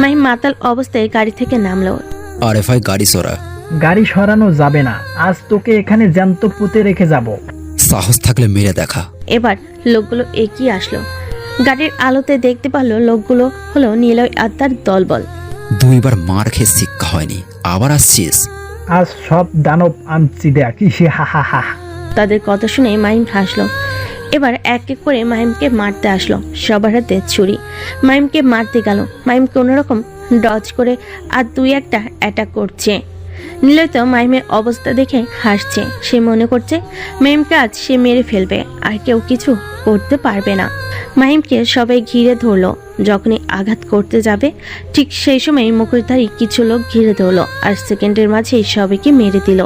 মাহিম মাতাল অবস্থায় গাড়ি থেকে নামলো। আরে ভাই, গাড়ি সরা। গাড়ি সরানো যাবে না, আজ তোকে এখানে জ্যান্ত পুঁতে রেখে যাব। সাহস থাকলে মেরে দেখা। এবার লোকগুলো এগিয়ে আসলো। গাড়ির আলোতে দেখতে পারলো লোকগুলো হলো নিলয় আর তার দলবল। 2বার মার খেয়ে শিক্ষা হয়নি, আবার আসছিস? আজ সব দানব আনছি দেখ। হা হা হা। তাদের কথা শুনে মাহিম হাসলো। এবার এক এক করে মাহিমকে মারতে আসলো, সবার হাতে ছুরি। মাহিমকে মারতে গেল, মাহিম কোনোরকম ডজ করে আর 2-1টা অ্যাটাক করছে। নিলয় তো মাহিমের অবস্থা দেখে হাসছে। সে মনে করছে মাহিমকে আজ সে মেরে ফেলবে, আর কেউ কিছু করতে পারবে না। মাহিমকে সবাই ঘিরে ধরলো। যখনই আঘাত করতে যাবে ঠিক সেই সময় মুখোশধারী কিছু লোক ঘিরে ধরলো, আর সেকেন্ডের মাঝেই সবাইকে মেরে দিল।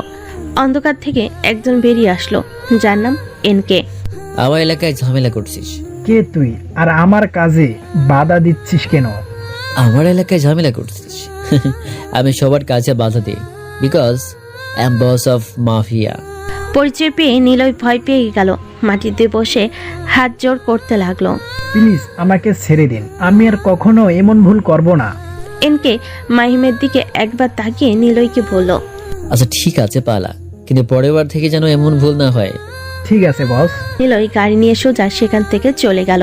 অন্ধকার থেকে একজন বেরিয়ে আসলো, যার নাম এনকে। আমার এলাকায় ঝামেলা করছিস? কে তুই, আর আমার কাজে বাধা দিচ্ছিস কেন? আমার এলাকায় ঝামেলা করছিস? আমি সবার কাছে বাধা দিই, because I Emde Boas of mafia. পরিচয় পেয়ে নিলয় ভয় পেয়ে গেল, মাটিতে বসে হাত জোর করতে লাগলো। প্লিজ আমাকে ছেড়ে দিন, আমি আর কখনো এমন ভুল করব না। এনকে মাহিমের দিকে একবার তাকিয়ে নিলয়কে বলল, আচ্ছা ঠিক আছে পালা, কিন্তু পরের বার থেকে যেন এমন ভুল না হয়। ঠিক আছে বস। নিলয় গাড়ি নিয়ে সোজা সেখান থেকে চলে গেল।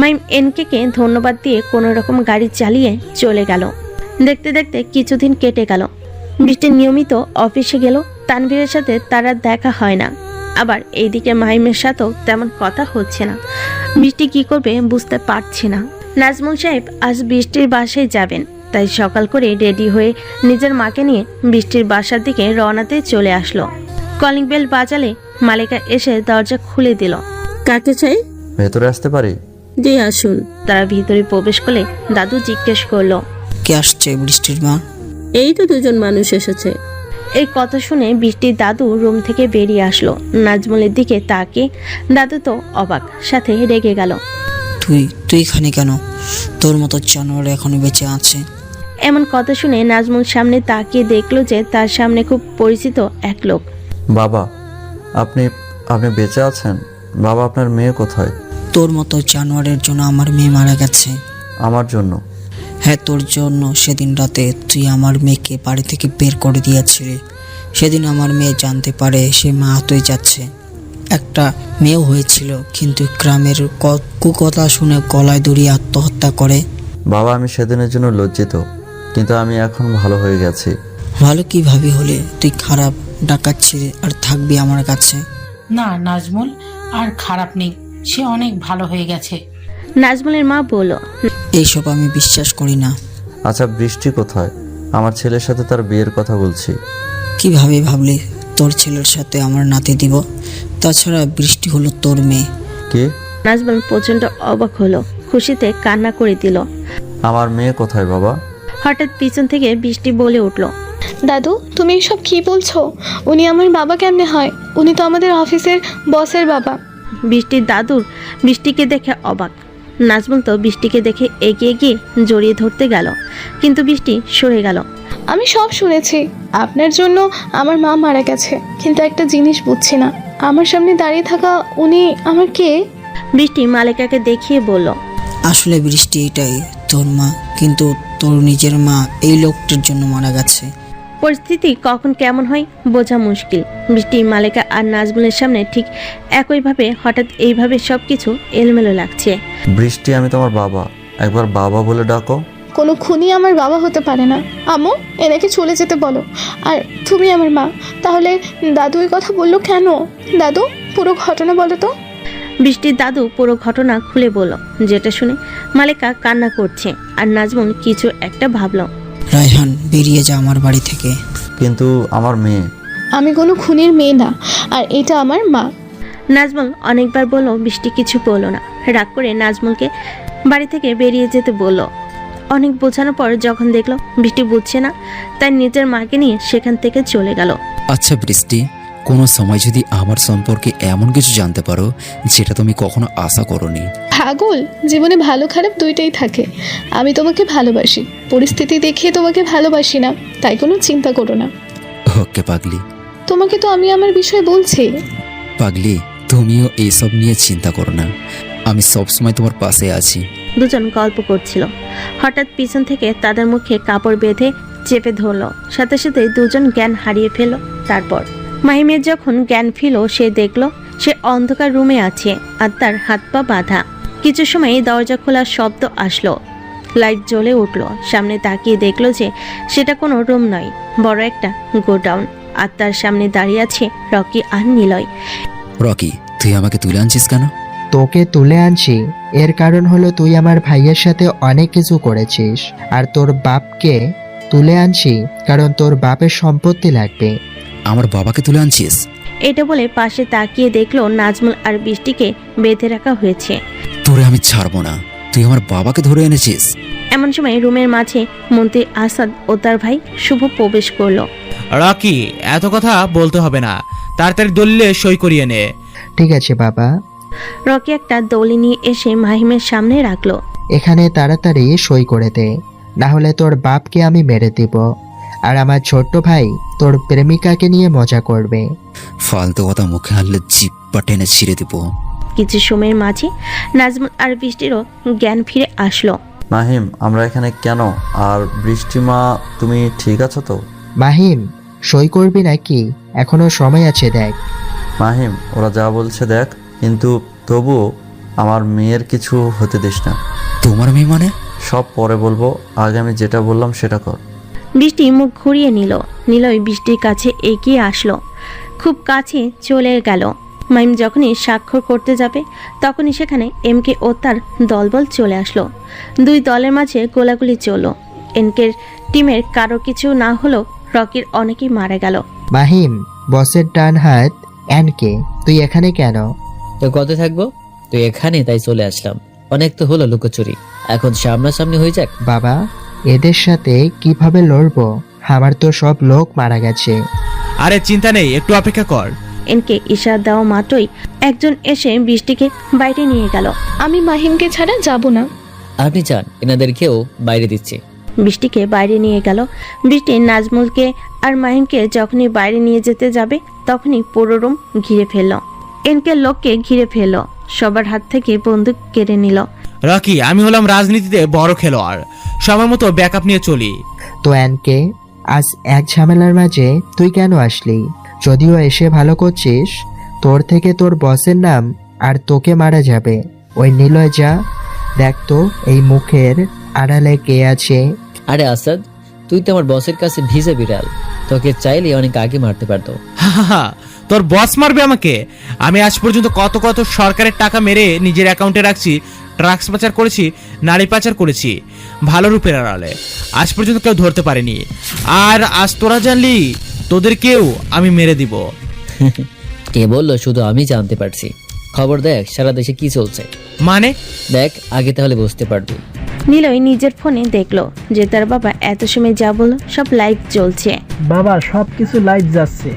মাহিম এনকে ধন্যবাদ দিয়ে কোনো রকম গাড়ি চালিয়ে চলে গেল। দেখতে দেখতে কিছুদিন কেটে গেল। বৃষ্টি নিয়মিত অফিসে গেল, তানভীরের সাথে তার আর দেখা হয় না। আবার এইদিকে মাহিমের সাথেও তেমন কথা হচ্ছে না। বৃষ্টি কি করবে বুঝতে পারছে না। নাজমুল সাহেব আজ বৃষ্টির বাসায় যাবেন, তাই সকাল করে রেডি হয়ে নিজের মাকে নিয়ে বৃষ্টির বাসার দিকে রওনাতে চলে আসলো। কলিং বেল বাজালে মালিকা এসে দরজা খুলে দিল। কাকে চাই? ভেতরে আসতে পারি? জি আসুন। তারা ভিতরে প্রবেশ করলে দাদু জিজ্ঞেস করলো, কে আসছে বৃষ্টির মা? এই তো দুজন মানুষ এসেছে। এই কথা শুনে বৃষ্টির দাদু রুম থেকে বেরিয়ে আসলো। নাজমুলের দিকে তাকে দাদু তো অবাক, সাথে রেগে গেল। তুই এখানে কেন? তোর মতো জানোয়ার এখনো বেঁচে আছে? এমন কথা শুনে নাজমুল সামনে তাকিয়ে দেখলো যে তার সামনে খুব পরিচিত এক লোক। বাবা, আপনি বেঁচে আছেন? বাবা, আপনার মেয়ে কোথায়? তোর মতো জানোয়ারের জন্য আমার মেয়ে মারা গেছে। আমার জন্য? হ্যাঁ, তোর জন্য। সেদিন রাতে তুই আমার মেয়েকে বাড়ি থেকে বের করে দিয়েছিলি। সেদিন আমার মেয়ে জানতে পারে সে মা হতে যাচ্ছে। একটা মেয়েও হয়েছিল, কিন্তু গ্রামের কুকথা শুনে গলায় দড়িয়ে আত্মহত্যা করে। বাবা, আমি সেদিনের জন্য লজ্জিত, কিন্তু আমি এখন ভালো হয়ে গেছি। ভালো কিভাবে হলে? তুই খারাপ ডাকাচ্ছিস আর থাকবি আমার কাছে। না নাজমুল, আর খারাপ নেই, সে অনেক ভালো হয়ে গেছে। নাজমুলের মা বলল, এইসব আমি বিশ্বাস করি না। আচ্ছা বৃষ্টি কোথায়? আমার ছেলের সাথে তার বিয়ের কথা বলছি। কিভাবে ভাবলি তোর ছেলের সাথে আমার নাতি দিব? তাছাড়া বৃষ্টি হলো তোর মেয়ে। কে? নাজমুল প্রচন্ড অবাক হলো, খুশিতে কান্না করে দিল। আমার মেয়ে কোথায় বাবা? হঠাৎ পিছন থেকে বৃষ্টি বলে উঠল, দাদু তুমি এসব কি বলছো? উনি আমার বাবা কেমনে হয়? উনি তো আমাদের অফিসের বসের বাবা। বৃষ্টির দাদুর বৃষ্টিকে দেখে অবাক। নাজমুল তো বৃষ্টিকে দেখে এগিয়ে গিয়ে জড়িয়ে ধরতে গেল, কিন্তু বৃষ্টি সরে গেল। আমি সব শুনেছি, আপনার জন্য আমার মা মারা গেছে, কিন্তু একটা জিনিস বুঝছি না, আমার সামনে দাঁড়িয়ে থাকা উনি আমার কে? বৃষ্টি মালিকাকে দেখিয়ে বলল, আসলে বৃষ্টি এটাই তোর মা, কিন্তু তোর নিজের মা এই লোকটির জন্য মারা গেছে। পরিস্থিতি কখন কেমন হয় বোঝা মুশকিল। বৃষ্টি, মালিকা আর নাজমুলের সামনে ঠিক একইভাবে হঠাৎ এইভাবে সবকিছু এলোমেলো লাগছে। বৃষ্টি, আমি তোমার বাবা, একবার বাবা বলে ডাকো। কোনো খুনি আমার বাবা হতে পারে না। আম্মু এনাকে চলে যেতে বলো। আর তুমি আমার মা, তাহলে দাদু এই কথা বললো কেন? দাদু পুরো ঘটনা বলো তো। বৃষ্টির দাদু পুরো ঘটনা খুলে বলল, যেটা শুনে মালিকা কান্না করছে আর নাজমুল কিছু একটা ভাবলো। রায়হান, বেরিয়ে যা আমার বাড়ি থেকে। কিন্তু আমার মেয়ে। আমি কোনো খুনির মেয়ে না, আর এটা আমার মা। নাজমুল অনেকবার বলল, বৃষ্টি কিছু বলল না। রাগ করে নাজমুলকে বাড়ি থেকে বেরিয়ে যেতে বলল। অনেক বোঝানোর পর যখন দেখলো বৃষ্টি বুঝছে না, তাই নিজের মাকে নিয়ে সেখান থেকে চলে গেল। আচ্ছা বৃষ্টি, কোনো সময় যদি আমার সম্পর্কে এমন কিছু জানতে পারো যেটা তুমি কখনো আশা করোনি। পাগল, জীবনে ভালো খারাপ দুইটাই থাকে। আমি তোমাকে ভালোবাসি, পরিস্থিতি দেখে তোমাকে ভালোবাসি না, তাই কোনো চিন্তা করো না। ওকে পাগলি। তোমাকে তো আমি আমার বিষয় বলছি। পাগলি, তুমিও এইসব নিয়ে চিন্তা করো না, আমি সবসময় তোমার পাশে আছি। দুজন গল্প করছিল, হঠাৎ পিছন থেকে তাদের মুখে কাপড় বেঁধে চেপে ধরলো। সাথে সাথে দুজন জ্ঞান হারিয়ে ফেলল। তারপর মাহিমের যখন জ্ঞান ফিরল, সে দেখলো সে অন্ধকার রুমে আছে আর তার হাত পা বাঁধা। কিছু সময় দরজা খোলার শব্দ আসলো, লাইট জ্বলে উঠলো। সামনে তাকিয়ে দেখলো যে সেটা কোনো রুম নয়, বড় একটা গোডাউন। আর তার সামনে দাঁড়িয়ে আছে রকি আর নিলয়। রকি, তুই আমাকে তুলে আনছিস কেন? তোকে তুলে আনছি এর কারণ হলো তুই আমার ভাইয়ের সাথে অনেক কিছু করেছিস, আর তোর বাপকে তুলে আনছি কারণ তোর বাপের সম্পত্তি লাগবে। আমার বাবাকে তুলে আনছিস? এটা বলে পাশে তাকিয়ে দেখলো নাজমুল আর বৃষ্টিকে বেঁধে রাখা হয়েছে। তোরে আমি ছাড়বো না, তুই আমার বাবাকে ধরে এনেছিস। এমন সময় রুমের মাঝে মন্ত্রী আসাদ ও তার ভাই শুভ প্রবেশ করলো। রকি, এত কথা বলতে হবে না, তাড়াতাড়ি দলিলে সই করিয়ে নে। ঠিক আছে বাবা। রকি একটা দলি নিয়ে এসে মাহিমের সামনে রাখলো। এখানে তাড়াতাড়ি সই করে দে, না হলে তোর বাপকে আমি মেরে দিব, আর আমার ছোট্ট ভাই তোর প্রেমিকাকে নিয়ে মজা করবে। ফালতু কথা মুখে আনলে জিব্বা টেনে ছিঁড়ে দিব। কিছু সময়ের মাঝে নাজমুল আর বৃষ্টিরও জ্ঞান ফিরে আসলো। মাহিম, আমরা এখানে কেন? আর বৃষ্টি মা, তুমি ঠিক আছো তো? মাহিম, সই করবি নাকি? এখনো সময় আছে, দেখ। মাহিম, ওরা যা বলছে দেখ, কিন্তু তবুও আমার মেয়ের কিছু হতে দিস না। তোমার মেয়ে মানে? সব পরে বলবো, আগে আমি যেটা বললাম সেটা কর। বৃষ্টি মুখ ঘুরিয়ে নিল। নিলয় বৃষ্টির কাছে এগিয়ে আসলো, খুব কাছে চলে গেল। মাহিম যখনই স্বাক্ষর করতে যাবে তখনই সেখানে এমকে ও তার দলবল চলে আসলো। দুই দলের মাঝে গোলাগুলি চলল। এনকের টিমের কারো কিছু না হলো, রকির অনেকেই মারা গেল। মাহিম, বসের ডান হাত এনকে, তুই এখানে কেন? তো কত থাকবো? তুই এখানে, তাই চলে আসলাম। অনেক তো হলো লুকোচুরি, এখন সামনাসামনি হয়ে যাক। বাবা, এদের সাথে কিভাবে লড়বো? আমার তো সব লোক মারা গেছে। আরে চিন্তা নেই, একটু অপেক্ষা কর। এনকে ইশারা দেওয়া মাত্রই একজন এসে বৃষ্টিকে বাইরে নিয়ে গেল। আমি মাহিমকে ছাড়া যাব না। আপনি চান, এনাদেরকেও বাইরে দিচ্ছে। বৃষ্টিকে বাইরে নিয়ে গেল। বৃষ্টি নাজমুলকে আর মাহিমকে যখনই বাইরে নিয়ে যেতে যাবে তখনই পুরো রুম ঘিরে ফেলল। এনকে লোককে ঘিরে ফেলল, সবার হাত থেকে বন্দুক কেড়ে নিল। রকি, আমি হলাম রাজনীতিতে বড় খেলোয়াড়, সময় মতো ব্যাকআপ নিয়ে চলি। তো এনকে, আজ এক ঝামেলার মাঝে তুই কেন আসলি? যদিও এসে ভালো করছিস, তোর থেকে তোর বসের নাম আর তোকে মারা যাবে। ওই নিলয়, যা দেখ তো এই মুখের আড়ালে কে আছে। আরে আসাদ, তুই তো আমার বসের কাছে ভিজে বিড়াল, তোকে চাইলে অনেক আগে মারতে পারতো। হাহাহা, তোর বস মারবে আমাকে? আমি আজ পর্যন্ত কত কত সরকারের টাকা মেরে নিজের অ্যাকাউন্টে রাখছি, ড্রাগস পাচার করেছি, নারী পাচার করেছি ভালো রূপের আড়ালে, আজ পর্যন্ত কেউ ধরতে পারেনি। আর আজ তোরা জানলি তোদেরকেও আমি মেরে দিব। কে বললো শুধু আমি জানতে পারছি? খবর দেখ সারা দেশে কি চলছে। মানে? দেখ আগে তাহলে বুঝতে পারবি। নিলয় নিজের ফোনে দেখলো যে তার বাবা এত সময় যা বললো সব লাইভ চলছে। বাবা সব কিছু লাইভ যাচ্ছে।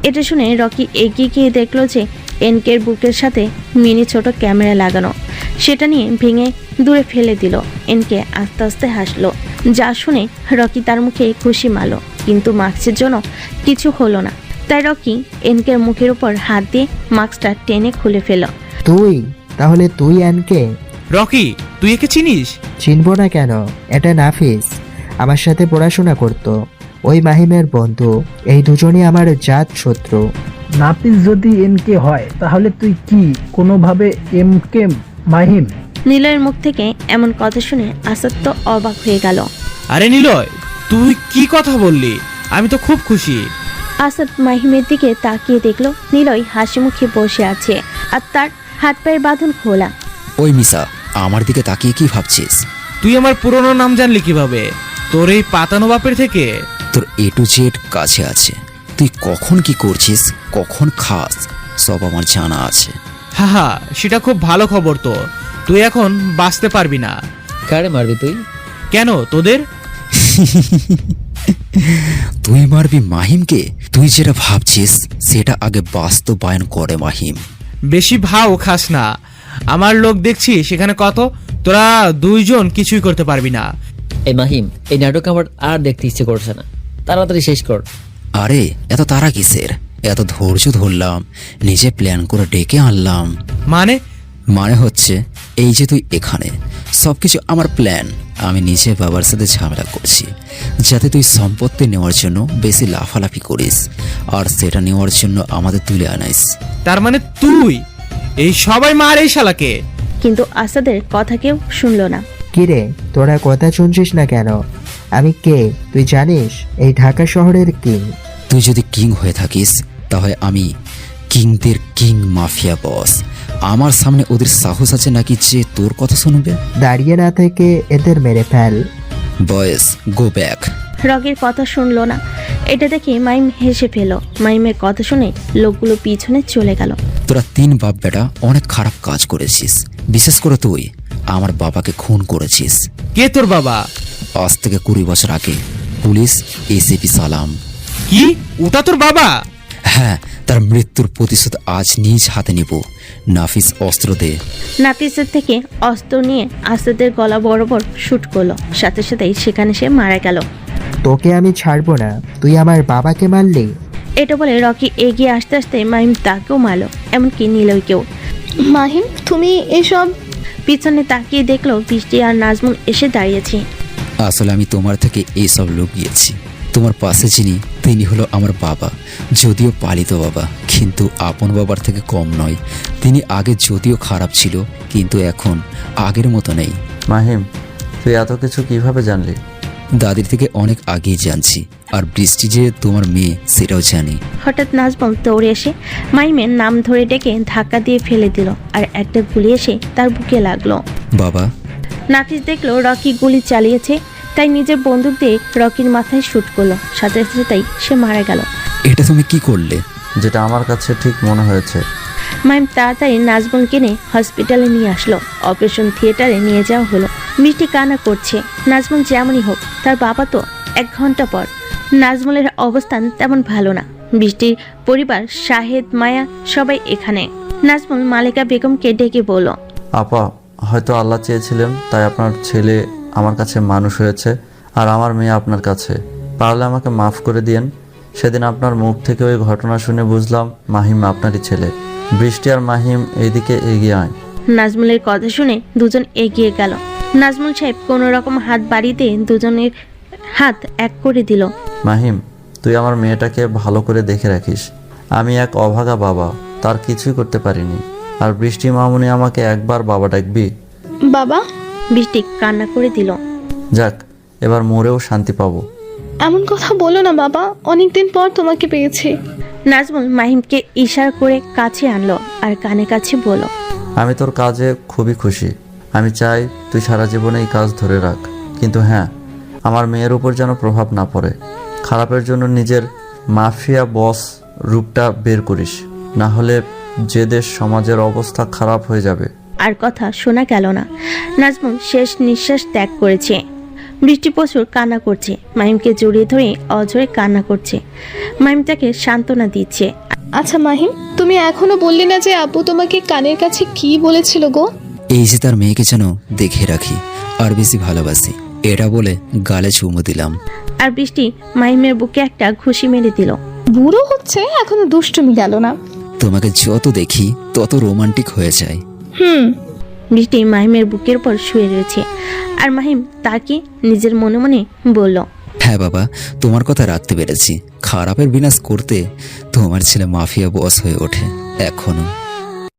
এটা শুনে রকি এগিয়ে গিয়ে দেখলো যে এনকের বুকের সাথে মিনি ছোট ক্যামেরা লাগানো, সেটা নিয়ে ভেঙে দূরে ফেলে দিল। এনকে আস্তে আস্তে হাসলো, যা শুনে রকি তার মুখে খুশি মারল, কিন্তু মাস্কের জন্য কিছু হলো না। তাই রকি এনকের মুখের উপর হাত দিয়ে মাস্কটা টেনে খুলে ফেল। তুই তাহলে তুই এনকে? রকি, তুই একে চিনিস? চিনবো না কেন, এটা নাফিস, আমার সাথে পড়াশোনা করতো, ওই মাহিমের বন্ধু। এই দুজনই আমার জাত শত্রু। নাপিস যদি এনকে হয় তাহলে তুই কি কোনোভাবে এমকে মাহিম? নিলয়ের মুখ থেকে এমন কথা শুনে আসাদ তো অবাক হয়ে গেল। আরে নিলয়, তুই কি কথা বললি? আমি তো খুব খুশি। আসাদ মাহিমের দিকে তাকিয়ে দেখলো নিলয় হাসি মুখে বসে আছে আর তার হাত পায়ের বাঁধন খোলা। ওই মিসা, আমার দিকে তাকিয়ে কি ভাবছিস? তুই আমার পুরনো নাম জানলি কিভাবে? তোর এই পাতানো বাপের থেকে? তোর A to Z কাছে আছে, তুই কখন কি করছিস, কখন খাস, সব আমার জানা আছে। হাহা, সেটা খুব ভালো খবর তো। তুই এখন বাঁচতে পারবি না। কারে মারবি তুই? কেন তোদের? তুই মারবি মাহিমকে? তুই যেটা ভাবছিস সেটা আগে বাস্তবায়ন করে মাহিম। বেশি ভাও খাস না, আমার লোক দেখছি সেখানে কত, তোরা দুইজন কিছুই করতে পারবি না। এই মাহিম, এই নাটক আমার আর দেখতে ইচ্ছে করছে না, তাড়াতাড়ি শেষ কর। আরে এত তারা কিসের? এত ধৈর্য ধরলাম, নিজে প্ল্যান করে ডেকে আনলাম। মানে হচ্ছে এই যে তুই এখানে, সবকিছু আমার প্ল্যান। আমি নিজে বাবার সাথে ঝামেলা করছি যাতে তুই সম্পত্তি নেওয়ার জন্য বেশি লাফালাফি করিস আর সেটা নেওয়ার জন্য আমাদের তুলে আনাইস। তার মানে তুই এই সবাই মার এই শালাকে? কিন্তু আসাদের কথা কেউ শুনলো না। কিরে তোরা কথা শুনছিস না কেন? আমি কে তুই জানিস? এই ঢাকা শহরের কিং। তুই যদি কিং হয়ে থাকিস তাহলে আমি কিংদের কিং মাফিয়া বস। আমার সামনে ওদের সাহস আছে নাকি যে তোর কথা শুনবে? দাঁড়িয়ে না থেকে এদের মেরে ফেল। বয়েস গো ব্যাক। রকির কথা শুনলো না। এটা দেখে মাইম হেসে ফেল। মাইমের কথা শুনে লোকগুলো পিছনে চলে গেল। তোরা তিন বাপ বেটা অনেক খারাপ কাজ করেছিস, বিশেষ করে তুই আমার বাবাকে খুন করেছিস। কে তোর বাবা? আজ থেকে 20 বছর আগে পুলিশ এসিপি সালাম। কি ওটা তোর বাবা? হ্যাঁ, তার মৃত্যুর প্রতিশোধ আজ নিজ হাতে নিব। নাফিস অস্ত্র দে। নাফিসের থেকে অস্ত্র নিয়ে আসাদের গলা বরাবর শুট করলো, সাথে সাথেই সেখানে সে মারা গেল। তোকে আমি ছাড়বো না, তুই আমার বাবাকে মারলি। এটা বলে রকি এগিয়ে আসতে আসতে মাহিম তাকেও মারলো, এমনকি নিলয়কেও। মাহিম তুমি এসব? পিছনে তাকিয়ে দেখলো বৃষ্টি আর নাজমুল এসে দাঁড়িয়েছে। আসলে আমি তোমার থেকে এইসব লুকিয়েছি। তোমার পাশে যিনি তিনি হলো আমার বাবা, যদিও পালিত বাবা, কিন্তু আপন বাবার থেকে কম নয়। তিনি আগে যদিও খারাপ ছিল কিন্তু এখন আগের মতো নেই। মাহিম, তুই এত কিছু কিভাবে জানলি? দাদির থেকে অনেক আগেই জানছি, আর বৃষ্টি যে তোমার মেয়ে সেটাও জানি। হঠাৎ নাজমুল দৌড়ে এসে মাহিমের নাম ধরে ডেকে ধাক্কা দিয়ে ফেলে দিল আর একটা গুলি এসে তার বুকে লাগলো। বাবা। নাফিস দেখলো রকি গুলি চালিয়েছে, তাই নিজের বন্দুক দিয়ে রকির মাথায় শুট করলো, সাথে সাথেই সে মারা গেল। এটা তুমি কি করলে? যেটা আমার কাছে ঠিক মনে হয়েছে। মাইম তাড়াতাড়ি নাজমুলকে নিয়ে হসপিটালে নিয়ে আসলো। অপারেশন থিয়েটারে নিয়ে যাওয়া হলো। মিষ্টি কান্না করছে। নাজমুল যেমনই হোক, তার বাবা তো 1 ঘন্টা পর। নাজমুলের অবস্থান তেমন ভালো না। বৃষ্টির পরিবার, শাহেদ, মায়া সবাই এখানে। নাজমুল মালিকা বেগমকে ডেকে বলল, আপা, হয়তো আল্লাহ চেয়েছিলেন তাই আপনার ছেলে আমার কাছে মানুষ হয়েছে আর আমার মেয়ে আপনার কাছে। পারলে আমাকে মাফ করে দিয়েন। সেদিন আপনার মুখ থেকে ওই ঘটনা শুনে বুঝলাম মাহিম আপনারই ছেলে। বৃষ্টি আর মাহিম এইদিকে এগিয়ে আয়। নাজমুলের কথা শুনে দুজন এগিয়ে গেল। নাজমুল সাহেব কোনো রকম হাত বাড়িয়ে দিয়ে দুজনের হাত এক করে দিল। মাহিম, তুই আমার মেয়েটাকে ভালো করে দেখে রাখিস। আমি এক অভাগা বাবা, তার কিছুই করতে পারিনি। আর বৃষ্টি মামুনি আমাকে একবার বাবা ডাকবি? বাবা। বৃষ্টি কান্না করে দিল। যাক, এবার মরেও শান্তি পাবো। এমন কথা বলো না বাবা, অনেকদিন পর তোমাকে পেয়েছি। নাজমুল মাহিমকে ইশারা করে কাছে আনলো আর কানে কাছে বলল, আমি তোর কাজে খুবই খুশি। আমি চাই তুই সারা জীবনে এই কাজ ধরে রাখ, কিন্তু হ্যাঁ, আমার মেয়ের উপর যেন প্রভাব না পড়ে। খারাপের জন্য নিজের মাফিয়া বস রূপটা বের করিস, না হলে যে দেশ সমাজের অবস্থা খারাপ হয়ে যাবে। আর কথা শোনা গেল না। নাজমুল শেষ নিঃশ্বাস ত্যাগ করেছে। বৃষ্টি প্রচুর কান্না করছে, মাহিমকে জড়িয়ে ধরে অঝরে কান্না করছে। মাহিম তাকে সান্ত্বনা দিচ্ছে। আচ্ছা মাহিম, তুমি এখনো বললে না যে আব্বু তোমাকে কানের কাছে কি বলেছিল গো? এই যে তার মেয়েকে যেন দেখে রাখি আর বেশি ভালোবাসি, এটা বলে গালে চুমু দিলাম। আর বৃষ্টি মাহিমের বুকে একটা ঘুষি মেরে দিল। বুড়ো হচ্ছে, এখনো দুষ্টুমি গেল না। তোমাকে যত দেখি তত রোমান্টিক হয়ে যায়। বৃষ্টি মাহিমের বুকের উপর শুয়ে রয়েছে আর মাহিম তাকে নিজের মনে মনে বলল, হ্যাঁ বাবা, তোমার কথা রাখতে পেরেছি। খারাপের বিনাশ করতে তোমার ছেলে মাফিয়া বস হয়ে ওঠে এখনো।